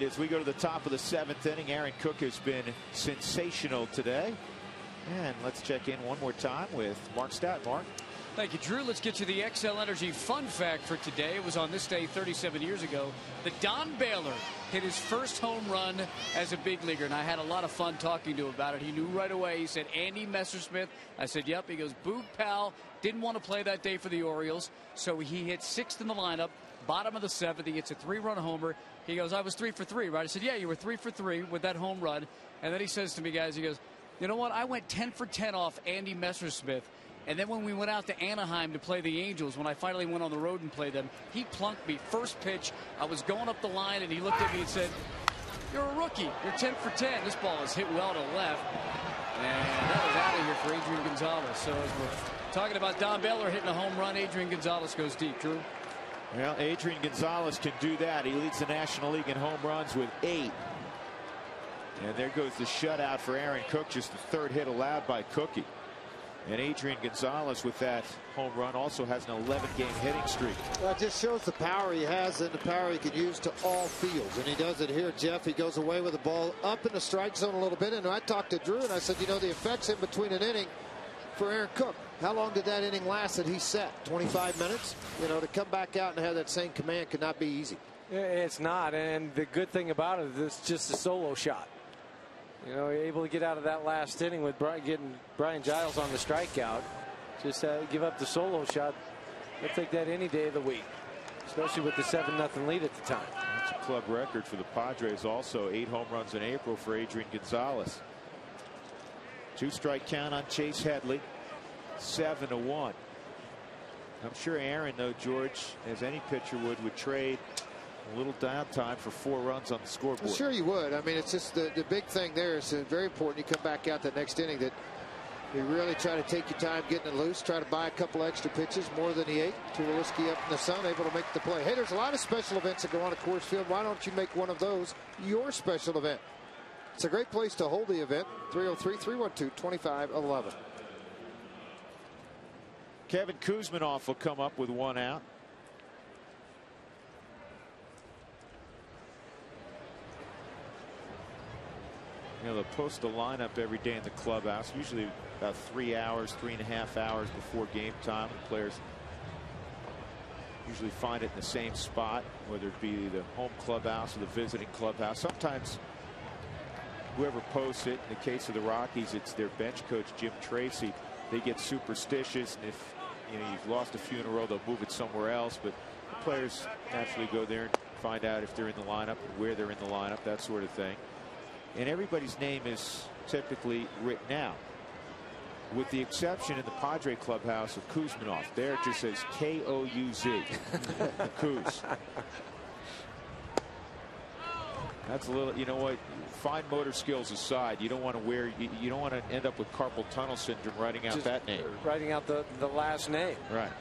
as we go to the top of the 7th inning. Aaron Cook has been sensational today. And let's check in one more time with Mark Stout. Mark. Thank you, Drew. Let's get to the XL Energy fun fact for today. It was on this day 37 years ago that Don Baylor hit his first home run as a big leaguer, and I had a lot of fun talking to him about it. He knew right away. He said, Andy Messersmith. I said, yep. He goes, Boog Powell didn't want to play that day for the Orioles, so he hit 6th in the lineup, bottom of the 7th. He hits a 3-run homer. He goes, I was 3 for 3, right? I said, yeah, you were 3 for 3 with that home run. And then he says to me, guys, he goes, you know what? I went 10 for 10 off Andy Messersmith. And then when we went out to Anaheim to play the Angels, when I finally went on the road and played them, he plunked me first pitch. I was going up the line, and he looked at me and said, you're a rookie. You're 10 for 10. This ball is hit well to left. And that was out of here for Adrian Gonzalez. So as we're talking about Don Baylor hitting a home run, Adrian Gonzalez goes deep. Drew? Well, Adrian Gonzalez can do that. He leads the National League in home runs with 8. And there goes the shutout for Aaron Cook, just the 3rd hit allowed by Cookie. And Adrian Gonzalez with that home run also has an 11-game hitting streak. Well, it just shows the power he has and the power he can use to all fields. And he does it here, Jeff. He goes away with the ball up in the strike zone a little bit. And I talked to Drew and I said, you know, the effects in between an inning for Aaron Cook. How long did that inning last that he set? 25 minutes? You know, to come back out and have that same command could not be easy. It's not. And the good thing about it is it's just a solo shot. You know, you're able to get out of that last inning with getting Brian Giles on the strikeout. Just give up the solo shot. They'll take that any day of the week, especially with the 7-0 lead at the time. That's a club record for the Padres. Also 8 home runs in April for Adrian Gonzalez. 2-strike count on Chase Headley. 7-1. I'm sure Aaron, though, George, as any pitcher would trade a little downtime for 4 runs on the scoreboard. Well, sure you would. I mean, it's just the big thing there is very important. You come back out the next inning that you really try to take your time getting it loose, try to buy a couple extra pitches, more than he ate. Tulowitzki up in the sun, able to make the play. Hey, there's a lot of special events that go on at Coors Field. Why don't you make one of those your special event? It's a great place to hold the event. 303-312-2511. Kevin Kuzminoff will come up with 1 out. You know, they'll post the lineup every day in the clubhouse, usually about 3 hours, 3.5 hours before game time. The players usually find it in the same spot, whether it be the home clubhouse or the visiting clubhouse. Sometimes whoever posts it, in the case of the Rockies, it's their bench coach, Jim Tracy. They get superstitious, and if you know you've lost a few in a row, they'll move it somewhere else. But the players naturally go there and find out if they're in the lineup, where they're in the lineup, that sort of thing. And everybody's name is typically written out, with the exception in the Padre clubhouse of Kuzminoff. There it just says K-O-U-Z. Kuz. That's a little, you know what, fine motor skills aside, you don't want to you don't want to end up with carpal tunnel syndrome writing out that name. Writing out the last name. Right.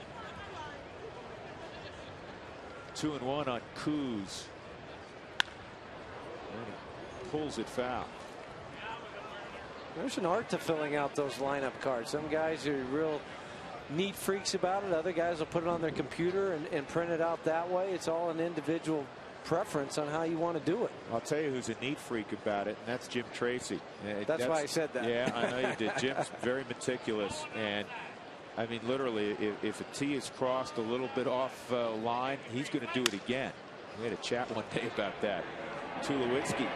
2-1 on Kuz. Pulls it foul. There's an art to filling out those lineup cards. Some guys are real neat freaks about it. Other guys will put it on their computer and print it out that way. It's all an individual preference on how you want to do it. I'll tell you who's a neat freak about it, and that's Jim Tracy. That's why I said that. Yeah, I know you did. Jim's very meticulous, and I mean literally if a T is crossed a little bit off line, he's going to do it again. We had a chat one day about that. Tulowitzki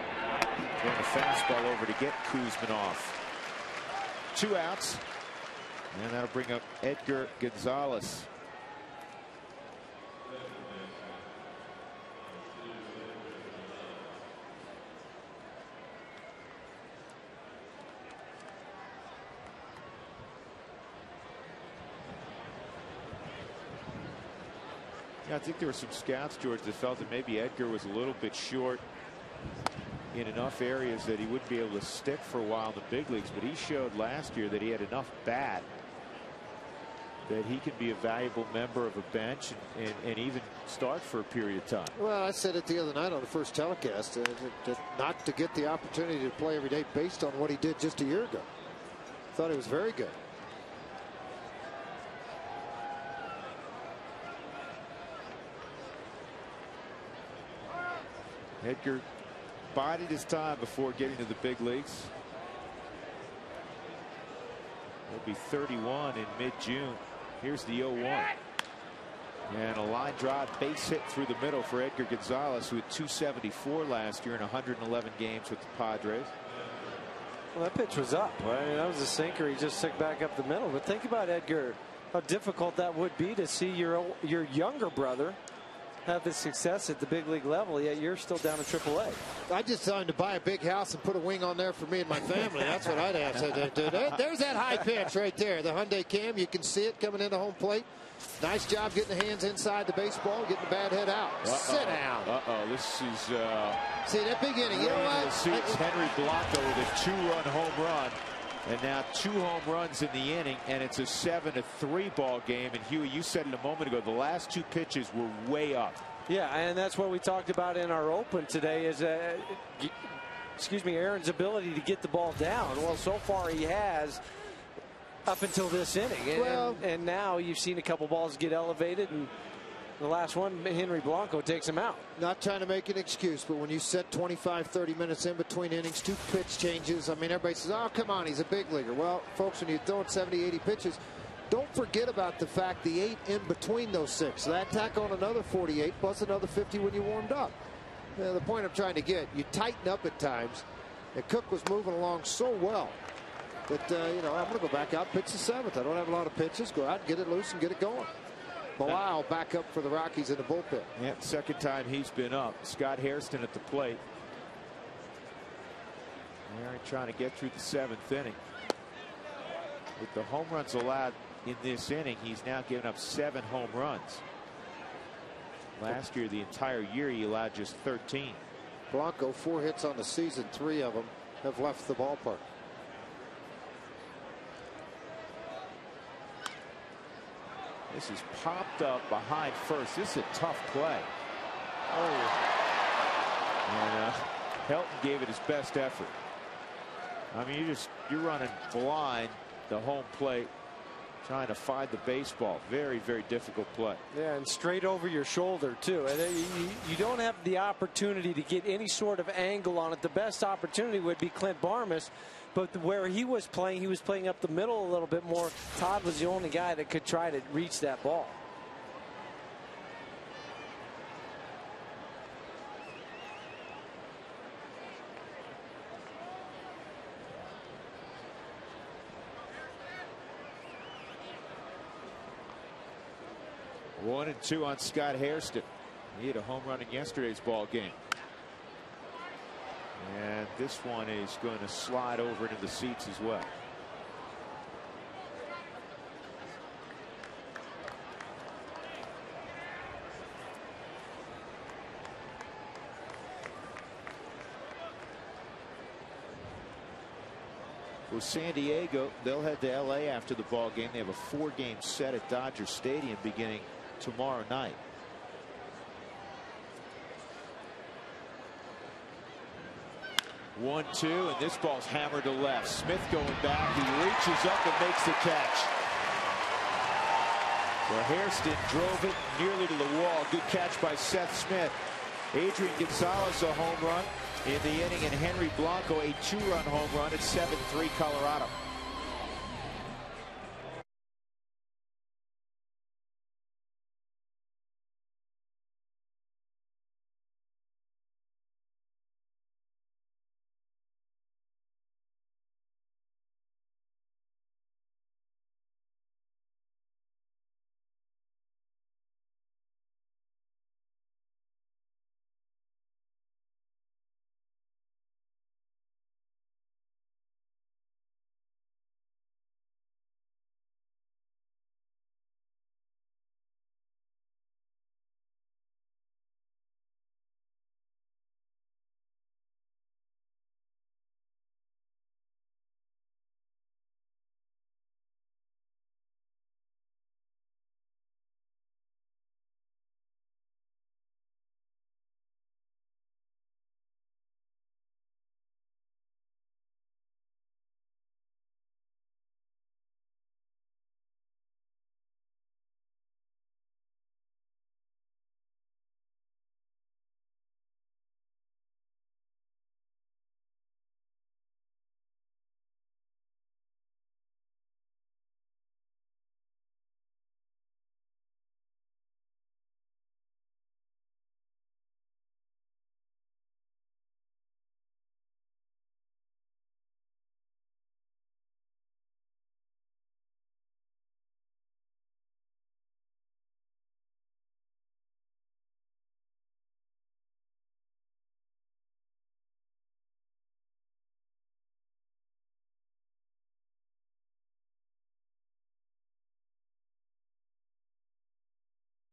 throwing a fastball over to get Kuzminoff. 2 outs, and that'll bring up Edgar Gonzalez. Yeah, I think there were some scouts, George, that felt that maybe Edgar was a little bit short in enough areas that he wouldn't be able to stick for a while in the big leagues, but he showed last year that he had enough bat that he can be a valuable member of a bench and even start for a period of time. Well, I said it the other night on the first telecast, not to get the opportunity to play every day based on what he did just a year ago. Thought he was very good. Edgar bided his time before getting to the big leagues. He'll be 31 in mid-June. Here's the 0-1. And a line drive base hit through the middle for Edgar Gonzalez, who had 274 last year in 111 games with the Padres. Well, that pitch was up. I mean, that was a sinker. He just took back up the middle. But think about Edgar, how difficult that would be to see your younger brother have the success at the big league level, yet you're still down in AAA. I just told him to buy a big house and put a wing on there for me and my family. That's what I'd ask him to do. There's that high pitch right there. The Hyundai Cam, you can see it coming into home plate. Nice job getting the hands inside the baseball, getting the bad head out. Sit down. This is see that big inning. You know what? It's Henry Blanco with a 2-run home run. And now 2 home runs in the inning, and it's a 7-3 ball game. And Huey, you said it a moment ago, the last 2 pitches were way up. Yeah, and that's what we talked about in our open today is, Aaron's ability to get the ball down. Well, so far he has up until this inning. And now you've seen a couple balls get elevated, and the last one, Henry Blanco takes him out. Not trying to make an excuse, but when you set 25, 30 minutes in between innings, 2 pitch changes, I mean, everybody says, oh, come on, he's a big leaguer. Well, folks, when you're throwing 70, 80 pitches, don't forget about the fact the 8 in between those 6. So that tack on another 48 plus another 50 when you warmed up. The point I'm trying to get, you tighten up at times, and Cook was moving along so well that, I'm going to go back out, pitch the 7th. I don't have a lot of pitches. Go out, get it loose, and get it going. Bilal back up for the Rockies in the bullpen. Yeah, second time he's been up. Scott Hairston at the plate. Aaron trying to get through the 7th inning. With the home runs allowed in this inning, he's now given up 7 home runs. Last year, the entire year, he allowed just 13. Blanco, 4 hits on the season. 3 of them have left the ballpark. This is popped up behind first. This is a tough play. And Helton gave it his best effort. I mean, you're running blind the home plate, trying to find the baseball. Very, very difficult play. Yeah, and straight over your shoulder too. And you don't have the opportunity to get any sort of angle on it. The best opportunity would be Clint Barmas. But where he was playing up the middle a little bit more. Todd was the only guy that could try to reach that ball. One and 2 on Scott Hairston. He hit a home run in yesterday's ball game. And this one is going to slide over into the seats as well. With San Diego, they'll head to LA after the ball game. They have a 4-game set at Dodger Stadium beginning tomorrow night. One, 2, and this ball's hammered to left. Smith going back. He reaches up and makes the catch. Well, Hairston drove it nearly to the wall. Good catch by Seth Smith. Adrian Gonzalez a home run in the inning, and Henry Blanco a 2-run home run at 7-3 Colorado.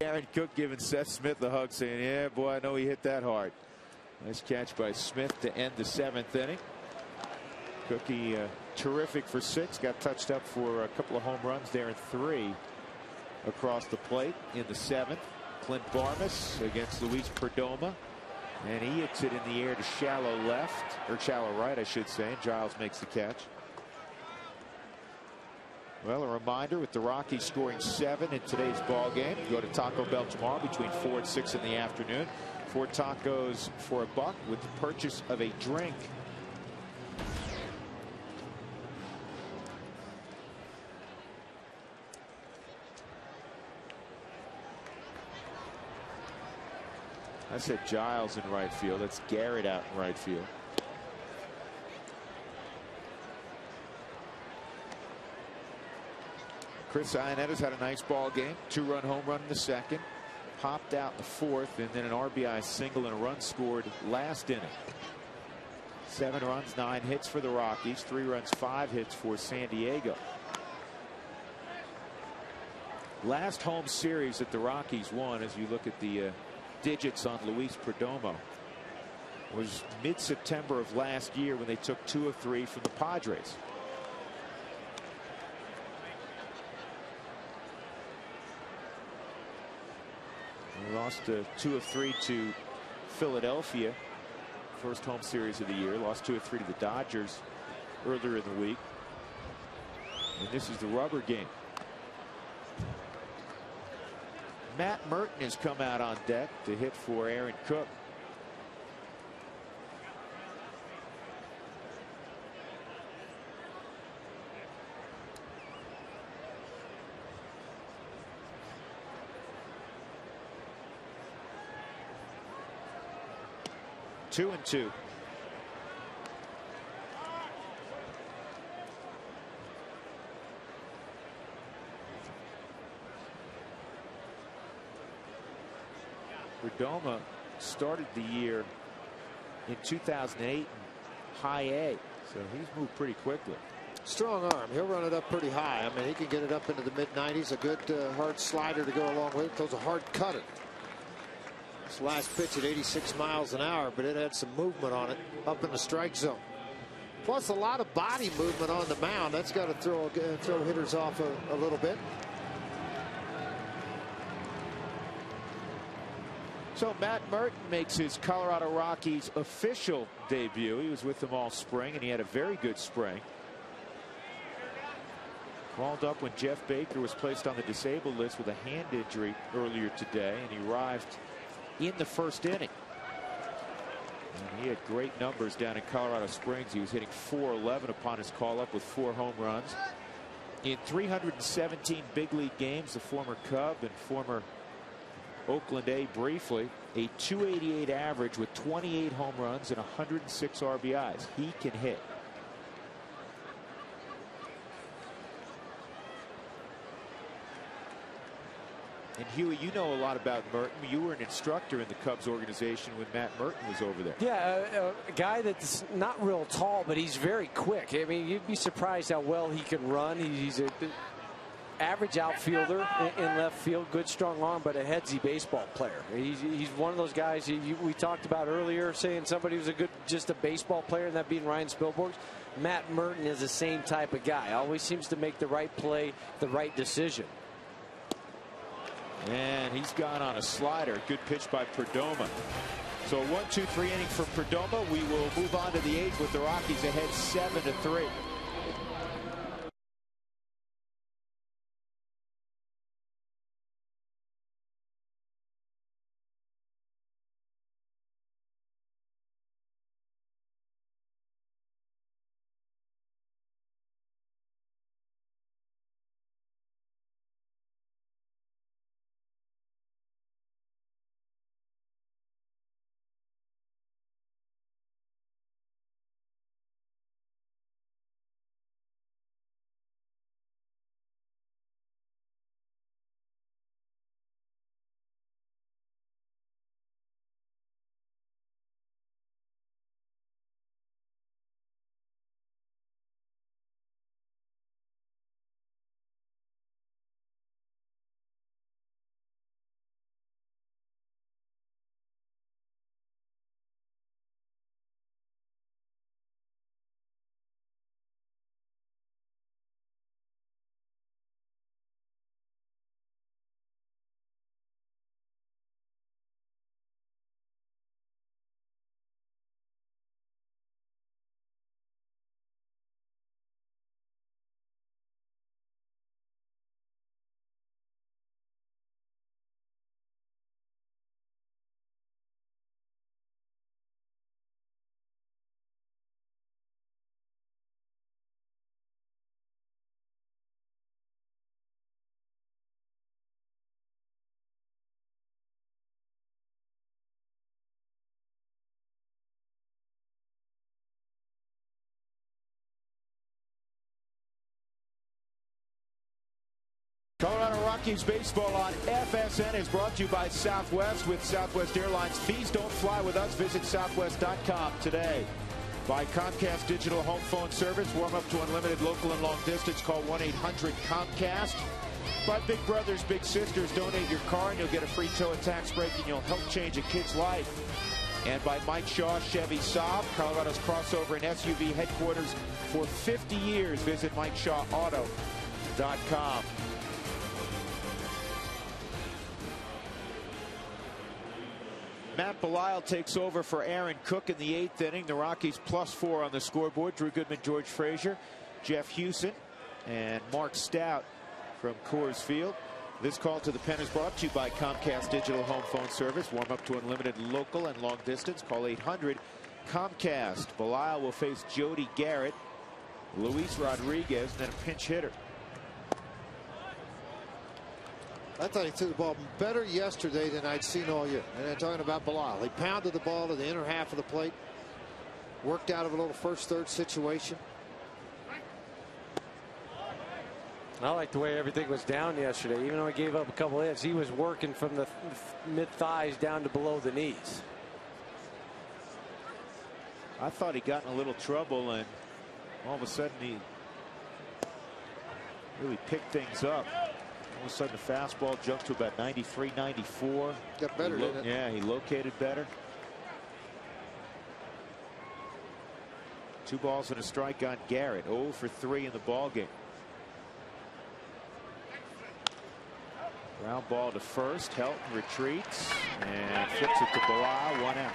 Aaron Cook giving Seth Smith a hug, saying, yeah, boy, I know he hit that hard. Nice catch by Smith to end the 7th inning. Cookie terrific for 6. Got touched up for a couple of home runs there and 3 across the plate in the 7th. Clint Barmas against Luis Perdomo. And he hits it in the air to shallow left, or shallow right, I should say. And Giles makes the catch. Well, a reminder, with the Rockies scoring 7 in today's ball game, go to Taco Bell tomorrow between 4 and 6 in the afternoon. 4 tacos for $1 with the purchase of a drink. I said Giles in right field. That's Garrett out in right field. Chris Ionetta's had a nice ball game. 2-run home run in the 2nd. Popped out in the 4th, and then an RBI single and a run scored last inning. 7 runs, 9 hits for the Rockies. 3 runs, 5 hits for San Diego. Last home series that the Rockies won, as you look at the digits on Luis Perdomo, was mid-September of last year when they took 2 of 3 from the Padres. They lost 2 of 3 to Philadelphia, first home series of the year. Lost 2 of 3 to the Dodgers earlier in the week. And this is the rubber game. Matt Merton has come out on deck to hit for Aaron Cook. Two and 2. Perdomo started the year in 2008 in high A, so he's moved pretty quickly. Strong arm. He'll run it up pretty high. I mean, he can get it up into the mid-90s. A good hard slider to go along with it. Throws a hard cutter. This last pitch at 86 miles an hour, but it had some movement on it up in the strike zone. Plus a lot of body movement on the mound. That's got to throw hitters off a little bit. So Matt Merton makes his Colorado Rockies official debut. He was with them all spring, and he had a very good spring. Called up when Jeff Baker was placed on the disabled list with a hand injury earlier today, and he arrived in the 1st inning. And he had great numbers down in Colorado Springs. He was hitting .411 upon his call up with 4 home runs. In 317 big league games, the former Cub and former Oakland A briefly, a .288 average with 28 home runs and 106 RBIs. He can hit. And Huey, you know a lot about Merton. You were an instructor in the Cubs organization when Matt Merton was over there. Yeah, a guy that's not real tall, but he's very quick. I mean, you'd be surprised how well he can run. He's an average outfielder in left field, good strong arm, but a headsy baseball player. He's one of those guys we talked about earlier, saying somebody who's just a baseball player, and that being Ryan Spilborghs. Matt Merton is the same type of guy. Always seems to make the right play, the right decision. And he's gone on a slider. Good pitch by Perdomo. So 1-2-3 inning from Perdomo. We will move on to the 8th with the Rockies ahead 7-3. Rockies baseball on FSN is brought to you by Southwest. With Southwest Airlines, fees don't fly with us. Visit southwest.com today. By Comcast Digital Home Phone Service. Warm up to unlimited local and long distance. Call 1-800-COMCAST. By Big Brothers Big Sisters. Donate your car and you'll get a free tow and tax break, and you'll help change a kid's life. And by Mike Shaw Chevy Saab, Colorado's crossover and SUV headquarters for 50 years. Visit MikeShawAuto.com. Matt Belisle takes over for Aaron Cook in the 8th inning. The Rockies +4 on the scoreboard. Drew Goodman, George Frazier, Jeff Hewson, and Mark Stout from Coors Field. This call to the pen is brought to you by Comcast Digital Home Phone Service. Warm up to unlimited local and long distance. Call 800-COMCAST. Belisle will face Jody Garrett, Luis Rodriguez, and then a pinch hitter. I thought he threw the ball better yesterday than I'd seen all year. And I'm talking about Belisle. He pounded the ball to the inner half of the plate. Worked out of a little first-third situation. I like the way everything was down yesterday. Even though he gave up a couple hits, he was working from the mid-thighs down to below the knees. I thought he got in a little trouble, and all of a sudden he really picked things up. All of a sudden the fastball jumped to about 93, 94. Got better, didn't it? Yeah, he located better. 2 balls and a strike on Garrett. 0 for 3 in the ball game. Ground ball to first. Helton retreats and flips it to Belisle. 1 out.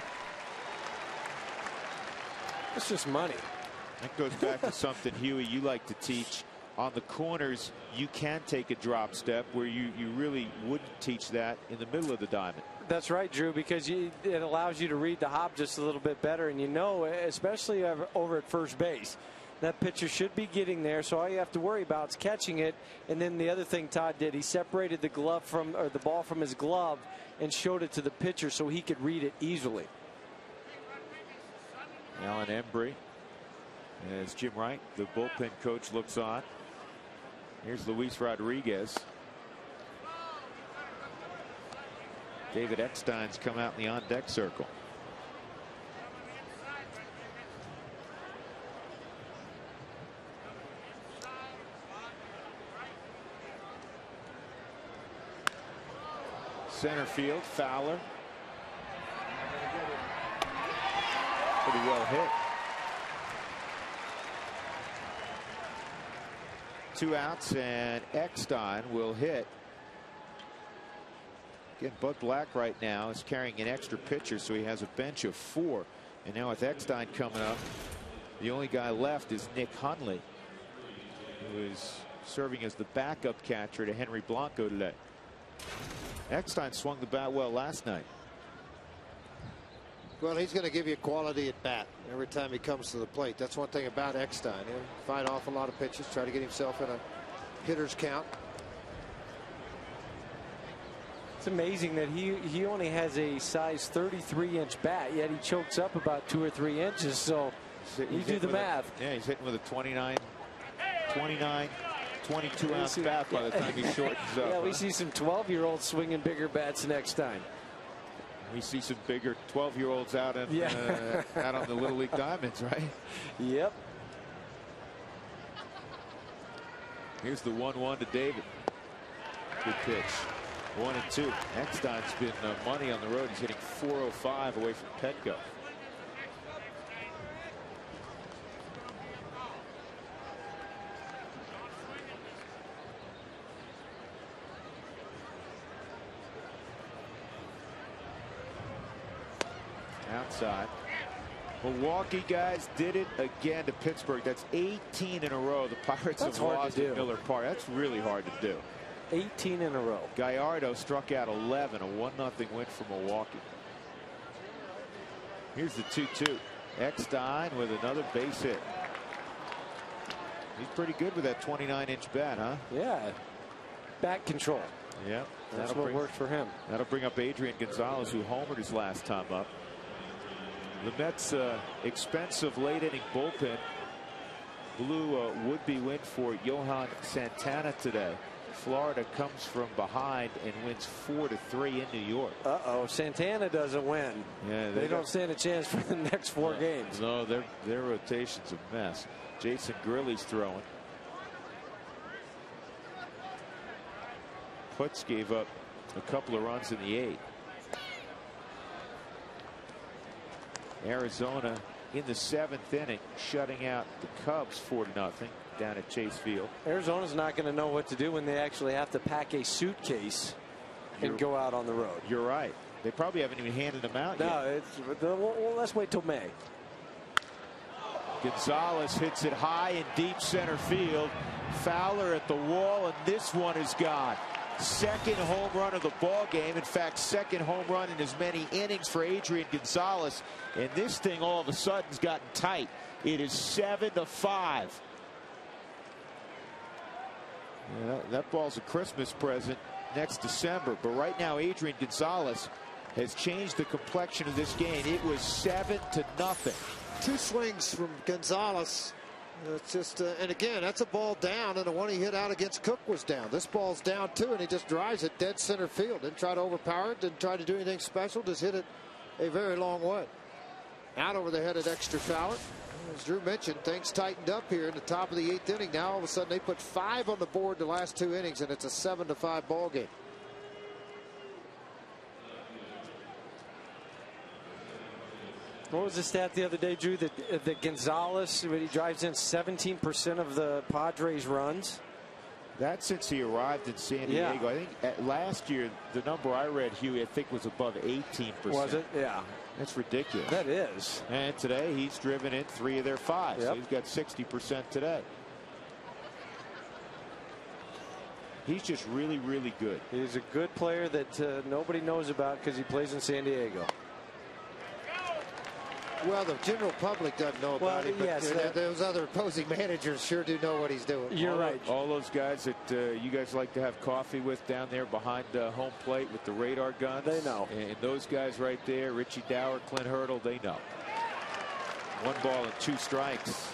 It's just money. That goes back to something, Huey, you like to teach. On the corners, you can take a drop step where you really wouldn't teach that in the middle of the diamond. That's right, Drew, because it allows you to read the hop just a little bit better. And you know, especially over at first base, that pitcher should be getting there. So all you have to worry about is catching it. And then the other thing Todd did, he separated the glove from, or the ball from his glove, and showed it to the pitcher so he could read it easily. Alan Embry, as Jim Wright, the bullpen coach, looks on. Here's Luis Rodriguez. David Eckstein's come out in the on-deck circle. Center field, Fowler. Pretty well hit. 2 outs, and Eckstein will hit. Again, Bud Black right now is carrying an extra pitcher, so he has a bench of 4. And now with Eckstein coming up, the only guy left is Nick Hundley, who is serving as the backup catcher to Henry Blanco today. Eckstein swung the bat well last night. Well, he's going to give you quality at bat every time he comes to the plate. That's one thing about Eckstein. He'll fight off a lot of pitches, try to get himself in a hitter's count. It's amazing that he only has a size 33-inch bat, yet he chokes up about 2 or 3 inches. So you do the math. Yeah, he's hitting with a 29, 22-ounce bat by the time he shortens up. Yeah, we see some 12-year-olds swinging bigger bats next time. We see some bigger 12-year-olds out on the Little League diamonds, right? Yep. Here's the 1-1 to David. Good pitch. 1-2. Eckstein's been money on the road. He's hitting .405 away from Petco. Outside. Milwaukee guys did it again to Pittsburgh. That's 18 in a row. The Pirates have lost at Miller Park. That's really hard to do. 18 in a row. Gallardo struck out 11. A 1-0 win for Milwaukee. Here's the 2-2. Eckstein with another base hit. He's pretty good with that 29-inch bat, huh? Yeah. Bat control. Yeah. That's what worked for him. That'll bring up Adrian Gonzalez, who homered his last time up. The Mets' expensive late-inning bullpen blew a would-be win for Johan Santana today. Florida comes from behind and wins 4-3 in New York. Uh-oh, Santana doesn't win. Yeah, they don't stand a chance for the next 4 games. No, their rotation's a mess. Jason Gurley's throwing. Putz gave up a couple of runs in the 8th. Arizona in the 7th inning, shutting out the Cubs 4-0 down at Chase Field. Arizona's not going to know what to do when they actually have to pack a suitcase and go out on the road. You're right. They probably haven't even handed them out yet. Well, let's wait till May. Gonzalez hits it high in deep center field. Fowler at the wall, and this one is gone. Second home run of the ball game. In fact, second home run in as many innings for Adrian Gonzalez. And this thing all of a sudden has gotten tight. It is 7-5. Yeah, that ball's a Christmas present next December. But right now, Adrian Gonzalez has changed the complexion of this game. It was 7-0. 2 swings from Gonzalez. It's just, and again, that's a ball down, and the one he hit out against Cook was down. This ball's down too, and he just drives it dead center field. Didn't try to overpower it, didn't try to do anything special, just hit it a very long way. Out over the head of Dexter Fowler. As Drew mentioned, things tightened up here in the top of the 8th inning. Now all of a sudden they put 5 on the board the last 2 innings, and it's a 7-5 ball game. What was the stat the other day, Drew, that Gonzalez, when he drives in 17% of the Padres' runs? That's since he arrived in San Diego. I think last year, the number I read, Huey, I think was above 18%. Was it? Yeah. That's ridiculous. That is. And today, he's driven in 3 of their 5. Yep. So he's got 60% today. He's just really, really good. He's a good player that nobody knows about because he plays in San Diego. Well, the general public doesn't know about him, but yes, those other opposing managers sure do know what he's doing. You're right. All those guys that you guys like to have coffee with down there behind home plate with the radar guns. They know. And those guys right there, Richie Dower, Clint Hurdle, they know. 1 ball and 2 strikes.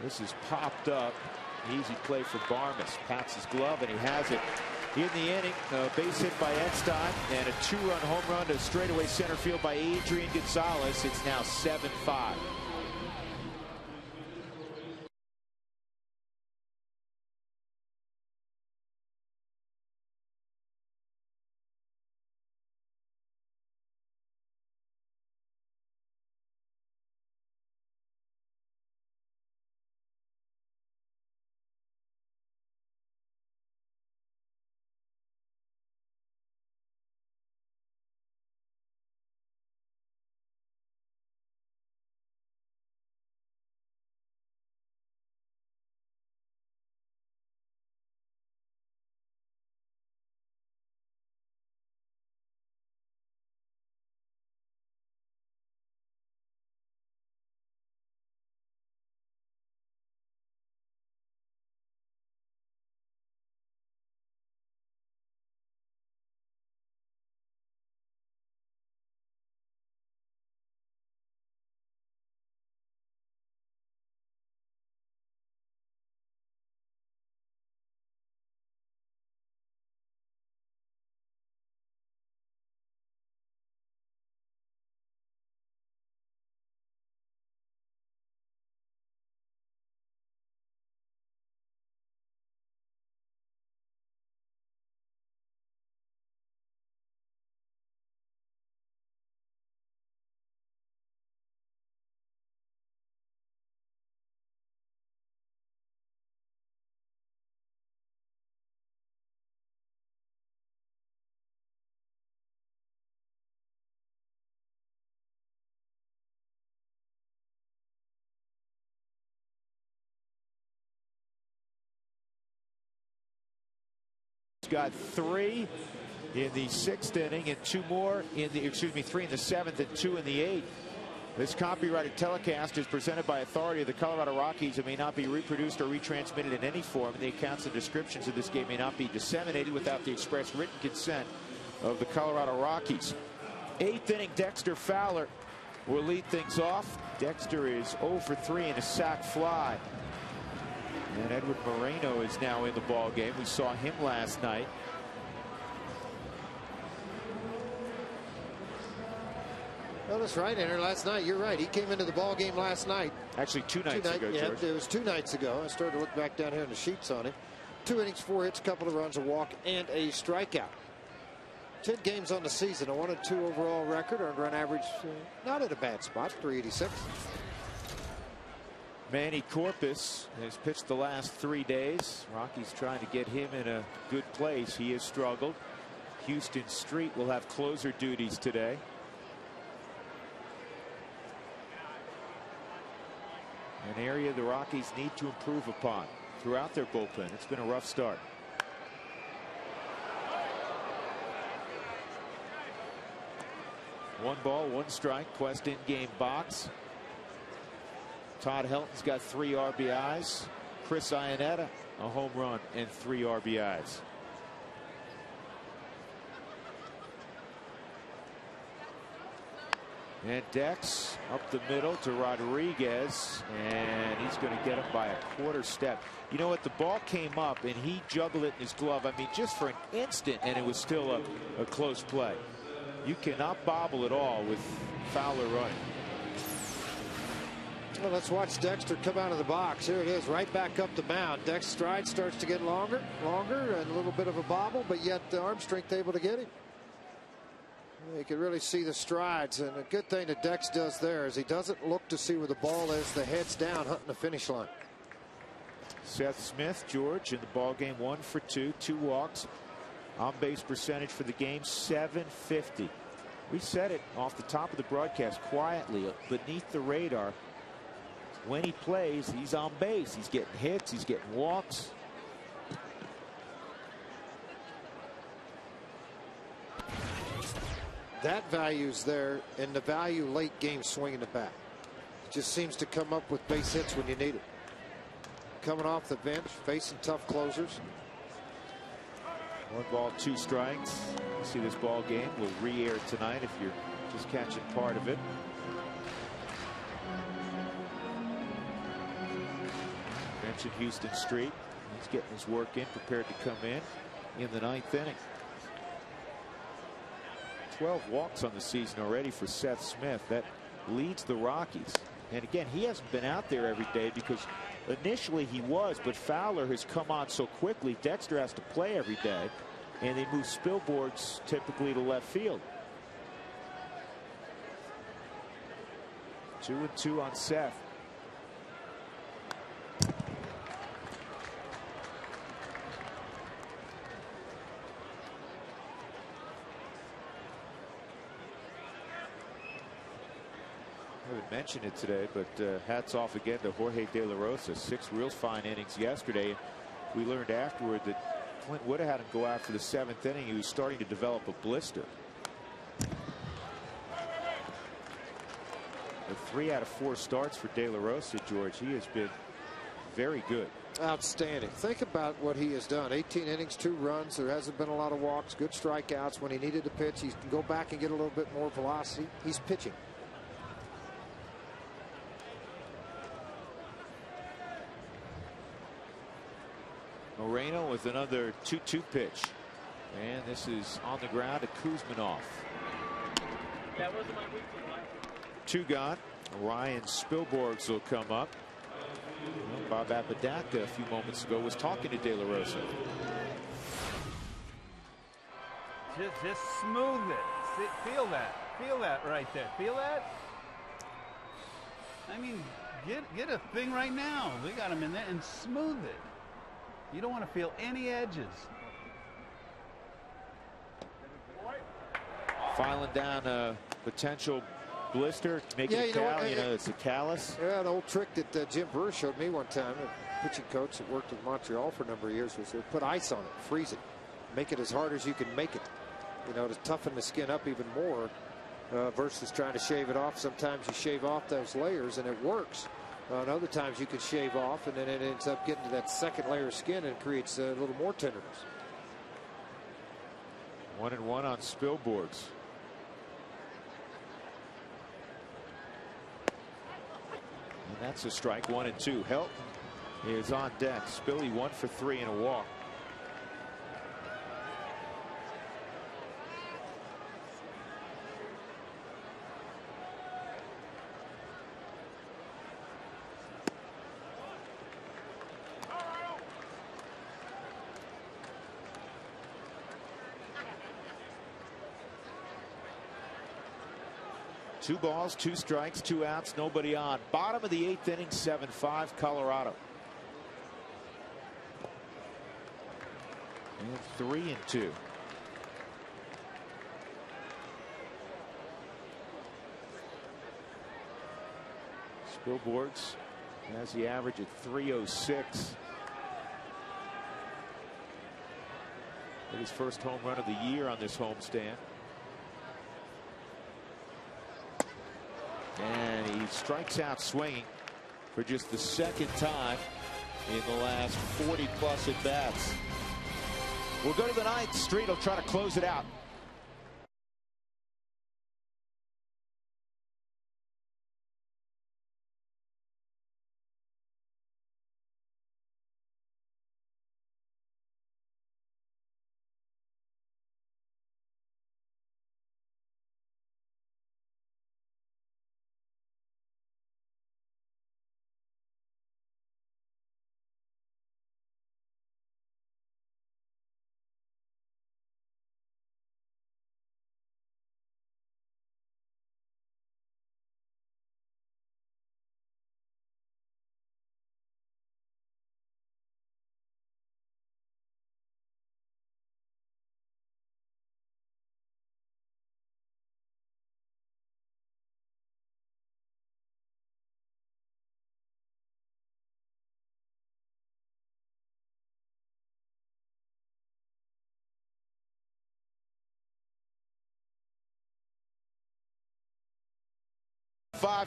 This is popped up. Easy play for Barmes. Pats his glove, and he has it in the inning. Base hit by Eckstein, and a 2-run home run to straightaway center field by Adrian Gonzalez. It's now 7-5. Got 3 in the 6th inning and 2 more in the 3 in the 7th and 2 in the 8th. This copyrighted telecast is presented by authority of the Colorado Rockies and may not be reproduced or retransmitted in any form. The accounts and descriptions of this game may not be disseminated without the express written consent of the Colorado Rockies. 8th inning, Dexter Fowler will lead things off. Dexter is 0 for 3 in a sac fly. And Edward Moreno is now in the ball game. We saw him last night. Well, that's right, Enter. Last night, you're right. He came into the ball game last night. Actually, two nights ago, yeah, George. it was 2 nights ago. I started to look back down here in the sheets on him. 2 innings, 4 hits, couple of runs, a walk, and a strikeout. 10 games on the season, a 1-2 overall record, earned run average, not in a bad spot, 386. Manny Corpus has pitched the last 3 days. Rockies trying to get him in a good place. He has struggled. Houston Street will have closer duties today. An area the Rockies need to improve upon throughout their bullpen. It's been a rough start. One ball, 1 strike. Quest in-game box. Todd Helton's got 3 RBIs. Chris Iannetta, a home run and 3 RBIs. And Dex up the middle to Rodriguez, and he's going to get him by a 1/4 step. You know what? The ball came up and he juggled it in his glove. I mean, just for an instant, and it was still a close play. You cannot bobble at all with Fowler running. Well, let's watch Dexter come out of the box. Here it is, right back up the mound. Dex's stride starts to get longer, and a little bit of a bobble, but yet the arm strength able to get him. You can really see the strides, and a good thing that Dex does there is he doesn't look to see where the ball is. The head's down, hunting the finish line. Seth Smith, George, in the ball game, 1 for 2, 2 walks. On base percentage for the game, .750. We said it off the top of the broadcast quietly beneath the radar. When he plays, he's on base. He's getting hits. He's getting walks. That value's there, and the value late game swinging the bat. Just seems to come up with base hits when you need it. Coming off the bench, facing tough closers. 1 ball, 2 strikes. You see this ball game. We'll re-air tonight if you're just catching part of it. Mentioned Houston Street. He's getting his work in, prepared to come in the 9th inning. 12 walks on the season already for Seth Smith. That leads the Rockies. And again, he hasn't been out there every day because initially he was, but Fowler has come on so quickly. Dexter has to play every day, and they move Spilborghs typically to left field. 2-2 on Seth. I haven't mentioned it today, but hats off again to Jorge De La Rosa. 6 real fine innings yesterday. We learned afterward that Clint would have had him go out for the 7th inning. He was starting to develop a blister. But 3 out of 4 starts for De La Rosa, George. He has been very good. Outstanding. Think about what he has done. 18 innings, 2 runs. There hasn't been a lot of walks. Good strikeouts. When he needed to pitch, he can go back and get a little bit more velocity. He's pitching. Moreno with another 2-2 pitch. And this is on the ground to Kuzmanov. 2 gone. Ryan Spilborghs will come up. Well, Bob Apodaca a few moments ago was talking to De La Rosa. Just smooth it. Feel that. Feel that right there. Feel that? I mean, get a thing right now. We got him in there, and smooth it. You don't want to feel any edges. Filing down a potential blister, make it it's a callus. Yeah, an old trick that Jim Brewer showed me one time. A pitching coach that worked in Montreal for a number of years was to put ice on it, freeze it, make it as hard as you can make it. You know, to toughen the skin up even more versus trying to shave it off. Sometimes you shave off those layers and it works. And other times you can shave off and then it ends up getting to that second layer of skin and creates a little more tenderness. 1-1 on Spilborghs. And that's a strike. 1-2. Helton is on deck. Spilly 1 for 3 and a walk. Two balls, 2 strikes, 2 outs, nobody on. Bottom of the 8th inning, 7-5 Colorado. And 3-2. Spilborghs has the average at 306. His first home run of the year on this homestand. And he strikes out swinging for just the 2nd time in the last 40+ at bats. We'll go to the 9th. Street will try to close it out.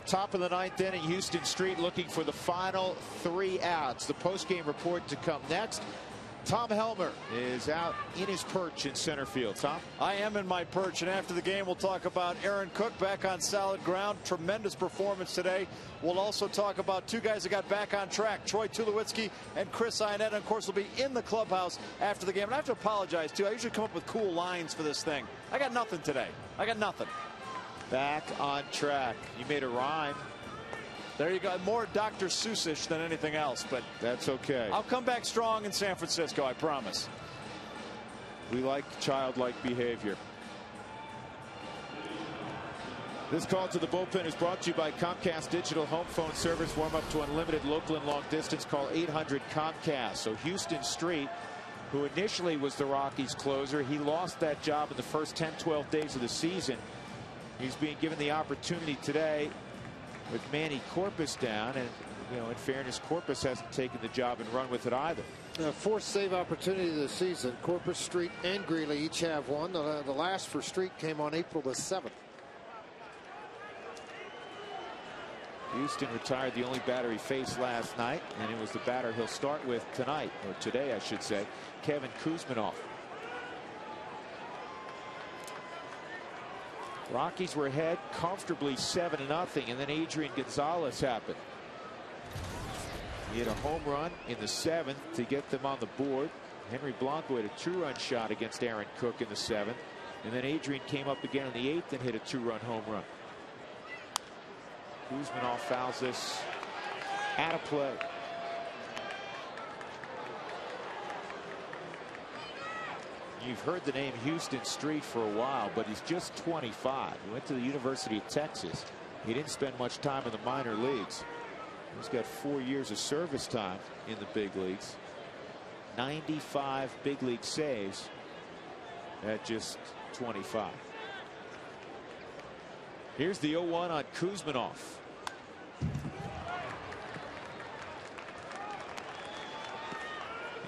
Top of the 9th inning. Houston Street looking for the final 3 outs. The postgame report to come next. Tom Helmer is out in his perch in center field. Tom? I am in my perch, and after the game we'll talk about Aaron Cook back on solid ground. Tremendous performance today. We'll also talk about 2 guys that got back on track, Troy Tulowitzki and Chris Ionetta. And of course we'll be in the clubhouse after the game. And I have to apologize too. I usually come up with cool lines for this thing. I got nothing today. I got nothing. Back on track. You made a rhyme. There you go. More Dr. Seussish than anything else, but that's okay. I'll come back strong in San Francisco, I promise. We like childlike behavior. This call to the bullpen is brought to you by Comcast Digital Home Phone Service. Warm up to unlimited local and long distance. Call 800 Comcast. So Houston Street, who initially was the Rockies closer, he lost that job in the first 10-12 days of the season. He's being given the opportunity today with Manny Corpus down, and you know, in fairness, Corpus hasn't taken the job and run with it either. 4th save opportunity of the season. Corpus, Street, and Greeley each have one. The last for Street came on April the 7th. Houston retired the only batter he faced last night, and it was the batter he'll start with tonight, or today, I should say, Kevin Kuzminoff. Rockies were ahead comfortably 7-0, and then Adrian Gonzalez happened. He had a home run in the 7th to get them on the board. Henry Blanco had a 2-run shot against Aaron Cook in the 7th, and then Adrian came up again in the 8th and hit a 2-run home run. Kuzminoff fouls this out of play. You've heard the name Houston Street for a while, but he's just 25. He went to the University of Texas. He didn't spend much time in the minor leagues. He's got 4 years of service time in the big leagues. 95 big league saves at just 25. Here's the 0-1 on Kuzminoff.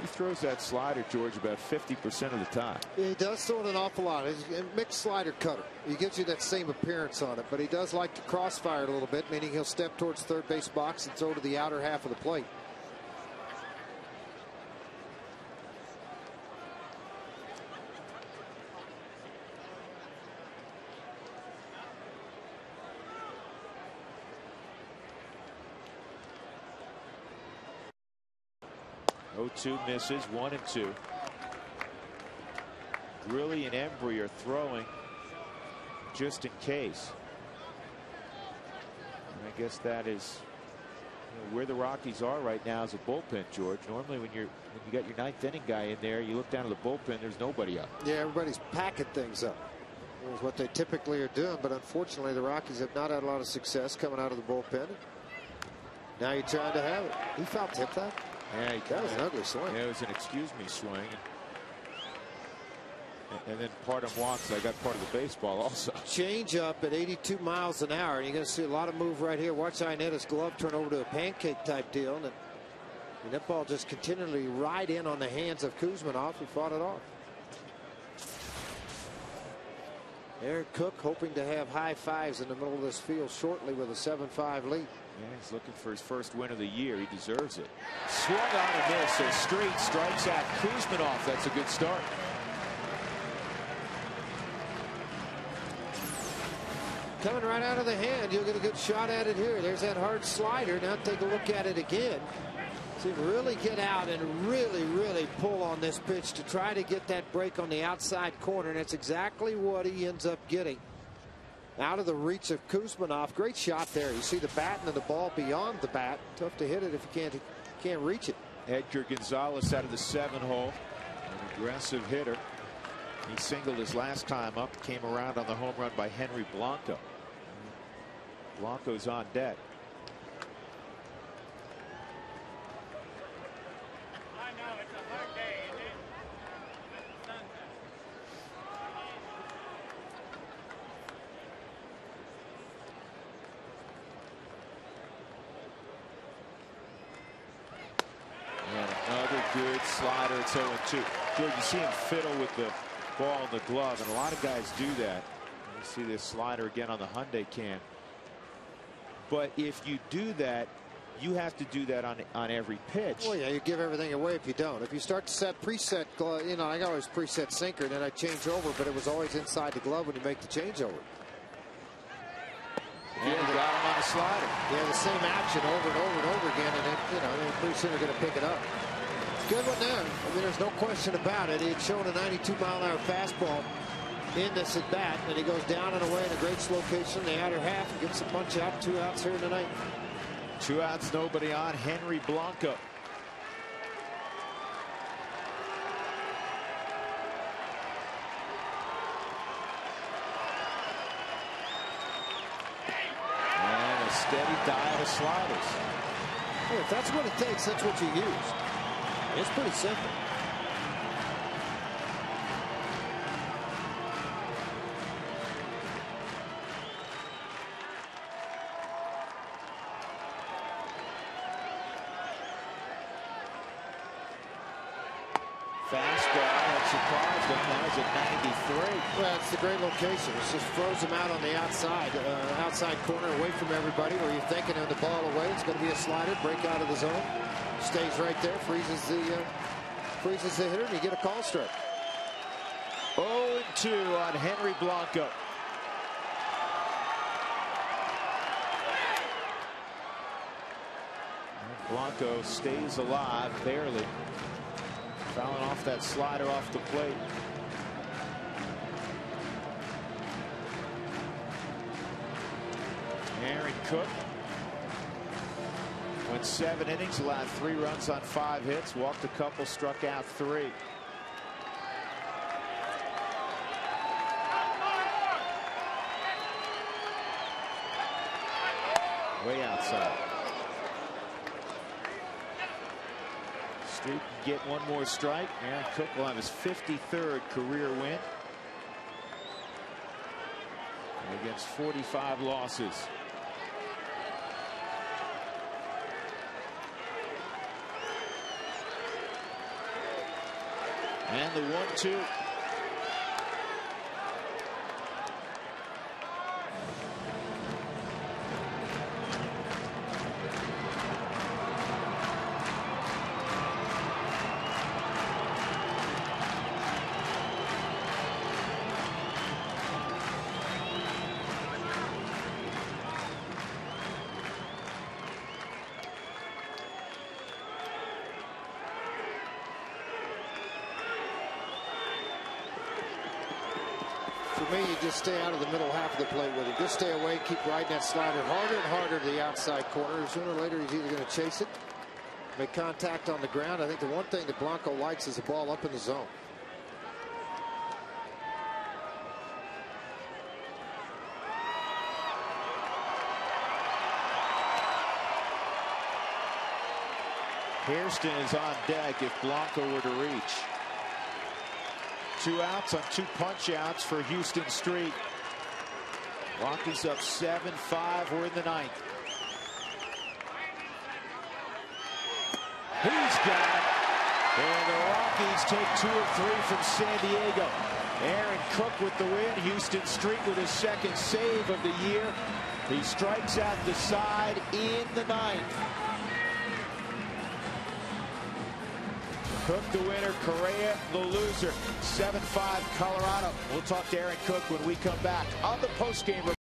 He throws that slider, George, about 50% of the time. Yeah, he does throw it an awful lot. He's a mixed slider cutter. He gives you that same appearance on it, but he does like to crossfire it a little bit, meaning he'll step towards third base box and throw to the outer half of the plate. 0-2 misses, 1-2. Grilly and Embry are throwing just in case. And I guess that is where the Rockies are right now as a bullpen, George. Normally when you got your ninth inning guy in there, you look down at the bullpen, there's nobody up. Yeah, everybody's packing things up. That's what they typically are doing, but unfortunately the Rockies have not had a lot of success coming out of the bullpen. Now you're trying to have it. He foul tipped that? Yeah, that was an ugly swing. Yeah, it was an excuse me swing. And then part of walks, I got part of the baseball also. Change up at 82 miles an hour. And you're going to see a lot of move right here. Watch Iannetta's glove turn over to a pancake type deal. And that ball just continually right in on the hands of Kuzminoff, who fought it off. Aaron Cook hoping to have high fives in the middle of this field shortly with a 7-5 lead. Yeah, he's looking for his first win of the year. He deserves it. Swung on a miss. So Street strikes out Kuzminoff. That's a good start. Coming right out of the hand. You'll get a good shot at it here. There's that hard slider. Now take a look at it again. See, really get out and really pull on this pitch to try to get that break on the outside corner. And that's exactly what he ends up getting. Out of the reach of Kuzminoff. Great shot there. You see the bat and the ball beyond the bat. Tough to hit it if you can't reach it. Edgar Gonzalez out of the 7-hole. An aggressive hitter. He singled his last time up. Came around on the home run by Henry Blanco. Blanco's on deck. Good slider. It's 0-2. George, you see him fiddle with the ball in the glove, and a lot of guys do that. You see this slider again on the Hyundai can. But if you do that, you have to do that on every pitch. Well, yeah, you give everything away if you don't. If you start to set preset, you know, I always preset sinker, and then I change over, but it was always inside the glove when you make the changeover. And he got him on a slider. Yeah, the same action over and over and over again, and then, you know, pretty soon they're going to pick it up. Good one there. I mean, there's no question about it. He had shown a 92-mile-an-hour fastball in this at bat, and he goes down and away in a great location in the outer half and gets a punch out. 2 outs here tonight. 2 outs, nobody on. Henry Blanco. And a steady diet of sliders. Well, if that's what it takes, that's what you use. It's pretty simple. Fastball that surprised him. That was at 93. Well, it's a great location. It just throws him out on the outside corner away from everybody, where you're thinking of the ball away. It's going to be a slider, break out of the zone. Stays right there, freezes the hitter, and you get a call strike. 0-2 on Henry Blanco. Blanco stays alive, barely. Fouling off that slider off the plate. Aaron Cook went 7 innings, allowed 3 runs on 5 hits, walked a couple, struck out 3. Way outside. Street can get one more strike. Aaron Cook will have his 53rd career win against 45 losses. And the 1-2. me, you just stay out of the middle half of the plate with him. Just stay away, keep riding that slider harder and harder to the outside corner. Sooner or later, he's either going to chase it, make contact on the ground. I think the one thing that Blanco likes is the ball up in the zone. Hairston is on deck if Blanco were to reach. 2 outs on 2 punch outs for Houston Street. Rockies up 7-5. We're in the 9th. He's got it. And the Rockies take 2 of 3 from San Diego. Aaron Cook with the win. Houston Street with his 2nd save of the year. He strikes out the side in the 9th. Cook the winner, Correa the loser. 7-5 Colorado. We'll talk to Aaron Cook when we come back on the postgame report.